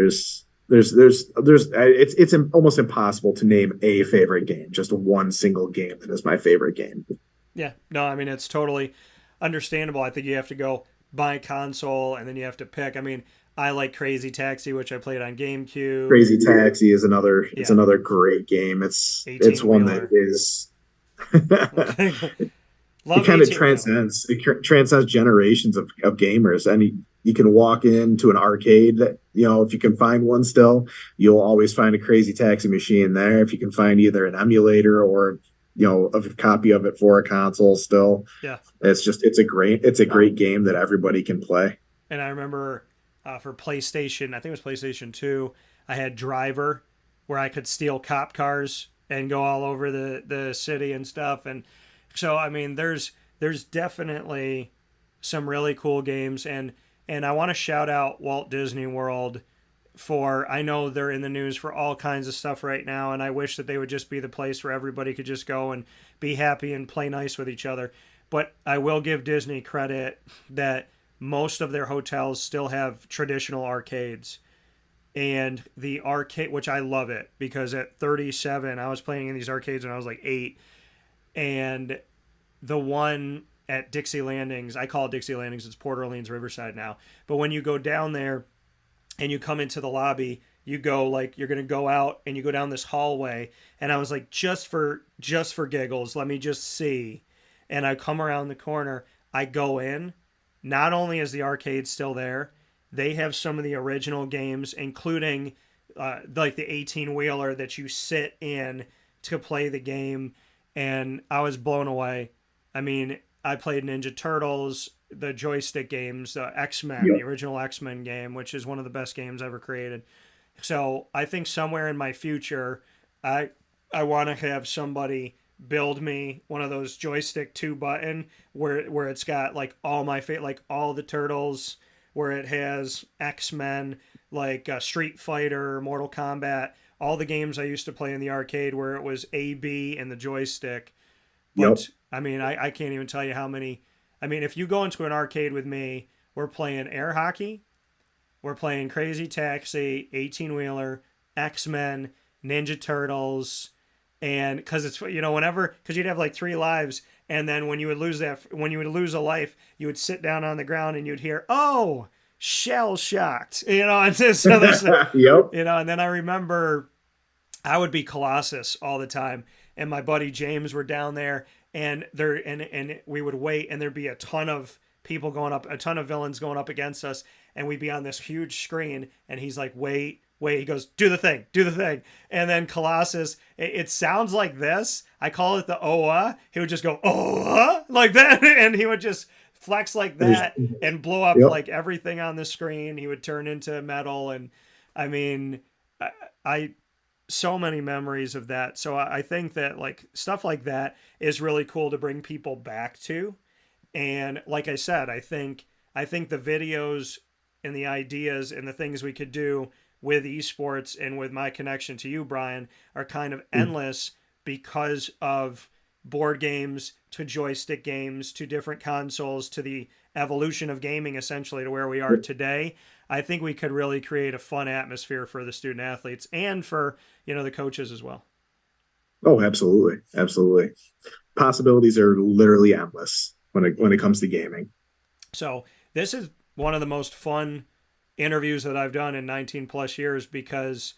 it's almost impossible to name a favorite game, just one single game that is my favorite game. Yeah. No, I mean, it's totally understandable. I think you have to go buy console and then you have to pick. I mean, I like Crazy Taxi, which I played on GameCube. Crazy Taxi is another great game. It's one that is it kind of transcends generations of gamers. And you can walk into an arcade that, if you can find one still, you'll always find a Crazy Taxi machine there. If you can find either an emulator or a copy of it for a console still. Yeah. It's a great game that everybody can play. And I remember for PlayStation, I think it was PlayStation 2, I had Driver, where I could steal cop cars and go all over the city and stuff. And so, I mean, there's definitely some really cool games. And I want to shout out Walt Disney World I know they're in the news for all kinds of stuff right now, and I wish that they would just be the place where everybody could just go and be happy and play nice with each other. But I will give Disney credit that most of their hotels still have traditional arcades. And the arcade, which I love it, because at 37, I was playing in these arcades when I was like 8. And the one at Dixie Landings. I call it Dixie Landings. It's Port Orleans Riverside now. But when you go down there and you come into the lobby, you go like you're gonna go out and you go down this hallway. And I was like, just for giggles, let me just see. And I come around the corner. I go in. Not only is the arcade still there, they have some of the original games, including like the 18-wheeler that you sit in to play the game. And I was blown away. I mean, I played Ninja Turtles, the joystick games, X-Men, the original X-Men game, which is one of the best games ever created. So I think somewhere in my future, I want to have somebody build me one of those joystick 2-button where it's got like all my like all the Turtles, where it has X-Men, like Street Fighter, Mortal Kombat, all the games I used to play in the arcade where it was A, B, and the joystick. But I mean, I can't even tell you how many. I mean, if you go into an arcade with me, we're playing air hockey, we're playing Crazy Taxi, 18-wheeler, X-Men, Ninja Turtles, and because it's, you know, because you'd have like 3 lives, and then when you would lose a life, you would sit down on the ground and you'd hear, "Oh, shell shocked," you know, and so this, you know, and then I remember I would be Colossus all the time, and my buddy James were down there, and we would wait, and there'd be a ton of people going up, a ton of villains going up against us, and we'd be on this huge screen, and he's like, wait, he goes, do the thing, and then Colossus, it sounds like this, I call it the OA, he would just go, OA, like that, and he would just flex like that, and blow up like everything on the screen, he would turn into metal, and I mean, I so many memories of that. So I think that like stuff like that is really cool to bring people back to. And like I said, I think the videos and the ideas and the things we could do with esports and with my connection to you, Bryan, are kind of endless because of board games to joystick games to different consoles to the evolution of gaming essentially to where we are today. I think we could really create a fun atmosphere for the student athletes and for, you know, the coaches as well. Oh, absolutely. Absolutely. Possibilities are literally endless when it comes to gaming. So this is one of the most fun interviews that I've done in 19 plus years because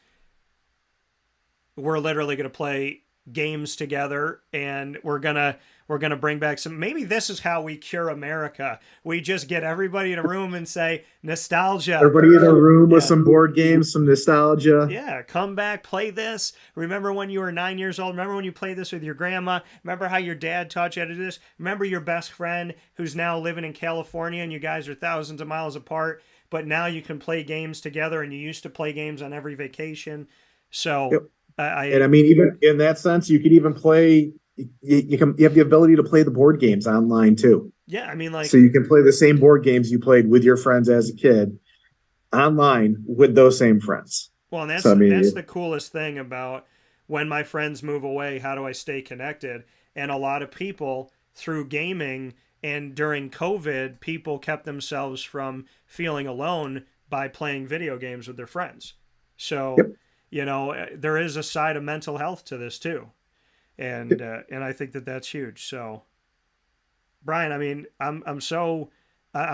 we're literally going to play games together and we're going to bring back some, maybe this is how we cure America. We just get everybody in a room and say nostalgia. Everybody in a room with some board games, some nostalgia. Yeah. Come back, play this. Remember when you were 9 years old? Remember when you played this with your grandma? Remember how your dad taught you how to do this? Remember your best friend who's now living in California and you guys are thousands of miles apart, but now you can play games together and you used to play games on every vacation. So and I mean, even in that sense, you could even play. You have the ability to play the board games online too. Yeah, I mean, like, so you can play the same board games you played with your friends as a kid online with those same friends. Well, and that's the coolest thing about when my friends move away. How do I stay connected? And a lot of people through gaming and during COVID, people kept themselves from feeling alone by playing video games with their friends. So. You know, there is a side of mental health to this too. And I think that that's huge. So Bryan, I mean, I'm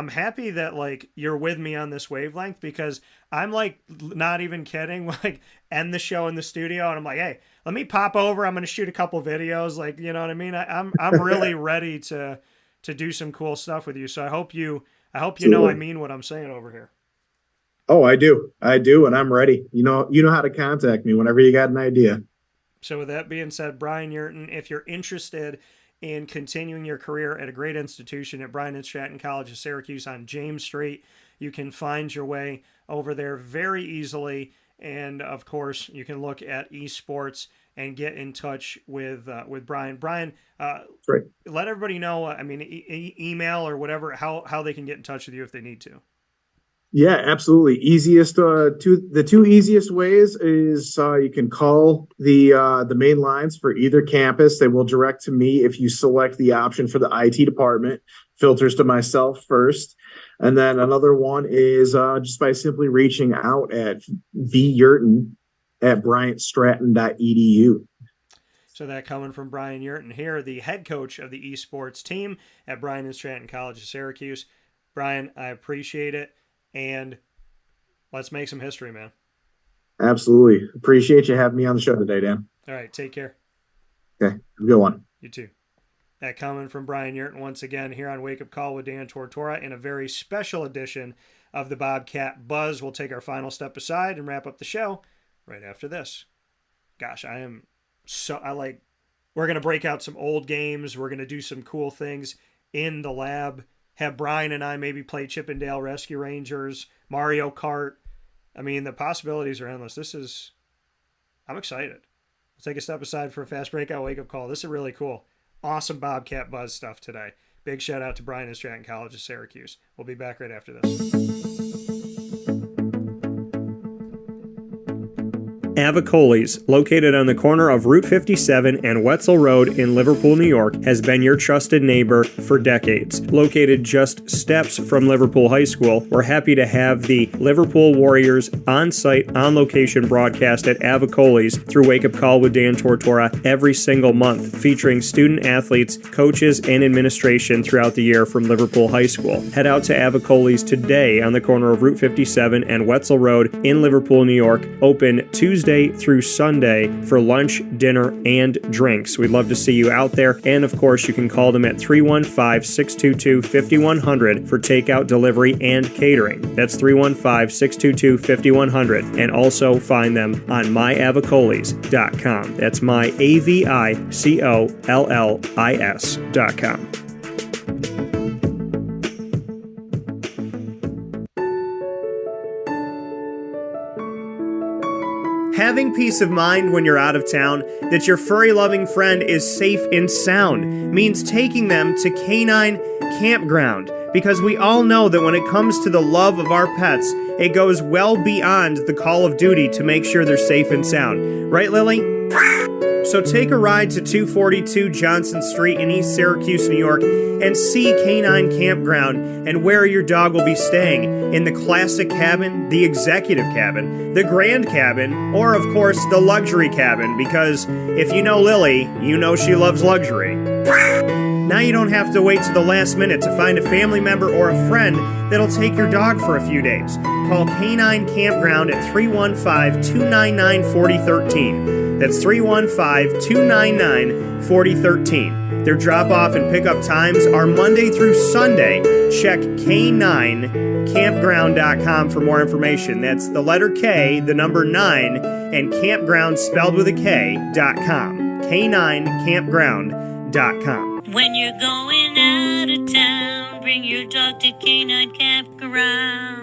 happy that like you're with me on this wavelength because I'm like, not even kidding, like end the show in the studio and I'm like, hey, let me pop over. I'm going to shoot a couple videos. Like, you know what I mean? I'm really ready to do some cool stuff with you. So I hope you know, I mean what I'm saying over here. Oh, I do. And I'm ready. You know how to contact me whenever you got an idea. So with that being said, Bryan Yerton, if you're interested in continuing your career at a great institution at Bryant and Stratton College of Syracuse on James Street, you can find your way over there very easily. And of course, you can look at esports and get in touch with Bryan. Bryan, right. Let everybody know, I mean, email or whatever, how they can get in touch with you if they need to. Yeah, absolutely. The two easiest ways is you can call the main lines for either campus. They will direct to me if you select the option for the IT department. Filters to myself first. And then another one is just by simply reaching out at vyerton@bryantstratton.edu. So that coming from Bryan Yerton here, the head coach of the esports team at Bryan and Stratton College of Syracuse. Bryan, I appreciate it, and let's make some history, man. Absolutely. Appreciate you having me on the show today, Dan. All right, take care. Okay, have a good one. You too. That coming from Bryan Yerton once again here on Wake Up Call with Dan Tortora in a very special edition of the Bobcat Buzz. We'll take our final step aside and wrap up the show right after this. Gosh, we're going to break out some old games. We're going to do some cool things in the lab. Have Bryan and I maybe play Chippendale Rescue Rangers, Mario Kart. I mean, the possibilities are endless. I'm excited. Let's take a step aside for a fast breakout wake-up call. This is really cool. Awesome Bobcat Buzz stuff today. Big shout out to Bryan and Stratton College of Syracuse. We'll be back right after this. Avicoli's, located on the corner of Route 57 and Wetzel Road in Liverpool, New York, has been your trusted neighbor for decades. Located just steps from Liverpool High School, we're happy to have the Liverpool Warriors on-site, on-location broadcast at Avicoli's through Wake Up Call with Dan Tortora every single month, featuring student athletes, coaches, and administration throughout the year from Liverpool High School. Head out to Avicoli's today on the corner of Route 57 and Wetzel Road in Liverpool, New York, open Tuesday through Sunday for lunch, dinner, and drinks. We'd love to see you out there. And of course, you can call them at 315-622-5100 for takeout, delivery, and catering. That's 315-622-5100. And also find them on myavicolis.com. That's myavicollis.com. Having peace of mind when you're out of town that your furry-loving friend is safe and sound means taking them to Canine Campground, because we all know that when it comes to the love of our pets, it goes well beyond the call of duty to make sure they're safe and sound. Right, Lily? So take a ride to 242 Johnson Street in East Syracuse, New York, and see Canine Campground and where your dog will be staying, in the classic cabin, the executive cabin, the grand cabin, or of course the luxury cabin, because if you know Lily, you know she loves luxury. Now you don't have to wait to the last minute to find a family member or a friend that'll take your dog for a few days. Call Canine Campground at 315-299-4013. That's 315-299-4013. Their drop-off and pickup times are Monday through Sunday. Check K9campground.com for more information. That's the letter K, the number 9, and campground spelled with a K.com. K9campground.com. When you're going out of town, bring your dog to Canine Campground.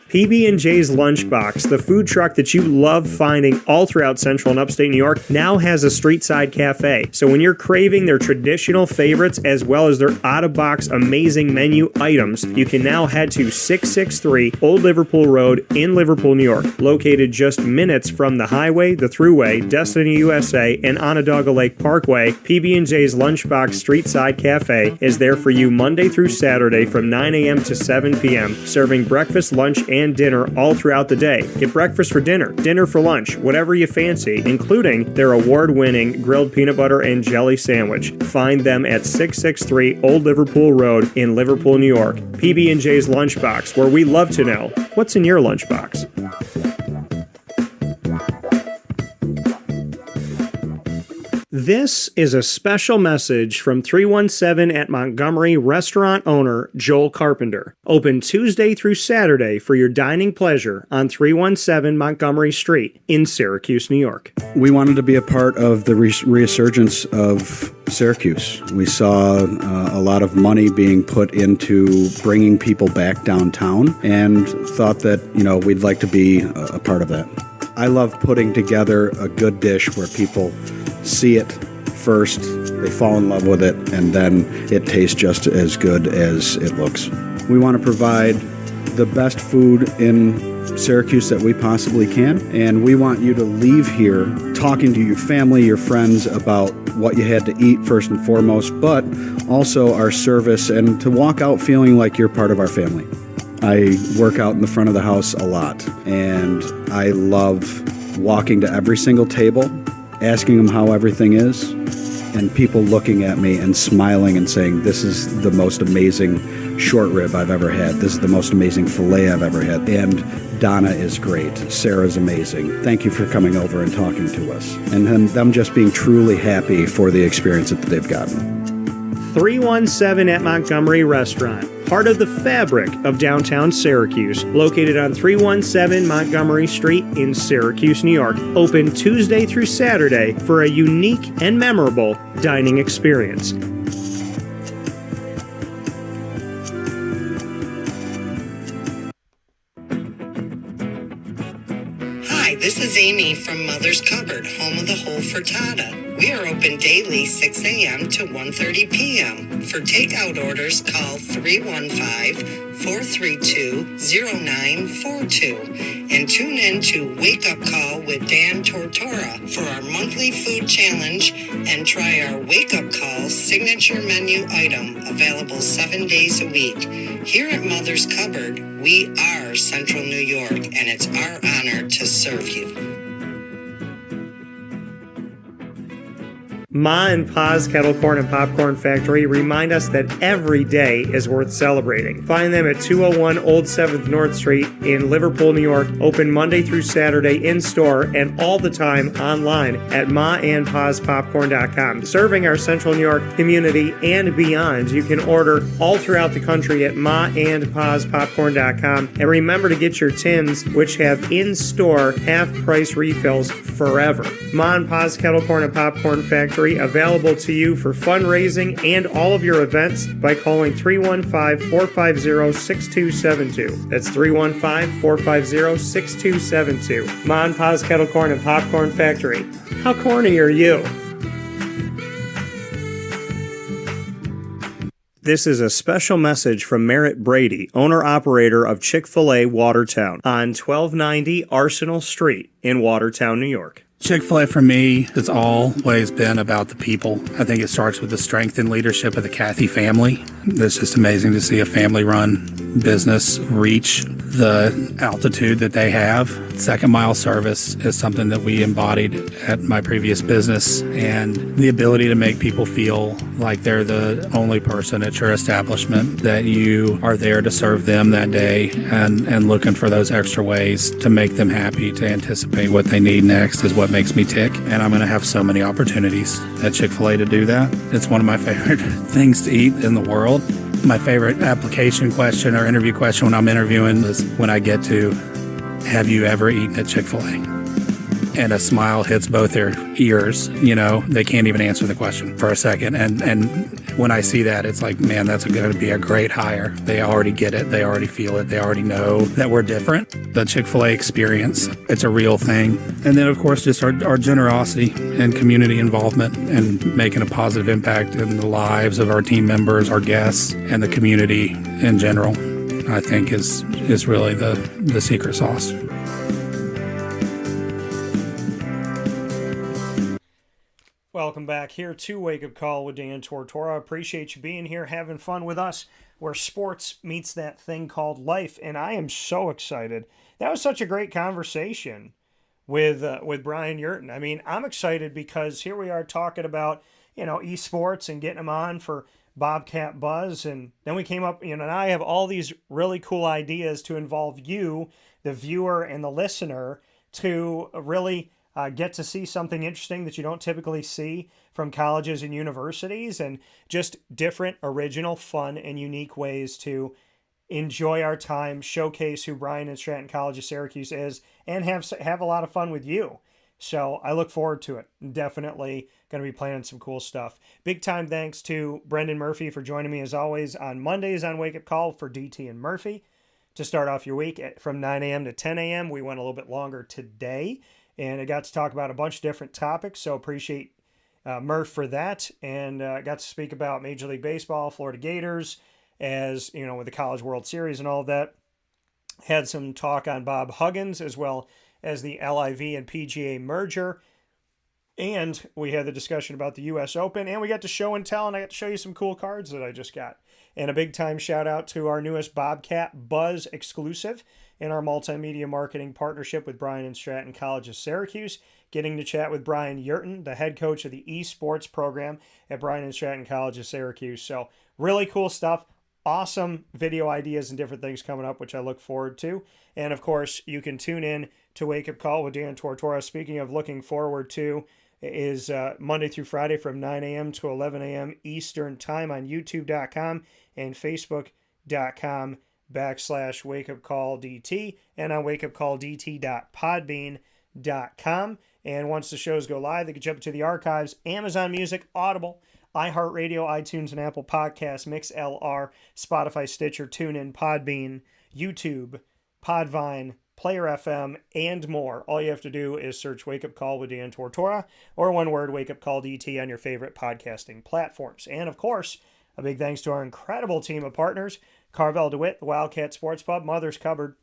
PB&J's Lunchbox, the food truck that you love finding all throughout Central and Upstate New York, now has a street-side cafe. So when you're craving their traditional favorites as well as their out-of-box amazing menu items, you can now head to 663 Old Liverpool Road in Liverpool, New York. Located just minutes from the highway, the Thruway, Destiny USA, and Onondaga Lake Parkway, PB&J's Lunchbox Street-Side Cafe is there for you Monday through Saturday from 9 a.m. to 7 p.m., serving breakfast, lunch, and dinner all throughout the day. Get breakfast for dinner, dinner for lunch, whatever you fancy, including their award-winning grilled peanut butter and jelly sandwich. Find them at 663 Old Liverpool Road in Liverpool, New York. PB&J's Lunchbox, where we love to know what's in your lunchbox. This is a special message from 317 at Montgomery restaurant owner Joel Carpenter. Open Tuesday through Saturday for your dining pleasure on 317 Montgomery Street in Syracuse, New York. We wanted to be a part of the resurgence of Syracuse. We saw a lot of money being put into bringing people back downtown and thought that, we'd like to be a part of that. I love putting together a good dish where people see it first, they fall in love with it, and then it tastes just as good as it looks. We want to provide the best food in Syracuse that we possibly can, and we want you to leave here talking to your family, your friends about what you had to eat first and foremost, but also our service, and to walk out feeling like you're part of our family. I work out in the front of the house a lot, and I love walking to every single table, asking them how everything is, and people looking at me and smiling and saying, this is the most amazing short rib I've ever had. This is the most amazing filet I've ever had. And Donna is great. Sarah's amazing. Thank you for coming over and talking to us. And then them just being truly happy for the experience that they've gotten. 317 at Montgomery Restaurant, part of the fabric of downtown Syracuse, located on 317 Montgomery Street in Syracuse, New York. Open Tuesday through Saturday for a unique and memorable dining experience. Hi, this is Amy from Mother's Cupboard, home of the whole frittata. We are open daily 6 a.m. to 1:30 p.m. For takeout orders, call 315-432-0942 and tune in to Wake Up Call with Dan Tortora for our monthly food challenge and try our Wake Up Call signature menu item available 7 days a week. Here at Mother's Cupboard, we are Central New York, and it's our honor to serve you. Ma and Pa's Kettle Corn and Popcorn Factory remind us that every day is worth celebrating. Find them at 201 Old 7th North Street in Liverpool, New York. Open Monday through Saturday in-store and all the time online at maandpaspopcorn.com. Serving our Central New York community and beyond. You can order all throughout the country at maandpaspopcorn.com. And remember to get your tins, which have in-store half-price refills forever. Ma and Pa's Kettle Corn and Popcorn Factory, available to you for fundraising and all of your events by calling 315-450-6272. That's 315-450-6272. Ma and Pa's Kettle Corn and Popcorn Factory. How corny are you? This is a special message from Merritt Brady, owner-operator of Chick-fil-A Watertown on 1290 Arsenal Street in Watertown, New York. Chick-fil-A for me has always been about the people. I think it starts with the strength and leadership of the Cathy family. It's just amazing to see a family-run business reach the altitude that they have. Second mile service is something that we embodied at my previous business, and the ability to make people feel like they're the only person at your establishment, that you are there to serve them that day and looking for those extra ways to make them happy, to anticipate what they need next is what makes me tick. And I'm going to have so many opportunities at Chick-fil-A to do that. It's one of my favorite things to eat in the world. My favorite application question or interview question when I'm interviewing is when I get to, have you ever eaten at Chick-fil-A? And a smile hits both their ears. You know, they can't even answer the question for a second. And when I see that, it's like, man, that's going to be a great hire. They already get it. They already feel it. They already know that we're different. The Chick-fil-A experience, it's a real thing. And then, of course, just our generosity and community involvement and making a positive impact in the lives of our team members, our guests, and the community in general, I think is really the secret sauce. Welcome back here to Wake Up Call with Dan Tortora. Appreciate you being here, having fun with us, where sports meets that thing called life. And I am so excited. That was such a great conversation with Bryan Yerton. I mean, I'm excited because here we are talking about, esports and getting them on for Bobcat Buzz. And then we came up, and I have all these really cool ideas to involve you, the viewer and the listener, to really get to see something interesting that you don't typically see from colleges and universities, and just different, original, fun, and unique ways to enjoy our time, showcase who Bryant and Stratton College of Syracuse is, and have a lot of fun with you. So I look forward to it. Definitely going to be planning some cool stuff. Big time thanks to Brendan Murphy for joining me as always on Mondays on Wake Up Call for DT and Murphy to start off your week from 9 a.m. to 10 a.m. We went a little bit longer today, and I got to talk about a bunch of different topics, so appreciate Murph for that. And got to speak about Major League Baseball, Florida Gators, as with the College World Series and all of that. Had some talk on Bob Huggins, as well as the LIV and PGA merger. And we had the discussion about the U.S. Open, and we got to show and tell, and I got to show you some cool cards that I just got. And a big time shout out to our newest Bobcat Buzz exclusive in our multimedia marketing partnership with Bryan and Stratton College of Syracuse. Getting to chat with Bryan Yerton, the head coach of the ESports program at Bryan and Stratton College of Syracuse. So really cool stuff. Awesome video ideas and different things coming up, which I look forward to. And of course, you can tune in to Wake Up Call with Dan Tortora. Speaking of looking forward to, is Monday through Friday from 9 a.m. to 11 a.m. Eastern Time on YouTube.com and Facebook.com/WakeUpCallDT and on WakeUpCallDT.podbean.com. And once the shows go live, they can jump to the archives, Amazon Music, Audible, iHeartRadio, iTunes, and Apple Podcasts, MixLR, Spotify, Stitcher, TuneIn, Podbean, YouTube, Podvine, Player FM, and more. All you have to do is search Wake Up Call with Dan Tortora, or one word, Wake Up Call DT, on your favorite podcasting platforms. And of course, a big thanks to our incredible team of partners, Carvel DeWitt, the Wildcat Sports Pub, Mother's Cupboard,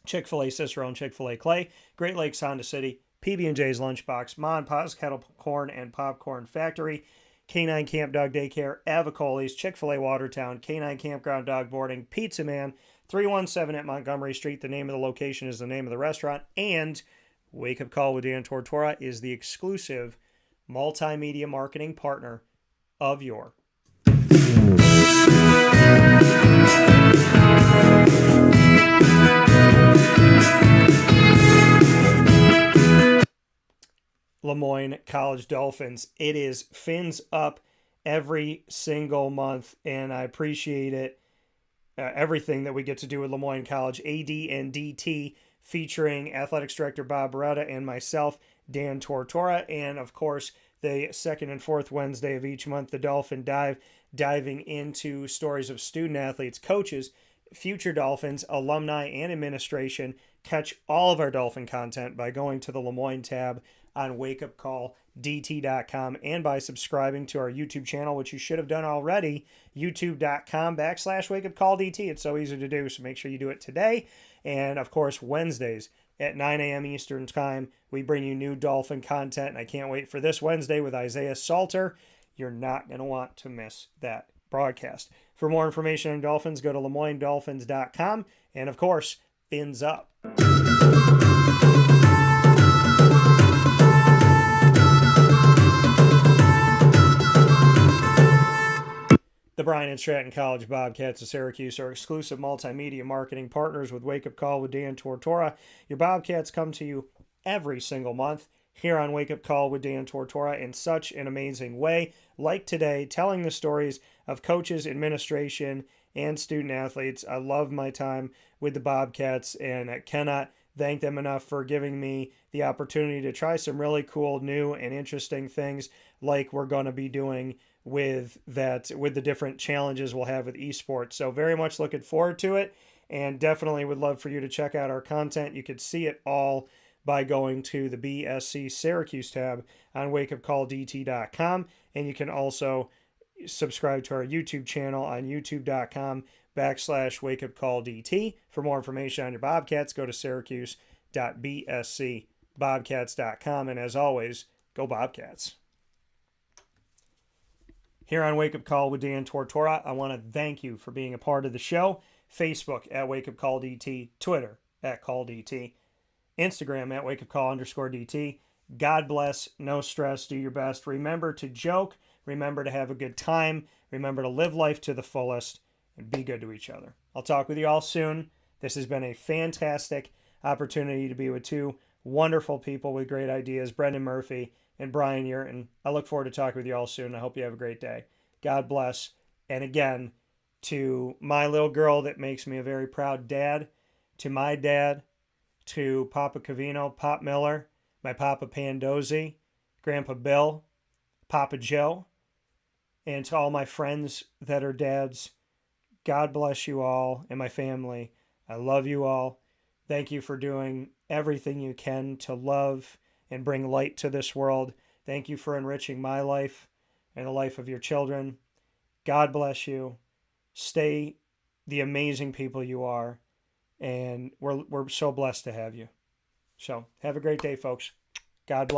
Chick-fil-A Cicero and Chick-fil-A Clay, Great Lakes Honda City, PB&J's Lunchbox, Ma and Pa's Kettle Corn and Popcorn Factory, Canine Camp Dog Daycare, Avicoli's, Chick-fil-A Watertown, Canine Campground Dog Boarding, Pizza Man, 317 at Montgomery Street. The name of the location is the name of the restaurant. And Wake Up Call with Dan Tortora is the exclusive multimedia marketing partner of your Lemoyne College Dolphins. It is fins up every single month, and I appreciate it. Everything that we get to do with Lemoyne College, AD and DT, featuring Athletics Director Bob Beretta and myself, Dan Tortora, and of course, the second and fourth Wednesday of each month, the Dolphin Dive, diving into stories of student athletes, coaches, future Dolphins, alumni, and administration. Catch all of our Dolphin content by going to the Lemoyne tab on wakeupcalldt.com and by subscribing to our YouTube channel, which you should have done already, youtube.com/wakeupcalldt. It's so easy to do, so make sure you do it today. And of course, Wednesdays at 9 a.m. Eastern Time, we bring you new Dolphin content, and I can't wait for this Wednesday with Isaiah Salter. You're not going to want to miss that broadcast. For more information on Dolphins, go to LeMoyneDolphins.com, and of course, fins up. The Bryan and Stratton College Bobcats of Syracuse are exclusive multimedia marketing partners with Wake Up Call with Dan Tortora. Your Bobcats come to you every single month here on Wake Up Call with Dan Tortora in such an amazing way, like today, telling the stories of coaches, administration, and student athletes. I love my time with the Bobcats, and I cannot thank them enough for giving me the opportunity to try some really cool, new, and interesting things like we're going to be doing with the different challenges we'll have with esports. So very much looking forward to it, and definitely would love for you to check out our content. You could see it all by going to the BSC Syracuse tab on wakeupcalldt.com, and you can also subscribe to our YouTube channel on youtube.com/wakeupcalldt. For more information on your Bobcats, go to syracuse.bscbobcats.com, and as always, go Bobcats. Here on Wake Up Call with Dan Tortora, I want to thank you for being a part of the show. Facebook at Wake Up Call DT, Twitter at Call DT, Instagram at Wake Up Call _DT. God bless, no stress, do your best. Remember to joke, remember to have a good time, remember to live life to the fullest, and be good to each other. I'll talk with you all soon. This has been a fantastic opportunity to be with two wonderful people with great ideas, Brendan Murphy and Bryan Yerton. I look forward to talking with you all soon. I hope you have a great day. God bless. And again, to my little girl that makes me a very proud dad, to my dad, to Papa Cavino, Pop Miller, my Papa Pandozzi, Grandpa Bill, Papa Joe, and to all my friends that are dads, God bless you all and my family. I love you all. Thank you for doing everything you can to love and bring light to this world. Thank you for enriching my life and the life of your children. God bless you. Stay the amazing people you are, and we're so blessed to have you. So have a great day, folks. God bless.